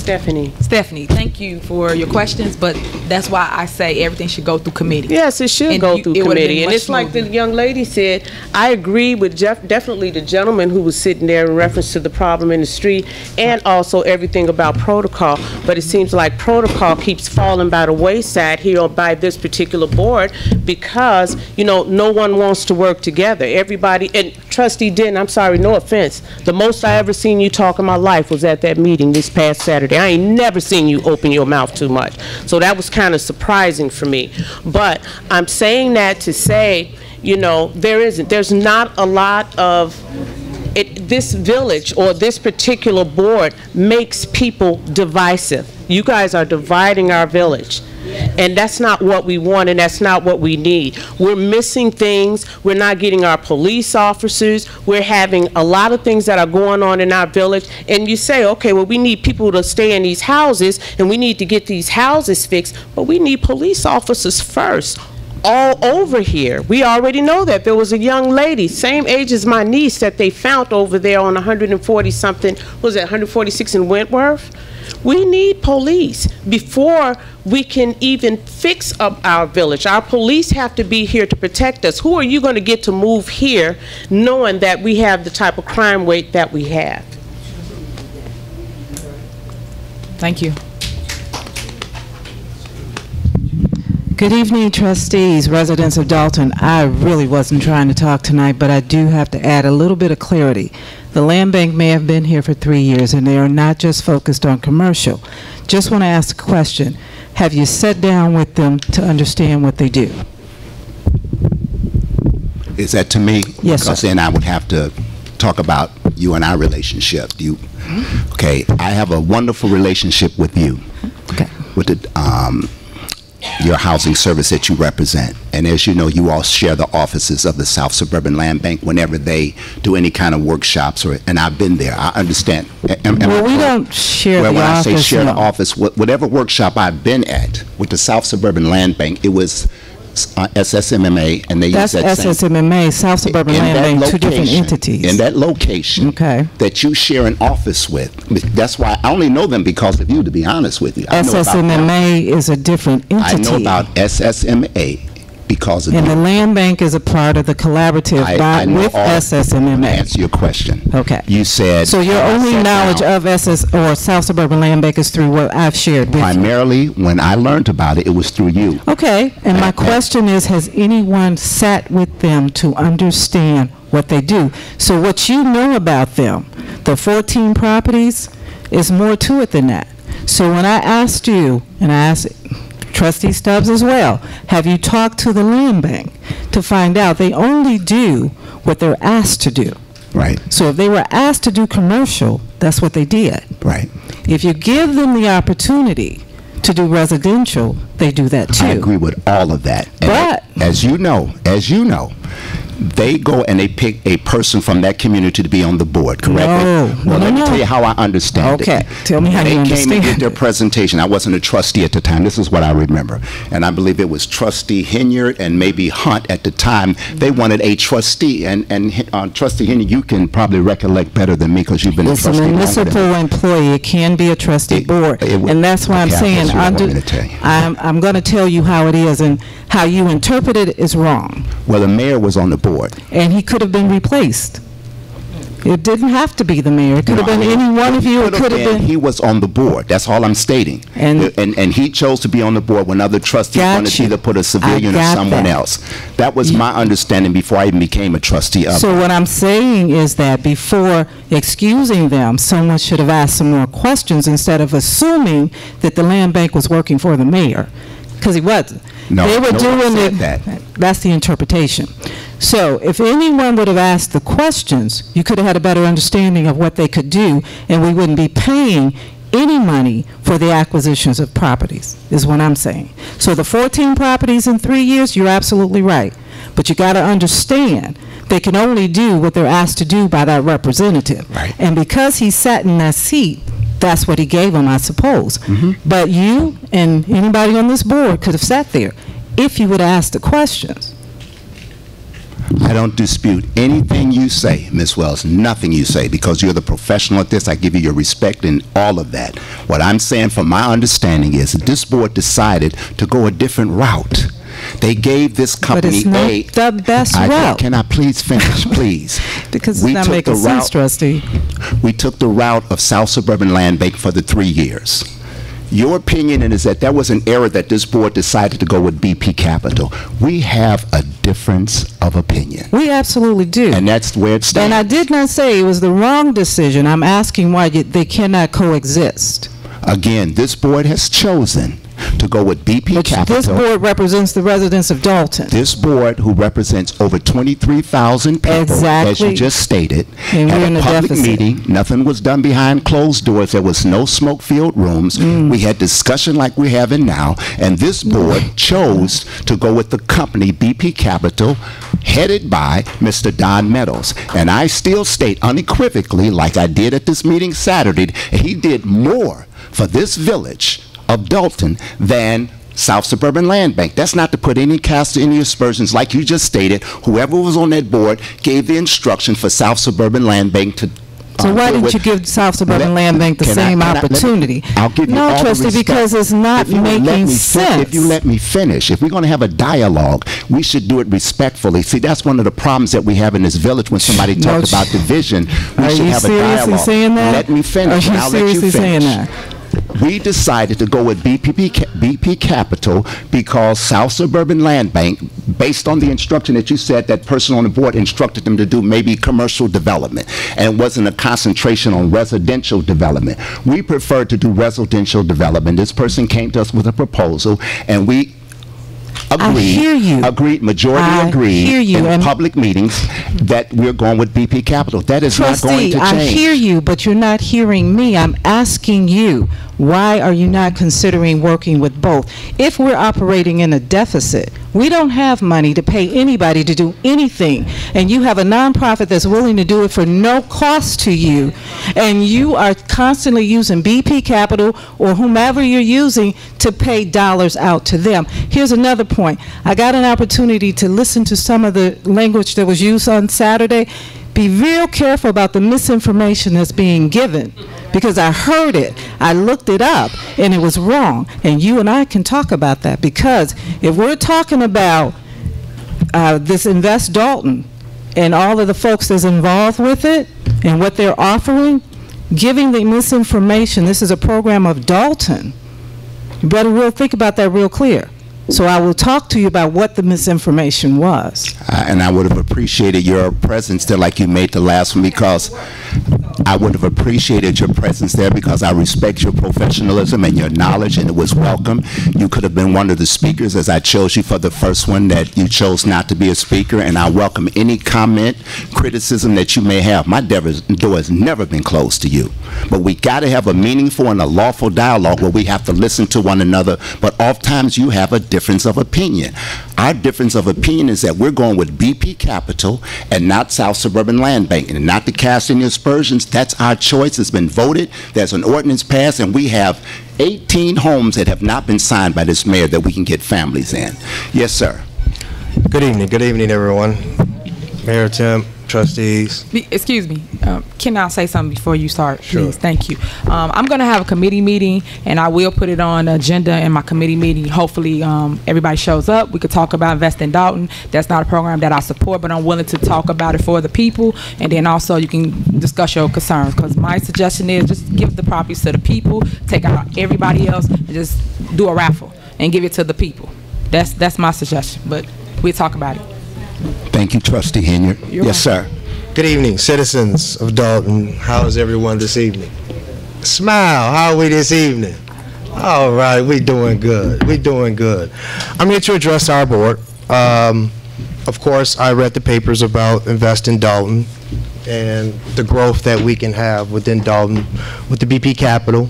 Stephanie. Stephanie, thank you for your questions, but that's why I say everything should go through committee. Yes, it should go through it would've been committee. And much it's like the smoother. young lady said, I agree with definitely the gentleman who was sitting there in reference to the problem in the street and also everything about protocol. But it seems like protocol keeps falling by the wayside here by this particular board because, you know, no one wants to work together. Everybody, and Trustee Denton, I'm sorry, no offense, the most I ever seen you talk in my life was at that meeting this past Saturday. I ain't never seen you open your mouth too much. So that was kind of surprising for me. But I'm saying that to say, you know, there's not a lot of, this village or this particular board makes people divisive. You guys are dividing our village. And that's not what we want, and that's not what we need. We're missing things. We're not getting our police officers. We're having a lot of things that are going on in our village. And you say, okay, well, we need people to stay in these houses, and we need to get these houses fixed, but we need police officers first. All over here. We already know that there was a young lady, same age as my niece, that they found over there on 140-something, was it 146 in Wentworth? We need police before we can even fix up our village. Our police have to be here to protect us. Who are you going to get to move here knowing that we have the type of crime rate that we have? Thank you. Good evening, trustees, residents of Dolton. I really wasn't trying to talk tonight, but I do have to add a little bit of clarity. The land bank may have been here for 3 years, and they are not just focused on commercial. Just want to ask a question. Have you sat down with them to understand what they do? Is that to me? Yes, because sir. then I would have to talk about you and our relationship. Okay, I have a wonderful relationship with you. Okay. With the your housing service that you represent. And as you know, you all share the offices of the South Suburban Land Bank whenever they do any kind of workshops, and I've been there. I understand. Well, we don't share the office. When I say share the no. office, whatever workshop I've been at with the South Suburban Land Bank, it was SSMMA, and they That's use that same. SSMMA, South Suburban In Land that Bank, two different location, entities. In that location that you share an office with. That's why I only know them because of you, to be honest with you. I know about them. SSMMA is a different entity. I know about SSMA because of And you. the land bank is a part of the collaborative I know with all- SSMMA. Answer your question. Okay. You said. So your I only sat knowledge down. of SS or South Suburban Land Bank is through what I've shared with you. Primarily, when I learned about it, it was through you. Okay, and my question is, has anyone sat with them to understand what they do? So what you know about them, the 14 properties, is more to it than that. So when I asked you, and I asked Trustee Stubbs as well, have you talked to the land bank to find out they only do what they're asked to do? Right. So if they were asked to do commercial, that's what they did. Right. If you give them the opportunity to do residential, they do that too. I agree with all of that. And But as you know, they go and they pick a person from that community to be on the board, correct? Well, let me tell you how I understand it. Okay, tell me how you They came understand and did their presentation. I wasn't a trustee at the time. This is what I remember. And I believe it was Trustee Hinyard and maybe Hunt at the time. They wanted a trustee. And Trustee Hinyard, you can probably recollect better than me because you've been a It's a trustee longer than municipal me. employee. It can be a trustee board. And that's why I'm Okay, I saying, guess you don't want me to tell you. I'm going to tell you how it is, and how you interpret it is wrong. Well, the mayor was on the board. And he could have been replaced. It didn't have to be the mayor. It could have been any one of you. It could have been. He was on the board. That's all I'm stating. And he chose to be on the board when other trustees wanted to either put a civilian or got someone that. else. That was my understanding before I even became a trustee of So it. what I'm saying is that before excusing them, someone should have asked some more questions instead of assuming that the land bank was working for the mayor, because he wasn't. No, they were no one doing said it. that. That's the interpretation. So if anyone would have asked the questions, you could have had a better understanding of what they could do, and we wouldn't be paying any money for the acquisitions of properties, is what I'm saying. So the 14 properties in 3 years, you're absolutely right. But you got to understand, they can only do what they're asked to do by that representative. Right. And because he sat in that seat, that's what he gave them, I suppose. But you and anybody on this board could have sat there if you would have asked the questions. I don't dispute anything you say, Ms. Wells, nothing you say, because you're the professional at this. I give you your respect and all of that. What I'm saying from my understanding is that this board decided to go a different route. They gave this company the best route. Can I please finish, please? Because it's not making sense, trustee. We took the route of South Suburban Land Bank for the 3 years. Your opinion is that was an error that this board decided to go with BP Capital. We have a difference of opinion. We absolutely do. And that's where it stands. And I did not say it was the wrong decision. I'm asking why they cannot coexist. Again, this board has chosen to go with BP Capital. This board represents the residents of Dolton. This board, who represents over 23,000 people, as you just stated, had a public meeting. Nothing was done behind closed doors. There was no smoke-filled rooms. We had discussion like we're having now, and this board chose to go with the company, BP Capital, headed by Mr. Don Meadows. And I still state unequivocally, like I did at this meeting Saturday, he did more for this village of Dolton than South Suburban Land Bank. That's not to put any cast any aspersions, like you just stated. Whoever was on that board gave the instruction for South Suburban Land Bank to so why didn't you give South Suburban Land Bank the same opportunity? I'll give you no, all trustee, the respect. because it's not making sense. If you let me finish, if we're going to have a dialogue, we should do it respectfully. See, that's one of the problems that we have in this village when somebody talks about division. We should have a dialogue. Are you seriously saying that? Let me finish. Are you seriously saying that? We decided to go with BP Capital because South Suburban Land Bank, based on the instruction that you said that person on the board instructed them to do, maybe commercial development, and it wasn't a concentration on residential development. We preferred to do residential development. This person came to us with a proposal, and we majority agreed in public meetings that we're going with BP Capital. That is not going to change. I hear you, but you're not hearing me. I'm asking you, why are you not considering working with both? If we're operating in a deficit, we don't have money to pay anybody to do anything, and you have a nonprofit that's willing to do it for no cost to you, and you are constantly using BP Capital or whomever you're using to pay dollars out to them. Here's another point. I got an opportunity to listen to some of the language that was used on Saturday. Be real careful about the misinformation that's being given, because I heard it, I looked it up, and it was wrong. And you and I can talk about that, because if we're talking about this Invest Dolton and all of the folks that's involved with it and what they're offering, giving the misinformation, this is a program of Dolton. You better really think about that real clear. So I will talk to you about what the misinformation was. And I would have appreciated your presence there like you made the last one, because I would have appreciated your presence there because I respect your professionalism and your knowledge, and it was welcome. You could have been one of the speakers, as I chose you for the first one that you chose not to be a speaker, and I welcome any comment, criticism that you may have. My door has never been closed to you. But we got to have a meaningful and a lawful dialogue where we have to listen to one another, but oftentimes you have a difference of opinion. Our difference of opinion is that we're going with BP Capital and not South Suburban Land Bank, and not to cast any aspersions. That's our choice. It's been voted. There's an ordinance passed, and we have 18 homes that have not been signed by this mayor that we can get families in. Yes, sir. Good evening, everyone. Mayor Tim, trustees. Excuse me, can I say something before you start, please? Sure. Thank you. I'm going to have a committee meeting, and I will put it on the agenda in my committee meeting. Hopefully everybody shows up. We could talk about Invest in Dolton. That's not a program that I support, but I'm willing to talk about it for the people, and then also you can discuss your concerns, because my suggestion is just give the properties to the people, take out everybody else, and just do a raffle and give it to the people. That's my suggestion, but we'll talk about it. Thank you, Trustee Henyard. Yes, sir. Good evening, citizens of Dolton. How is everyone this evening? Smile. How are we this evening? All right, we doing good. We doing good. I'm here to address our board. Of course, I read the papers about Invest in Dolton and the growth that we can have within Dolton with the BP Capital,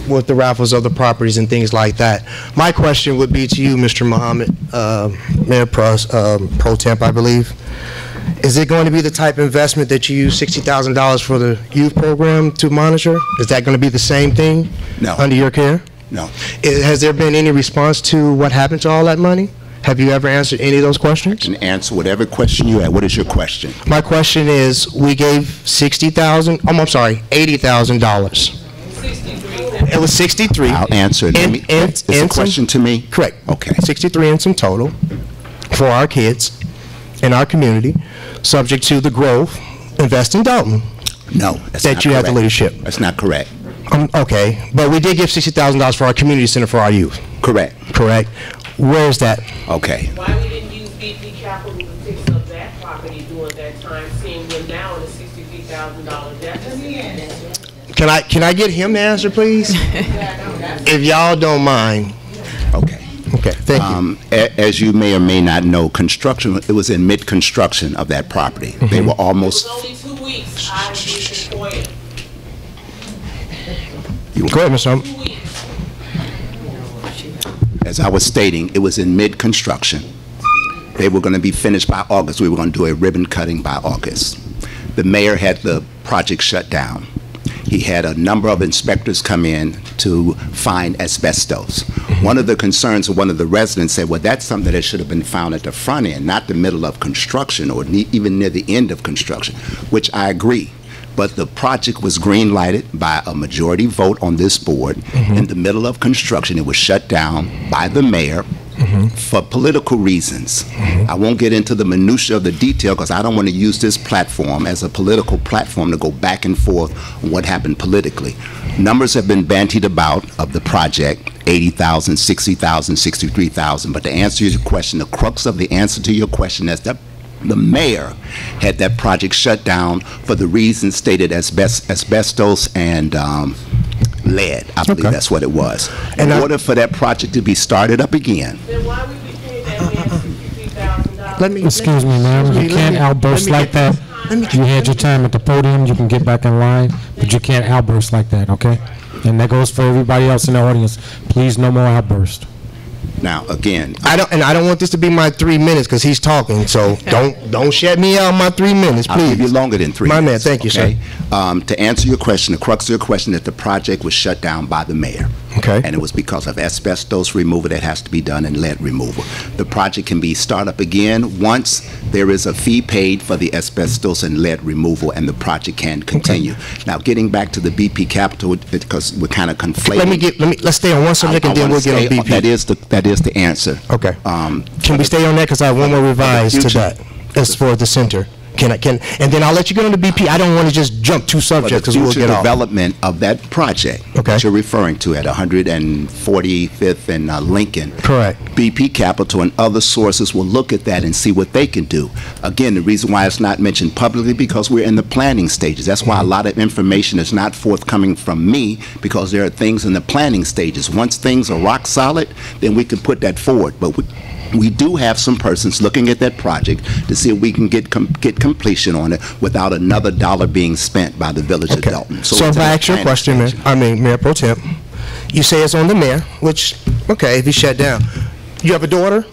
with the raffles of the properties and things like that. My question would be to you, Mr. Muhammad, Mayor Pro Temp, I believe. Is it going to be the type of investment that you use $60,000 for the youth program to monitor? Is that going to be the same thing? No. Under your care? No. Has there been any response to what happened to all that money? Have you ever answered any of those questions? I can answer whatever question you have. What is your question? My question is, we gave $80,000. It was 63. I'll answer it. It's a question to me? Correct. Okay. 63 in some total for our kids in our community, subject to the growth. Invest in Dolton. No, that's that not you have correct. the leadership. That's not correct. Okay, but we did give $60,000 for our community center for our youth. Correct. Correct. Where is that? Okay. Why we didn't use BP capital to fix up that property during that time, seeing we're now in a $63,000 deficit? Can I get him to answer, please? If y'all don't mind. Okay. Okay, thank you. As you may or may not know, construction, it was in mid-construction of that property. They were almost... It was only 2 weeks. I was employed. Go ahead, Ms. Hunt. As I was stating, it was in mid-construction. They were going to be finished by August. We were going to do a ribbon cutting by August. The mayor had the project shut down. He had a number of inspectors come in to find asbestos. One of the concerns of one of the residents said, well, that's something that should have been found at the front end, not the middle of construction or even near the end of construction, which I agree. But the project was green-lighted by a majority vote on this board. In the middle of construction, it was shut down by the mayor for political reasons. I won't get into the minutia of the detail because I don't want to use this platform as a political platform to go back and forth on what happened politically. Numbers have been bandied about of the project, 80,000, 60,000, 63,000. But to answer your question, the crux of the answer to your question is that the mayor had that project shut down for the reasons stated as asbestos and lead. I believe that's what it was. In order for that project to be started up again. Then why would we pay that man $63,000? Excuse me, ma'am. You can't outburst like that. You had your time at the podium. You can get back in line, but you can't outburst like that, okay? And that goes for everybody else in the audience. Please, no more outburst. Now, again, I don't want this to be my 3 minutes because he's talking. So don't shut me out my 3 minutes, please. I'll give you longer than 3 minutes. My man, thank you, sir. To answer your question, the crux of your question, that the project was shut down by the mayor. Okay. And it was because of asbestos removal that has to be done and lead removal. The project can be started up again once there is a fee paid for the asbestos and lead removal, and the project can continue. Okay. Now, getting back to the BP capital, because we're kind of conflating. Let's stay on one subject and then we'll get on BP. That is the answer. Okay. Can we stay on that because I have one more revise to that as for the center. And then I'll let you get on the BP. I don't want to just jump two subjects because we'll get off. The development of that project that you're referring to at 145th and Lincoln. Correct. BP Capital and other sources will look at that and see what they can do. Again, the reason why it's not mentioned publicly because we're in the planning stages. That's why a lot of information is not forthcoming from me, because there are things in the planning stages. Once things are rock solid, then we can put that forward. But we do have some persons looking at that project to see if we can get completion on it without another dollar being spent by the village of Dolton. So if I ask you a question, Mayor Pro Tem, you say it's on the mayor, which, okay, if he shut down. You have a daughter?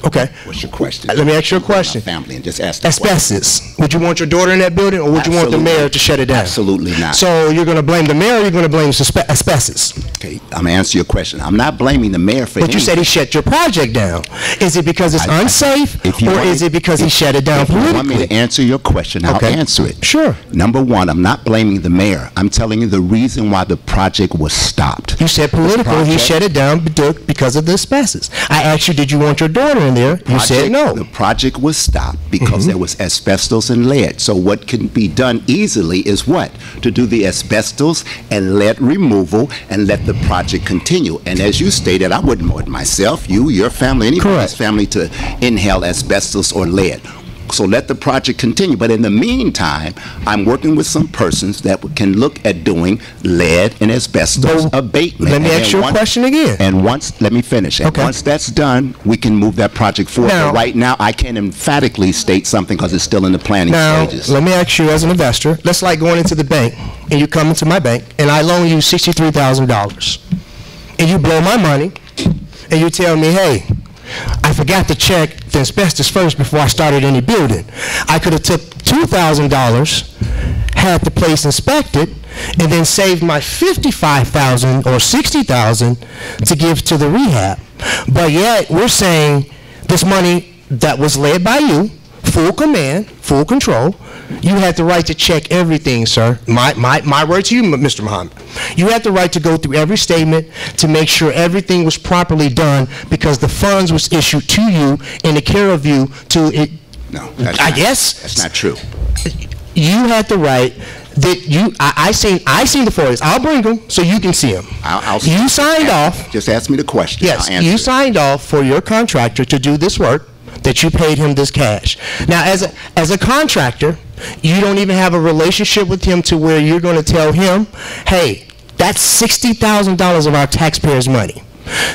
Okay. What's your question? Let me ask you a question. Family and just ask the asbestos. Would you want your daughter in that building, or would you want the mayor to shut it down? Absolutely not. So you're going to blame the mayor, or you're going to blame asbestos? Okay, I'm going to answer your question. I'm not blaming the mayor for But you said he shut your project down. Is it because it's unsafe, or is it because he shut it down politically? If you want me to answer your question, I'll answer it. Sure. Number one, I'm not blaming the mayor. I'm telling you the reason why the project was stopped. You said political. He shut it down because of the asbestos. I asked you, did you want your daughter in there? You said no. The project was stopped because there was asbestos and lead. So what can be done easily is what? To do the asbestos and lead removal and let the project continue. And as you stated, I wouldn't want myself, you, your family, anybody's family to inhale asbestos or lead. So let the project continue. But in the meantime, I'm working with some persons that can look at doing lead and asbestos abatement. Let me ask you a question again. And once, let me finish. And once that's done, we can move that project forward. But right now, I can't emphatically state something because it's still in the planning stages. Let me ask you as an investor, that's like going into the bank, and you come into my bank, and I loan you $63,000. And you blow my money, and you tell me, hey, I forgot to check the asbestos first before I started any building. I could have took $2,000, had the place inspected, and then saved my $55,000 or $60,000 to give to the rehab. But yet, we're saying this money that was led by you, full command, full control, you had the right to check everything, sir. My word to you, Mr. Muhammad. You had the right to go through every statement to make sure everything was properly done because the funds was issued to you in the care of you to it. No, that's not true. You had the right that you. I seen the photos. I'll bring them so you can see them. You signed off. Just ask me the question. Yes, I'll answer you signed off for your contractor to do this work. That you paid him this cash. Now, as a contractor, you don't even have a relationship with him to where you're going to tell him, hey, that's $60,000 of our taxpayers' money.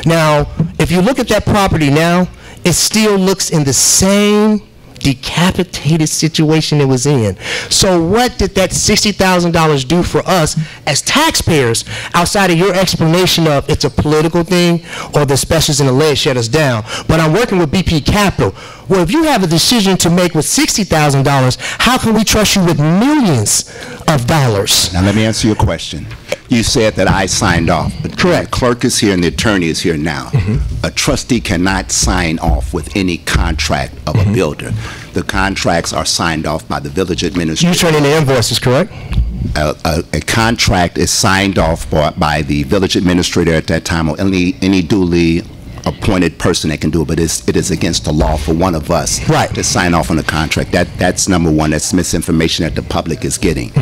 Now, if you look at that property now, it still looks in the same decapitated situation it was in. So what did that $60,000 do for us as taxpayers outside of your explanation of it's a political thing or the specials in the lead shut us down? But I'm working with BP Capital. Well, if you have a decision to make with $60,000, how can we trust you with millions of dollars? Now let me answer your question. You said that I signed off. Correct. The clerk is here and the attorney is here now. A trustee cannot sign off with any contract of a builder. The contracts are signed off by the village administrator. You turn in the invoices, correct? A contract is signed off by the village administrator at that time or any duly appointed person that can do it, but it is against the law for one of us to sign off on a contract. That's number one. That's misinformation that the public is getting.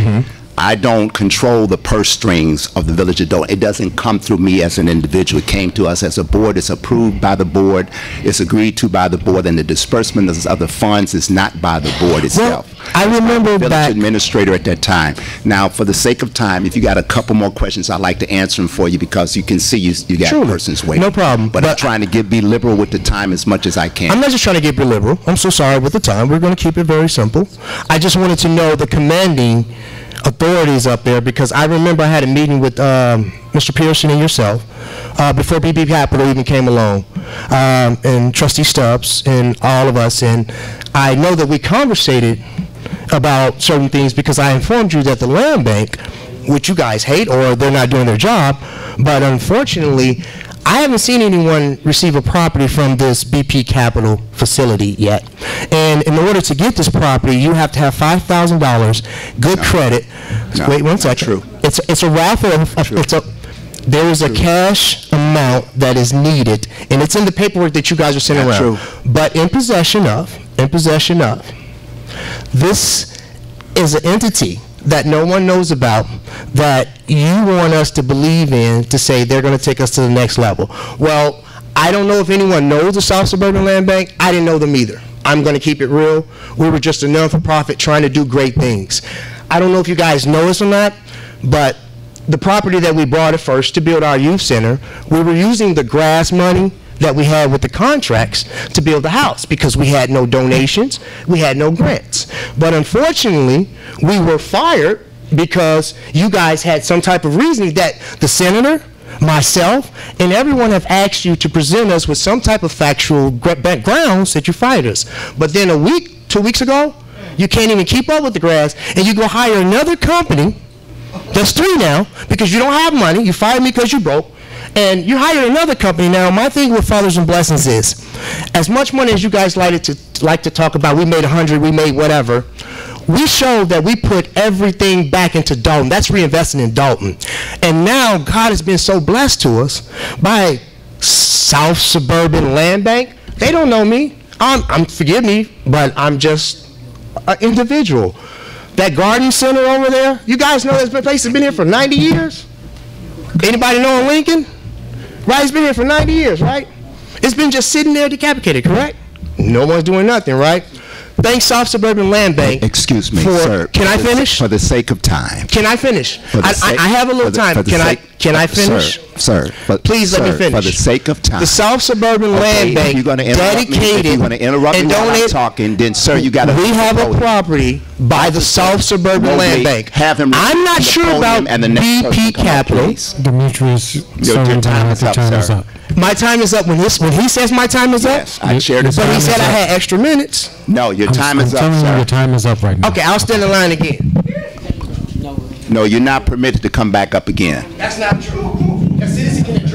I don't control the purse strings of the Village of Dolton. It doesn't come through me as an individual. It came to us as a board. It's approved by the board. It's agreed to by the board, and the disbursement of the funds is not by the board itself. Well, I remember the village administrator at that time. Now, for the sake of time, if you got a couple more questions, I'd like to answer them for you because you can see you got persons waiting. No problem. But I'm trying to be liberal with the time as much as I can. I'm not just trying to be liberal. I'm so sorry with the time. We're going to keep it very simple. I just wanted to know the commanding authorities up there because I remember I had a meeting with Mr. Pearson and yourself before BP Capital even came along, and Trustee Stubbs and all of us, and I know that we conversated about certain things because I informed you that the land bank, which you guys hate or they're not doing their job, but unfortunately I haven't seen anyone receive a property from this BP Capital facility yet. And in order to get this property, you have to have $5,000, good credit. Wait one second. True. It's a raffle. There is a cash amount that is needed, and it's in the paperwork that you guys are sending around. True. But in possession of, this is an entity that no one knows about that you want us to believe in to say they're going to take us to the next level. Well, I don't know if anyone knows the South Suburban Land Bank. I didn't know them either. I'm going to keep it real. We were just a non-for-profit trying to do great things. I don't know if you guys know us or not, but the property that we bought at first to build our youth center, we were using the grass money that we had with the contracts to build the house because we had no donations, we had no grants. But unfortunately, we were fired because you guys had some type of reasoning that the senator, myself, and everyone have asked you to present us with some type of factual grounds that you fired us. But then 2 weeks ago, you can't even keep up with the grass, and you go hire another company, that's 3 now, because you don't have money, you fired me because you broke, and you hire another company. Now, my thing with Fathers and Blessings is, as much money as you guys like to talk about, we made 100, we made whatever, we showed that we put everything back into Dolton. That's reinvesting in Dolton. And now God has been so blessed to us by South Suburban Land Bank. They don't know me. Forgive me, but I'm just an individual. That garden center over there, you guys know this place has been here for 90 years? Anybody know in Lincoln? Right, it's been here for 90 years, right? It's been just sitting there decapitated, correct? No one's doing nothing, right? Thanks, South Suburban Land Bank. Excuse me, sir. Can I finish? For the sake of time. Can I finish? I have a little time. Can I finish? Sir, please let me finish. For the sake of time. The South Suburban Land Bank dedicated and donated. Talking, then sir, you got to. We have a property by the South Suburban Land Bank. I'm not sure about BP Capital. Demetrius, your time is up, sir. My time is up when he says my time is up. Yes, I shared it. But he said I had extra minutes. No, your time is up, sir. Your time is up right now. Okay, I'll stand in line again. No, you're not permitted to come back up again. That's not true. A citizen can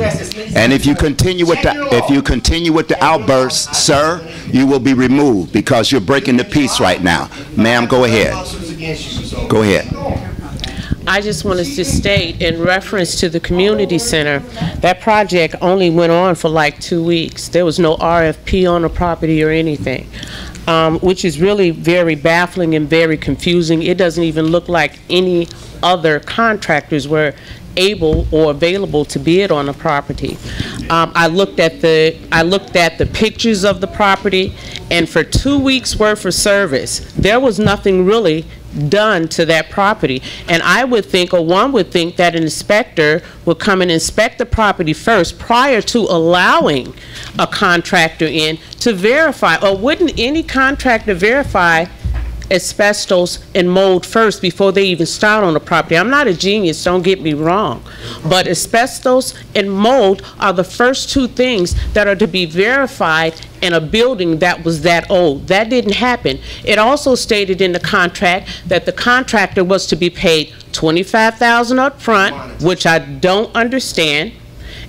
And if you continue with the outbursts, sir, you will be removed because you're breaking the peace right now. Ma'am, go ahead. Go ahead. I just wanted to state, in reference to the community center, that project only went on for like 2 weeks. There was no RFP on the property or anything, which is really very baffling and very confusing. It doesn't even look like any other contractors were able or available to bid on the property. I looked at the pictures of the property, and for 2 weeks worth of service, there was nothing really done to that property. And I would think, or one would think, that an inspector would come and inspect the property first prior to allowing a contractor in to verify. Or wouldn't any contractor verify asbestos and mold first before they even start on the property? I'm not a genius, don't get me wrong, but asbestos and mold are the first two things that are to be verified in a building that was that old. That didn't happen. It also stated in the contract that the contractor was to be paid $25,000 up front, which I don't understand,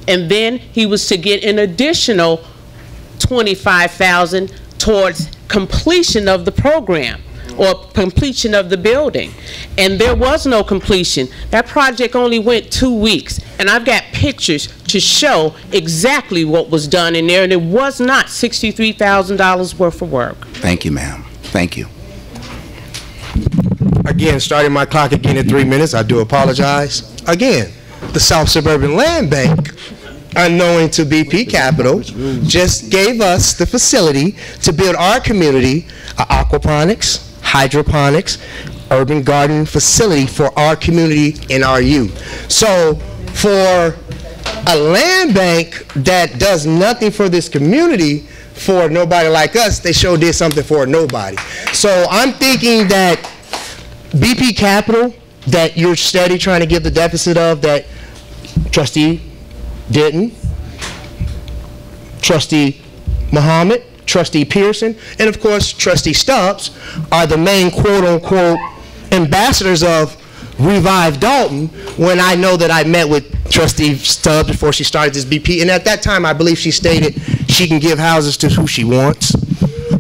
and then he was to get an additional $25,000 towards completion of the program or completion of the building. And there was no completion. That project only went 2 weeks, and I've got pictures to show exactly what was done in there, and it was not $63,000 worth of work. Thank you, ma'am. Thank you. Again, starting my clock again at 3 minutes, I do apologize. Again, the South Suburban Land Bank, unknowing to BP Capital, just gave us the facility to build our community aquaponics, hydroponics, urban garden facility for our community and our youth. So for a land bank that does nothing for this community, for nobody like us, they sure did something for nobody. So I'm thinking that BP Capital, that you're steady trying to give the deficit of, that Trustee Denton, Trustee Muhammad, Trustee Pearson, and of course Trustee Stubbs are the main quote-unquote ambassadors of Revive Dolton, when I know that I met with Trustee Stubbs before she started this BP, and at that time I believe she stated she can give houses to who she wants.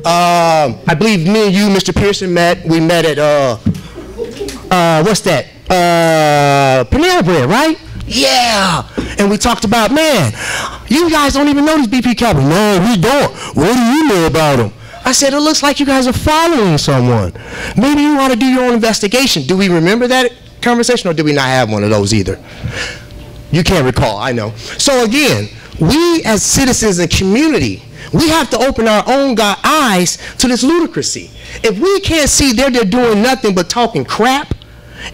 I believe me and you, Mr. Pearson, we met at, what's that? Panera Bread, right? Yeah! And we talked about, man, you guys don't even know this BP Capital. No, we don't. What do you know about them? I said, it looks like you guys are following someone. Maybe you want to do your own investigation. Do we remember that conversation, or did we not have one of those either? You can't recall, I know. So again, we as citizens and community, we have to open our own eyes to this ludicrousy. If we can't see they're doing nothing but talking crap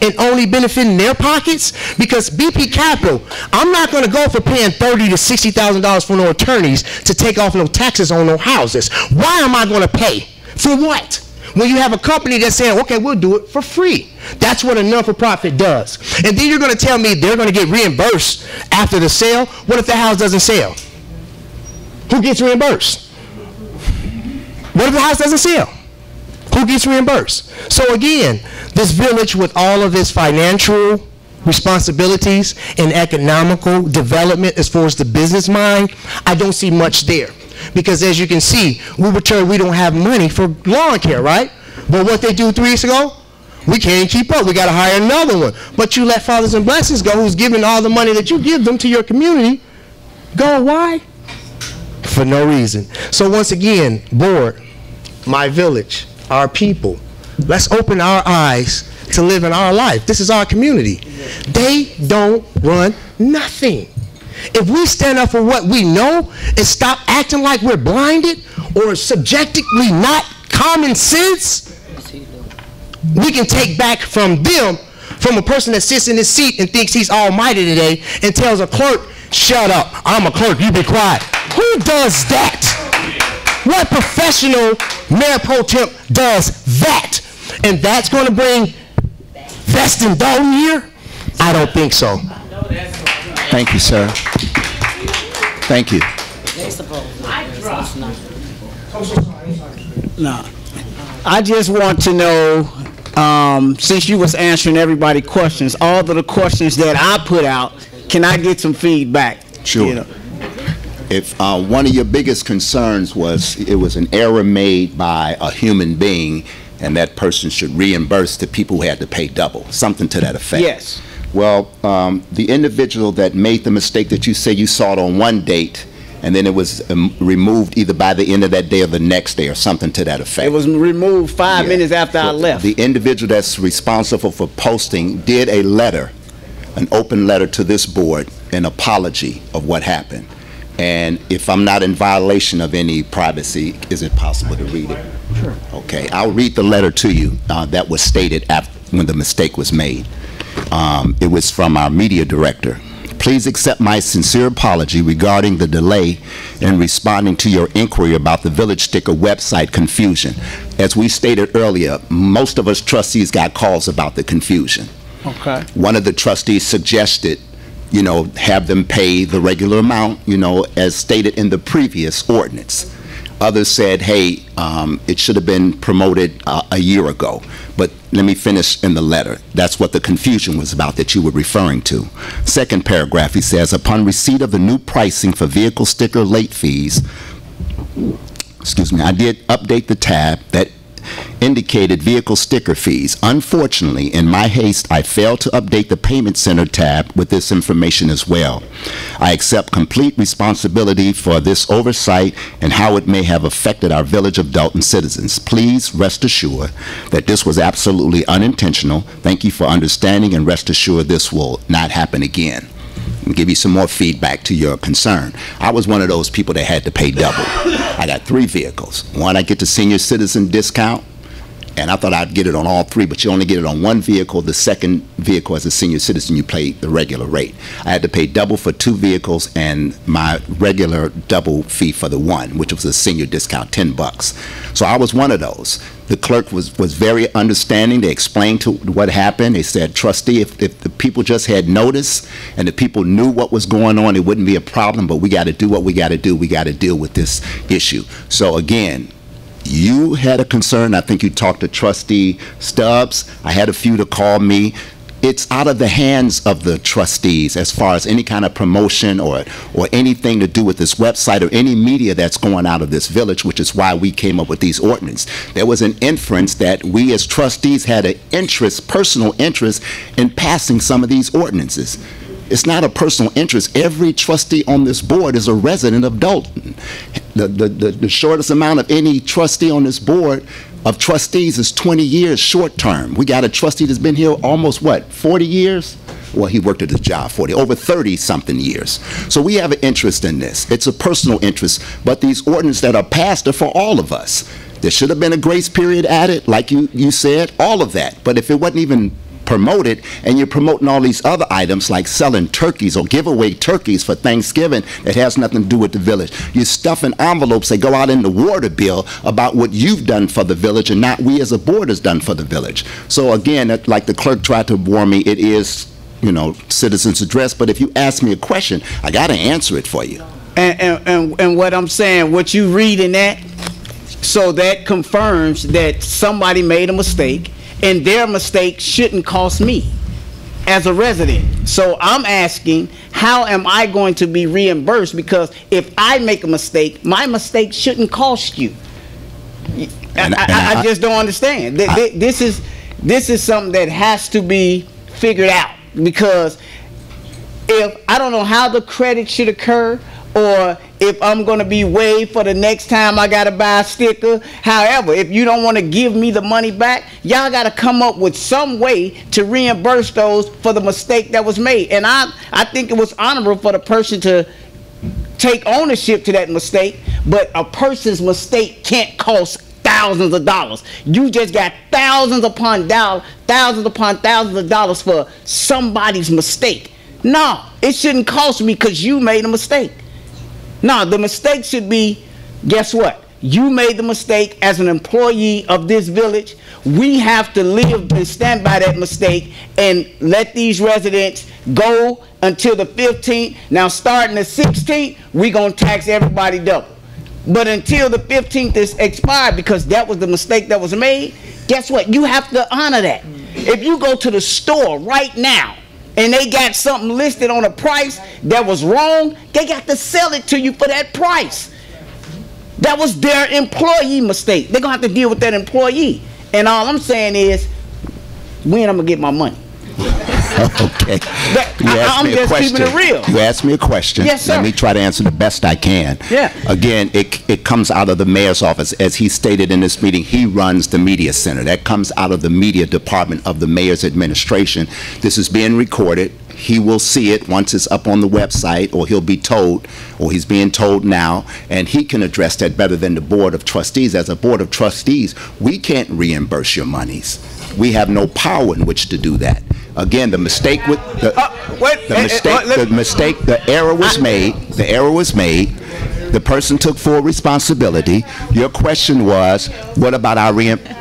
and only benefiting their pockets, because BP Capital, I'm not going to go for paying $30,000 to $60,000 for no attorneys to take off no taxes on no houses. Why am I going to pay? For what? When you have a company that's saying, okay, we'll do it for free. That's what a non-for-profit does. And then you're going to tell me they're going to get reimbursed after the sale? What if the house doesn't sell? Who gets reimbursed? What if the house doesn't sell? Who gets reimbursed? So again, this village, with all of its financial responsibilities and economical development as far as the business mind, I don't see much there. Because as you can see, we were told we don't have money for lawn care, right? But what they do 3 weeks ago, we can't keep up. We got to hire another one. But you let Fathers and Blessings go, who's giving all the money that you give them to your community, go. Why? For no reason. So once again, board, my village, our people, let's open our eyes to live in our life. This is our community. They don't run nothing. If we stand up for what we know and stop acting like we're blinded or subjectively not common sense, we can take back from them, from a person that sits in his seat and thinks he's almighty today and tells a clerk, shut up, I'm a clerk, you be quiet. Who does that? What professional mayor pro temp does that? And that's going to bring Veston Dolton here? I don't think so. Thank you, sir. Thank you. No, I just want to know, since you was answering everybody's questions, all of the questions that I put out, can I get some feedback? Sure. You know. If one of your biggest concerns was it was an error made by a human being and that person should reimburse the people who had to pay double, something to that effect. Yes. Well, the individual that made the mistake that you say you saw it on one date and then it was removed either by the end of that day or the next day or something to that effect. It was removed 5 minutes after I left. The individual that's responsible for posting did a letter, an open letter to this board, an apology of what happened. And if I'm not in violation of any privacy, is it possible to read it? Sure. Okay, I'll read the letter to you that was stated after, when the mistake was made. It was from our media director. Please accept my sincere apology regarding the delay in responding to your inquiry about the Village Sticker website confusion. As we stated earlier, most of us trustees got calls about the confusion. Okay. One of the trustees suggested, you know, have them pay the regular amount, you know, as stated in the previous ordinance. Others said, hey, it should have been promoted a year ago. But let me finish in the letter. That's what the confusion was about that you were referring to. Second paragraph, he says, upon receipt of the new pricing for vehicle sticker late fees, excuse me, I did update the tab that indicated vehicle sticker fees. Unfortunately, in my haste, I failed to update the Payment Center tab with this information as well. I accept complete responsibility for this oversight and how it may have affected our Village of Dolton citizens. Please rest assured that this was absolutely unintentional. Thank you for understanding, and rest assured this will not happen again. And give you some more feedback to your concern. I was one of those people that had to pay double. I got 3 vehicles. One, I get the senior citizen discount, and I thought I'd get it on all 3, but you only get it on 1 vehicle. The second vehicle, as a senior citizen, you pay the regular rate. I had to pay double for 2 vehicles and my regular double fee for the 1, which was a senior discount, $10. So I was one of those. The clerk was very understanding. They explained to what happened. They said, trustee, if the people just had notice and the people knew what was going on, it wouldn't be a problem, but we got to do what we got to do. We got to deal with this issue. So again, you had a concern. I think you talked to Trustee Stubbs. I had a few to call me. It's out of the hands of the trustees as far as any kind of promotion or anything to do with this website or any media that's going out of this village, which is why we came up with these ordinances. There was an inference that we as trustees had an interest, personal interest, in passing some of these ordinances. It's not a personal interest. Every trustee on this board is a resident of Dolton. The shortest amount of any trustee on this board of trustees is 20 years short term. We got a trustee that's been here almost, what, 40 years? Well, he worked at his job 40, over 30-something years. So we have an interest in this. It's a personal interest, but these ordinances that are passed are for all of us. There should have been a grace period added, like you said, all of that. But if it wasn't even promoted, and you're promoting all these other items like selling turkeys or give away turkeys for Thanksgiving that has nothing to do with the village. You're stuffing envelopes that go out in the water bill about what you've done for the village and not we as a board has done for the village. So again, like the clerk tried to warn me, it is, you know, citizens' address, but if you ask me a question, I got to answer it for you. And what I'm saying, what you read in that, so that confirms that somebody made a mistake, and their mistake shouldn't cost me as a resident. So I'm asking, how am I going to be reimbursed? Because if I make a mistake, my mistake shouldn't cost you. I just don't understand. This is something that has to be figured out, because if I don't know how the credit should occur, or if I'm going to be waived for the next time I got to buy a sticker. However, if you don't want to give me the money back, y'all got to come up with some way to reimburse those for the mistake that was made. And I think it was honorable for the person to take ownership to that mistake, but a person's mistake can't cost thousands of dollars. You just got thousands upon thousands of dollars for somebody's mistake. No, it shouldn't cost me because you made a mistake. No, the mistake should be, guess what? You made the mistake as an employee of this village. We have to live and stand by that mistake and let these residents go until the 15th. Now, starting the 16th, we're going to tax everybody double. But until the 15th is expired, because that was the mistake that was made, guess what? You have to honor that. If you go to the store right now and they got something listed on a price that was wrong, they got to sell it to you for that price. That was their employee mistake. They're going to have to deal with that employee. And all I'm saying is, when I'm going to get my money? Okay. I'm just keeping it real. You asked me a question. Yes, sir. Let me try to answer the best I can. Yeah. Again, it comes out of the mayor's office. As he stated in this meeting, he runs the media center. That comes out of the media department of the mayor's administration. This is being recorded. He will see it once it's up on the website, or he'll be told, or he's being told now, and he can address that better than the Board of Trustees. As a Board of Trustees, we can't reimburse your monies. We have no power in which to do that. Again, the mistake with the error was made. The error was made. The person took full responsibility. Your question was, what about our reimbursement?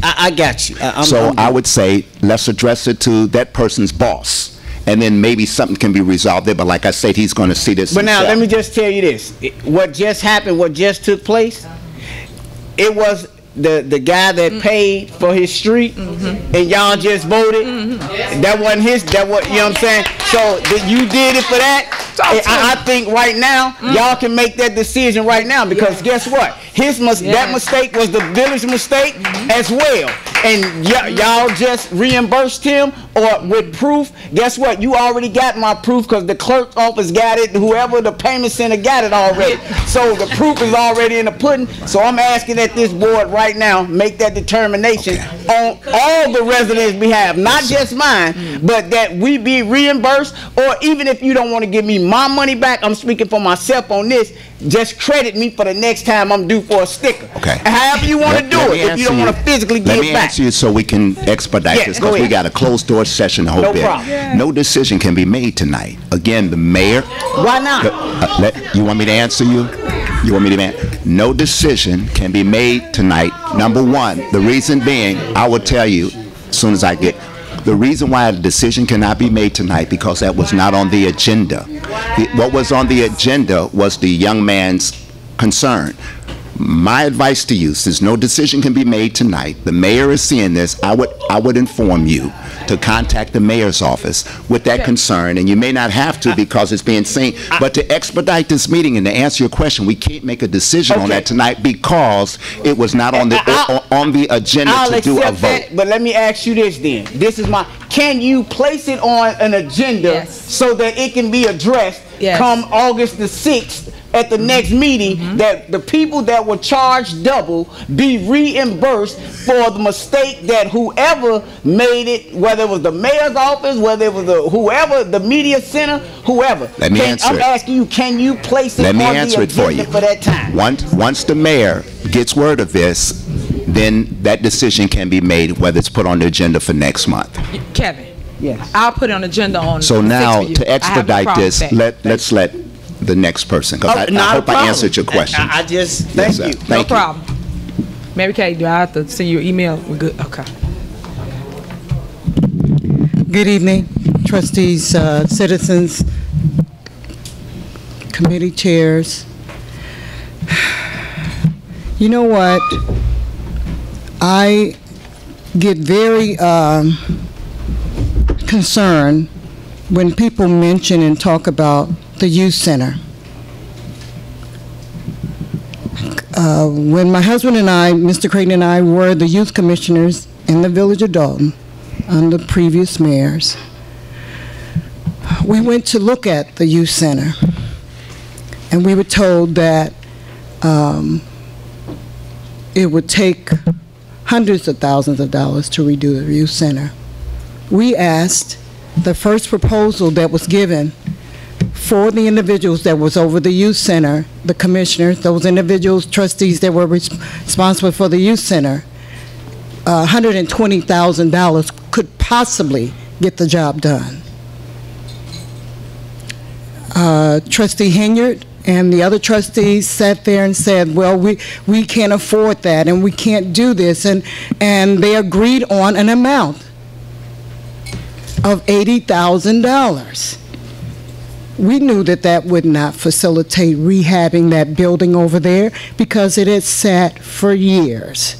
I got you. I would say, let's address it to that person's boss, and then maybe something can be resolved there. But like I said, he's going to see this. But now, let me just tell you this. What just happened, what just took place, it was the guy that paid for his street, and y'all just voted. That wasn't his. That was, you know what I'm saying. So you did it for that. I think right now y'all can make that decision right now, because guess what? That mistake was the village mistake as well, and y'all just reimbursed him or with proof. Guess what? You already got my proof, because the clerk's office got it. Whoever the payment center got it already. So the proof is already in the pudding. So I'm asking that this board right now make that determination on all the residents' behalf, not just mine, but that we be reimbursed, or even if you don't want to give me my money back, I'm speaking for myself on this, just credit me for the next time I'm due for a sticker. Okay. However you want to do it, if you don't want to physically give it back. Let me answer you so we can expedite this, because we got a closed door session to hold there. Problem. No decision can be made tonight. Again, the mayor. Why not? You want me to answer you? You want me to answer? No decision can be made tonight. Number one, the reason being, I will tell you as soon as I get. The reason why a decision cannot be made tonight, because that was not on the agenda. What was on the agenda was the young man's concern. My advice to you, since no decision can be made tonight, the mayor is seeing this, I would inform you to contact the mayor's office with that concern, and you may not have to because it's being seen, but to expedite this meeting and to answer your question, we can't make a decision on that tonight because it was not on the agenda to do a vote. That, but let me ask you this then. Can you place it on an agenda so that it can be addressed come August the 6th at the next meeting, that the people that were charged double be reimbursed for the mistake that whoever made it, whether it was the mayor's office, whether it was whoever, the media center, whoever. Let me answer I'm asking you, can you place it on the agenda for that time? Once the mayor gets word of this, then that decision can be made, whether it's put on the agenda for next month. Kevin. Yes. I'll put it on the agenda on. So now, to expedite this, let's let the next person, because I hope I answered your question. I just thank you. No problem. Mary Kay, do I have to send you an email? We're good. Okay. Good evening, trustees, citizens, committee chairs. You know what? I get very concerned when people mention and talk about the youth center. When my husband and I, Mr. Creighton and I, were the youth commissioners in the village of Dolton under previous mayors, we went to look at the youth center, and we were told that it would take hundreds of thousands of dollars to redo the youth center. We asked, the first proposal that was given for the individuals that was over the youth center, the commissioners, those individuals, trustees that were responsible for the youth center, $120,000 could possibly get the job done. Trustee Hinyard and the other trustees sat there and said, well, we can't afford that and we can't do this, and they agreed on an amount of $80,000. We knew that that would not facilitate rehabbing that building over there because it had sat for years.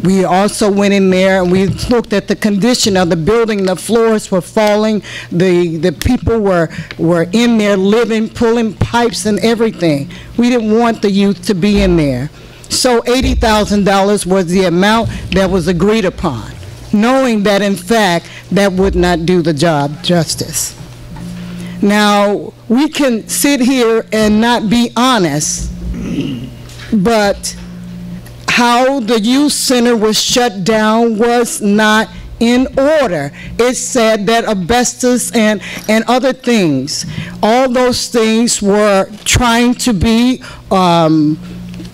We also went in there and we looked at the condition of the building. The floors were falling. The people were in there living, pulling pipes and everything. We didn't want the youth to be in there. So $80,000 was the amount that was agreed upon, knowing that in fact that would not do the job justice. Now, we can sit here and not be honest, but how the youth center was shut down was not in order. It said that asbestos and other things, all those things were trying to be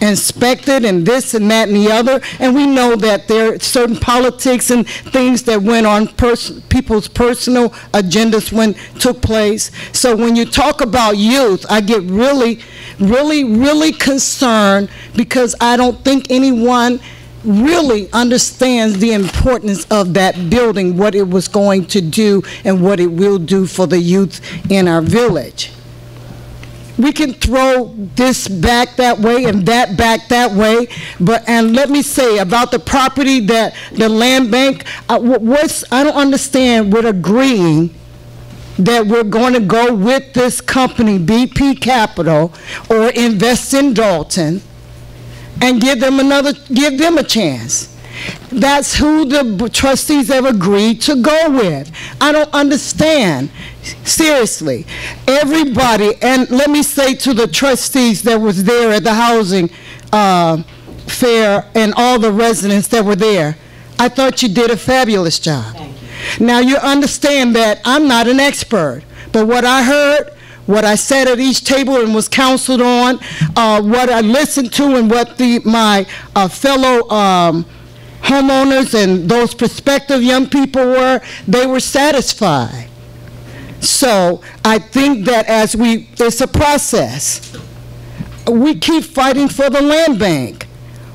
inspected and this and that and the other, and we know that there are certain politics and things that went on people's personal agendas when took place. So when you talk about youth, I get really, really, really concerned because I don't think anyone really understands the importance of that building, what it was going to do and what it will do for the youth in our village. We can throw this back that way and that back that way, and let me say about the property that the land bank, I don't understand with agreeing that we're going to go with this company, BP Capital, or invest in Dolton, and give them a chance. That's who the trustees have agreed to go with. I don't understand. Seriously, everybody, and let me say to the trustees that was there at the housing fair and all the residents that were there, I thought you did a fabulous job. Now you understand that I'm not an expert, but what I heard, what I sat at each table and was counseled on, what I listened to and what my fellow homeowners and those prospective young people were, they were satisfied. So I think that it's a process. We keep fighting for the land bank.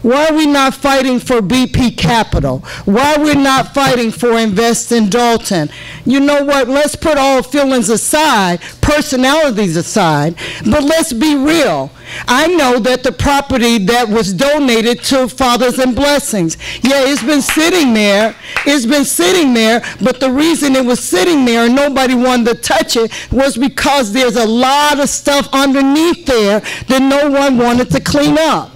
Why are we not fighting for BP Capital? Why are we not fighting for Invest in Dolton? You know what? Let's put all feelings aside, personalities aside, but let's be real. I know that the property that was donated to Fathers and Blessings, yeah, it's been sitting there. It's been sitting there, but the reason it was sitting there and nobody wanted to touch it was because there's a lot of stuff underneath there that no one wanted to clean up.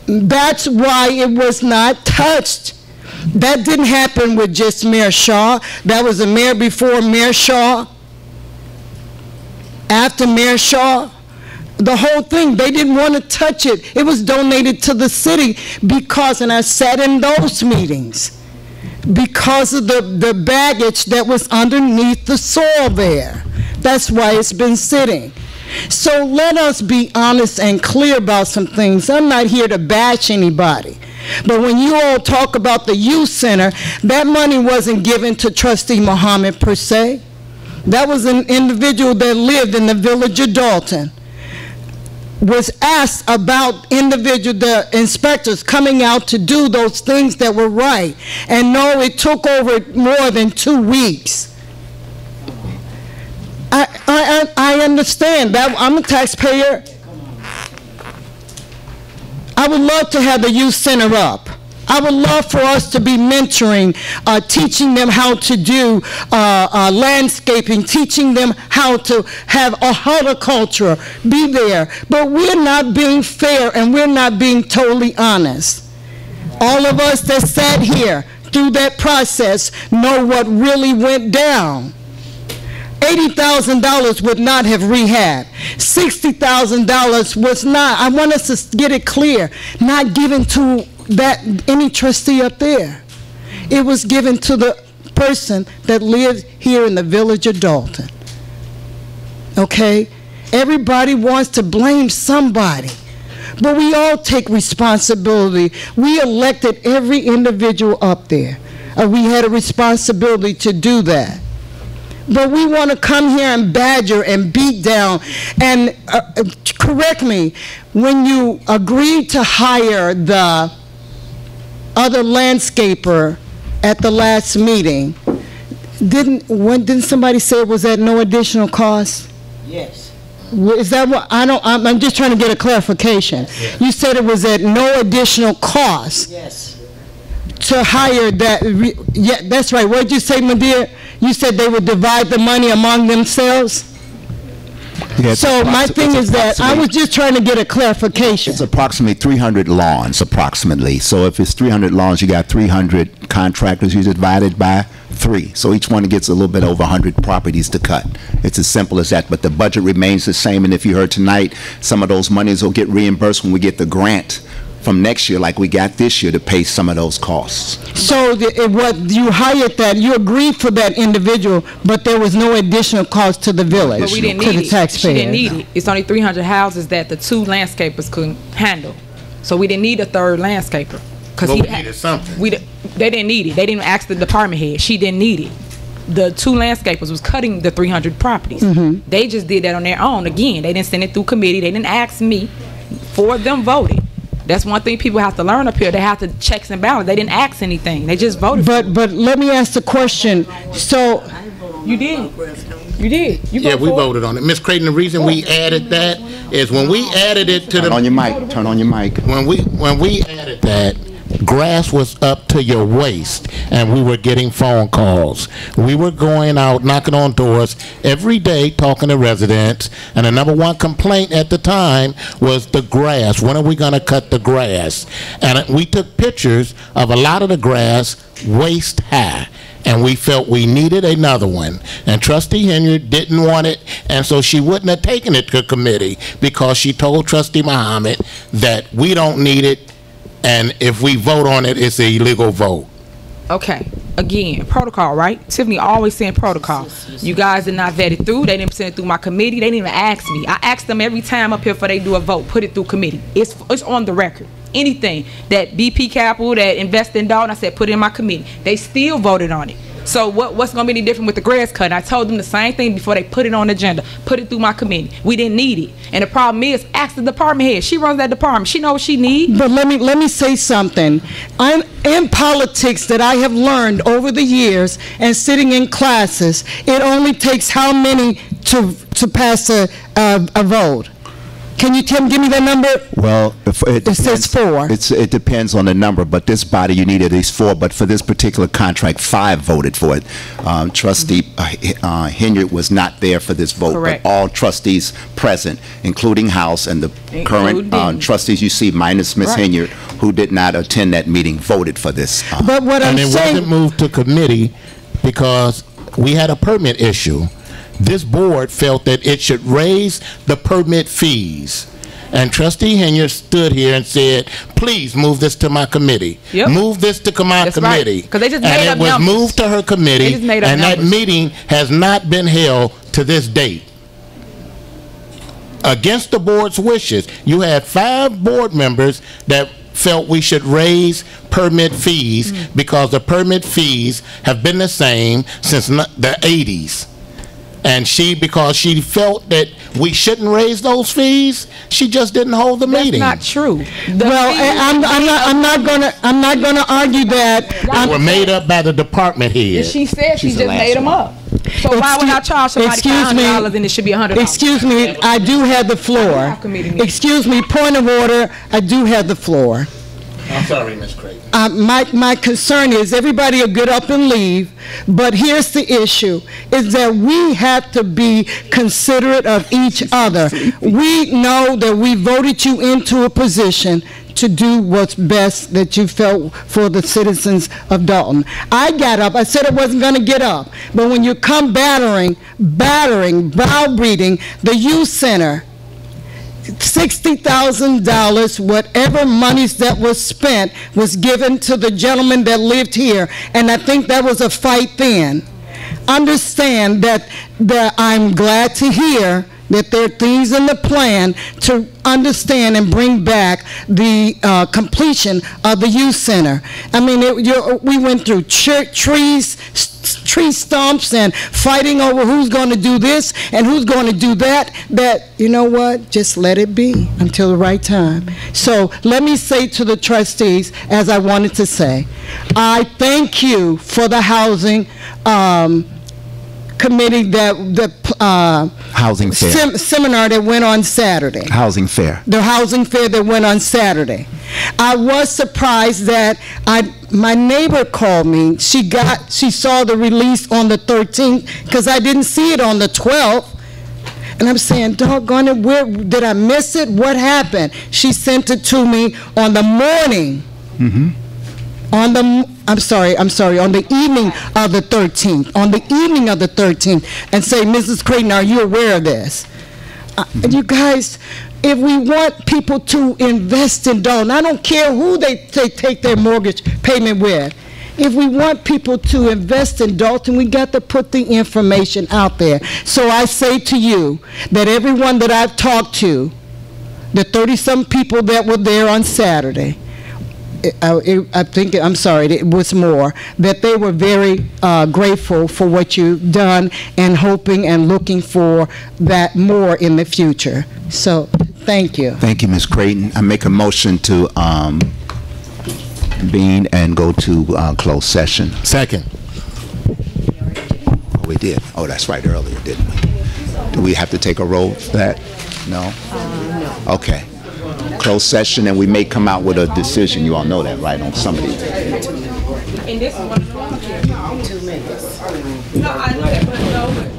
That's why it was not touched. That didn't happen with just Mayor Shaw. That was the mayor before Mayor Shaw. After Mayor Shaw, the whole thing, they didn't want to touch it. It was donated to the city because, and I sat in those meetings, because of the baggage that was underneath the soil there. That's why it's been sitting. So let us be honest and clear about some things. I'm not here to bash anybody. But when you all talk about the youth center, that money wasn't given to Trustee Muhammad per se. That was an individual that lived in the village of Dolton. Was asked about the inspectors coming out to do those things that were right. And no, it took over more than 2 weeks. I understand that. I'm a taxpayer. I would love to have the youth center up. I would love for us to be mentoring, teaching them how to do landscaping, teaching them how to have a horticulture, be there. But we're not being fair and we're not being totally honest. All of us that sat here through that process know what really went down. $80,000 would not have rehabbed. $60,000 was not, I want us to get it clear, not given to any trustee up there. It was given to the person that lived here in the village of Dolton. Okay? Everybody wants to blame somebody, but we all take responsibility. We elected every individual up there. We had a responsibility to do that. But we want to come here and badger and beat down. And correct me, when you agreed to hire the other landscaper at the last meeting, didn't somebody say it was at no additional cost? Yes. Is that what, I'm just trying to get a clarification. Yes. You said it was at no additional cost. Yes. To hire that, yeah, that's right. What did you say, Medea? You said they would divide the money among themselves? Yeah, So my thing is that I was just trying to get a clarification. It's approximately 300 lawns, approximately. So if it's 300 lawns, you got 300 contractors, you divide it by 3. So each one gets a little bit over 100 properties to cut. It's as simple as that, but the budget remains the same. And if you heard tonight, some of those monies will get reimbursed when we get the grant from next year, like we got this year, to pay some of those costs. So what you hired that, you agreed for that individual, but there was no additional cost to the village, But we didn't to need the it. taxpayer. She didn't need it. It's only 300 houses that the 2 landscapers couldn't handle. So we didn't need a 3rd landscaper. But we needed something. They didn't need it. They didn't ask the department head. She didn't need it. The 2 landscapers was cutting the 300 properties. They just did that on their own. Again, they didn't send it through committee. They didn't ask me. 4 of them voted. That's one thing people have to learn up here. They have to checks and balance. They didn't ask anything. They just voted. But let me ask the question. So you did. You did. Yeah, we voted on it. Ms. Creighton, the reason we added that is when we added it to the... Turn on your mic. Turn on your mic. When we added that, grass was up to your waist, and we were getting phone calls. We were going out, knocking on doors every day, talking to residents, and the number one complaint at the time was the grass. When are we going to cut the grass? And we took pictures of a lot of the grass waist high, and we felt we needed another one. And Trustee Henry didn't want it, and so she wouldn't have taken it to committee because she told Trustee Muhammad that we don't need it, and if we vote on it, it's an illegal vote. Okay. Again, protocol, right? Tiffany always saying protocol. You guys did not vet it through. They didn't send it through my committee. They didn't even ask me. I asked them every time up here before they do a vote, put it through committee. It's on the record. Anything that BP Capital, that invest in Dolton, I said put it in my committee. They still voted on it. So what's going to be any different with the grass cut? I told them the same thing before they put it on the agenda. Put it through my committee. We didn't need it. And the problem is, ask the department head. She runs that department. She knows what she needs. But let me say something. In politics that I have learned over the years and sitting in classes, it only takes how many to pass a vote? Can you give me that number? Well, it says 4. It depends on the number, but this body, you need at least 4. But for this particular contract, 5 voted for it. Trustee Henyard was not there for this vote. Correct. But all trustees present, including House and the current trustees you see, minus Ms. Henyard, who did not attend that meeting, voted for this. But what I'm saying, wasn't moved to committee because we had a permit issue. This board felt that it should raise the permit fees. And Trustee Henyard stood here and said, please move this to my committee. Yep. Move this to my committee. Because they just made up and it was numbers. moved to her committee, They just made up and that numbers. meeting has not been held to this date. Against the board's wishes, you had 5 board members that felt we should raise permit fees because the permit fees have been the same since the 80s. And because she felt that we shouldn't raise those fees, she just didn't hold the meeting. That's not true. I'm not gonna argue that. They were made up by the department head. She said she just made them up. So why would I charge somebody $500 and it should be $100? Excuse me, I do have the floor. Excuse me, point of order, I do have the floor. I'm sorry, Ms. Creighton. My concern is everybody will get up and leave, but here's the issue, is that we have to be considerate of each other. We know that we voted you into a position to do what's best that you felt for the citizens of Dolton. I got up, I said I wasn't gonna get up, but when you come battering, browbeating the youth center, $60,000, whatever monies that was spent was given to the gentleman that lived here, and I think that was a fight then. Understand that I'm glad to hear that there are things in the plan to understand and bring back the completion of the youth center. I mean, we went through tree stumps and fighting over who's going to do this and who's going to do that, you know what, just let it be until the right time. So let me say to the trustees, as I wanted to say, I thank you for the housing committee the Housing fair. Seminar that went on Saturday. Housing fair. The housing fair that went on Saturday. I was surprised that my neighbor called me. She saw the release on the 13th because I didn't see it on the 12th. And I'm saying, doggone it, where did I miss it? What happened? She sent it to me on the morning. On the evening of the 13th. On the evening of the 13th, and say, Mrs. Creighton, are you aware of this? You guys, if we want people to invest in Dolton, I don't care who they take their mortgage payment with. If we want people to invest in Dolton, we got to put the information out there. So I say to you that everyone that I've talked to, the 30-some people that were there on Saturday, it was more, that they were very grateful for what you've done and hoping and looking for that more in the future. So, thank you. Thank you, Ms. Creighton. I make a motion to convene and go to closed session. Second. We did. Oh, that's right, earlier, didn't we? Do we have to take a roll for that? No? No. Okay. Closed session, and we may come out with a decision. You all know that, right, on some of these. And this is what 2 minutes. No, I know that, but no.